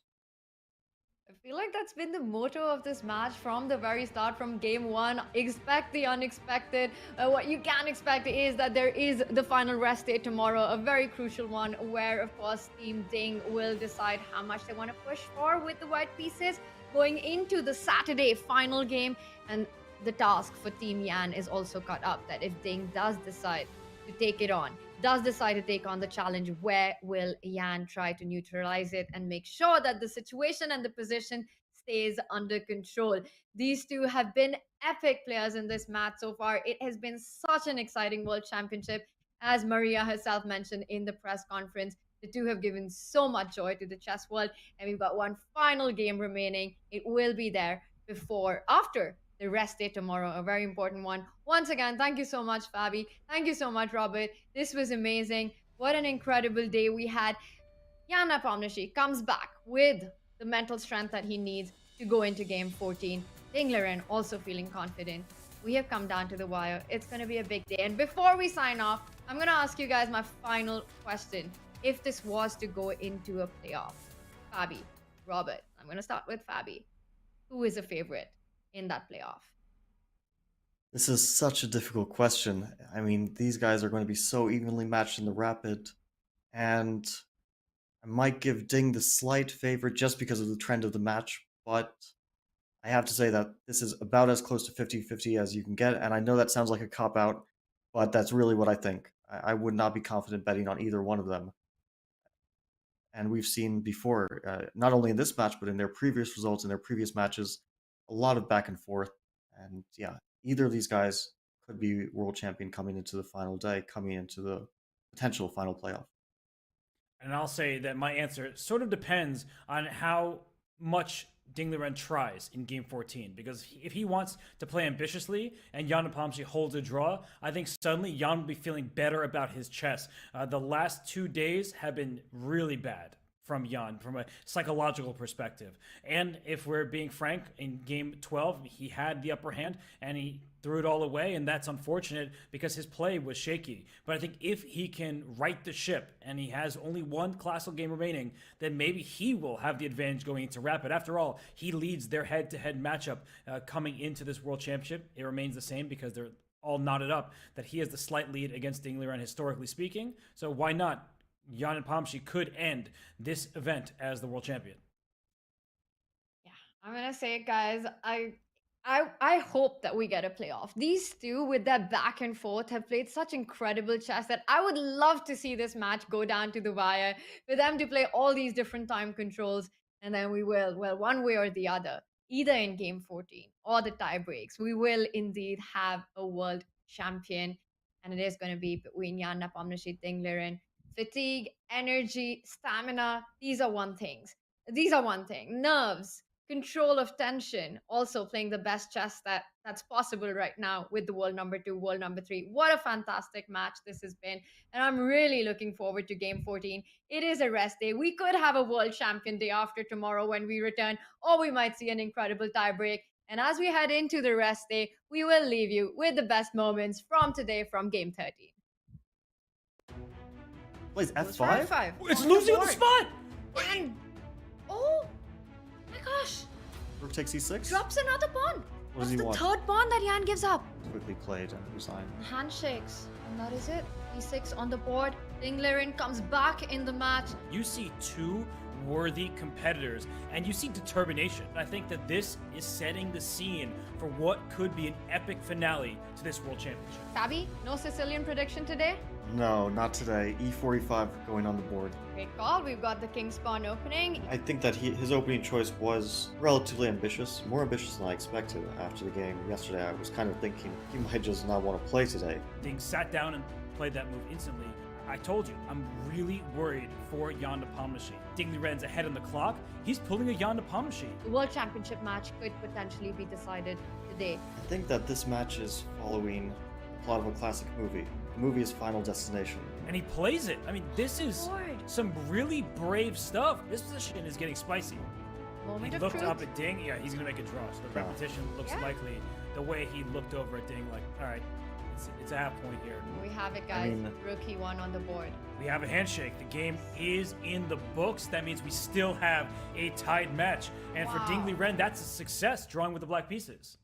I feel like that's been the motto of this match from the very start, from game one. Expect the unexpected. What you can expect is that there is the final rest day tomorrow, a very crucial one, where, of course, Team Ding will decide how much they want to push for with the white pieces going into the Saturday final game. And the task for Team Yan is also cut up, that if Ding does decide to take it on, does decide to take on the challenge, where will Yan try to neutralize it and make sure that the situation and the position stays under control? These two have been epic players in this match so far. It has been such an exciting World Championship. As Maria herself mentioned in the press conference, the two have given so much joy to the chess world, and we've got one final game remaining. It will be there after the rest day tomorrow, a very important one. Once again, thank you so much, Fabi. Thank you so much, Robert. This was amazing. What an incredible day we had. Jan Nepomniachtchi comes back with the mental strength that he needs to go into game 14. Ding Liren also feeling confident. We have come down to the wire. It's going to be a big day. And before we sign off, I'm going to ask you guys my final question. If this was to go into a playoff, Fabi, Robert, I'm going to start with Fabi. Who is a favorite in that playoff? This is such a difficult question. I mean, these guys are going to be so evenly matched in the rapid, and I might give Ding the slight favorite just because of the trend of the match, but I have to say that this is about as close to 50-50 as you can get, and I know that sounds like a cop-out, but that's really what I think. I would not be confident betting on either one of them. And we've seen before, not only in this match, but in their previous results, in their previous matches, a lot of back and forth. And yeah, either of these guys could be world champion coming into the final day, coming into the potential final playoff. And I'll say that my answer sort of depends on how much Ding Liren tries in game 14, because if he wants to play ambitiously and Jan Nepomniachtchi holds a draw, I think suddenly Jan will be feeling better about his chess. The last 2 days have been really bad from Jan from a psychological perspective. And if we're being frank, in game 12, he had the upper hand and he threw it all away, and that's unfortunate because his play was shaky. But I think if he can right the ship and he has only one classical game remaining, then maybe he will have the advantage going into rapid. After all, he leads their head-to-head matchup coming into this World Championship. It remains the same because they're all knotted up that he has the slight lead against Ding Liren historically speaking. So why not? Jan Nepomniachtchi could end this event as the world champion. Yeah, I'm gonna say it, guys. I hope that we get a playoff. These two, with their back and forth, have played such incredible chess that I would love to see this match go down to the wire, for them to play all these different time controls, and then we will, well, one way or the other, either in game 14 or the tie breaks, we will indeed have a world champion, and it is going to be between Jan Nepomniachtchi, Ding Liren. Fatigue, energy, stamina, these are one thing. Nerves, control of tension, also playing the best chess that's possible right now with the world number 2, world number 3. What a fantastic match this has been. And I'm really looking forward to game 14. It is a rest day. We could have a world champion day after tomorrow when we return, or we might see an incredible tiebreak. And as we head into the rest day, we will leave you with the best moments from today from game 13. Plays Goes for F5? F5 It's on losing the board. spot! And oh my gosh, Rook takes E6? drops another pawn. What does That's he the want? third pawn that Jan gives up. Quickly played and resigned. Handshakes, and that is it. E6 on the board. Ding Liren comes back in the match. You see two worthy competitors, and you see determination. I think that this is setting the scene for what could be an epic finale to this World Championship. Tabby, no Sicilian prediction today? No, not today. E45 going on the board. Great call. We've got the King's Pawn opening. I think that his opening choice was relatively ambitious, more ambitious than I expected after the game yesterday. I was kind of thinking he might just not want to play today. Ding sat down and played that move instantly. I told you, I'm really worried for Jan Nepomniachtchi. Ding Liren's ahead on the clock. He's pulling a Jan Nepomniachtchi. The World Championship match could potentially be decided today. I think that this match is following the plot of a classic movie. The movie is Final Destination. And he plays it. I mean, this is some really brave stuff. This position is getting spicy. Moment He of looked truth. up at Ding. Yeah, he's going to make a draw. So the repetition looks likely. The way he looked over at Ding, like, all right, it's a half point here. We have it, guys. Rook E1 on the board. We have a handshake. The game is in the books. That means we still have a tied match. And for Ding Liren, that's a success, drawing with the black pieces.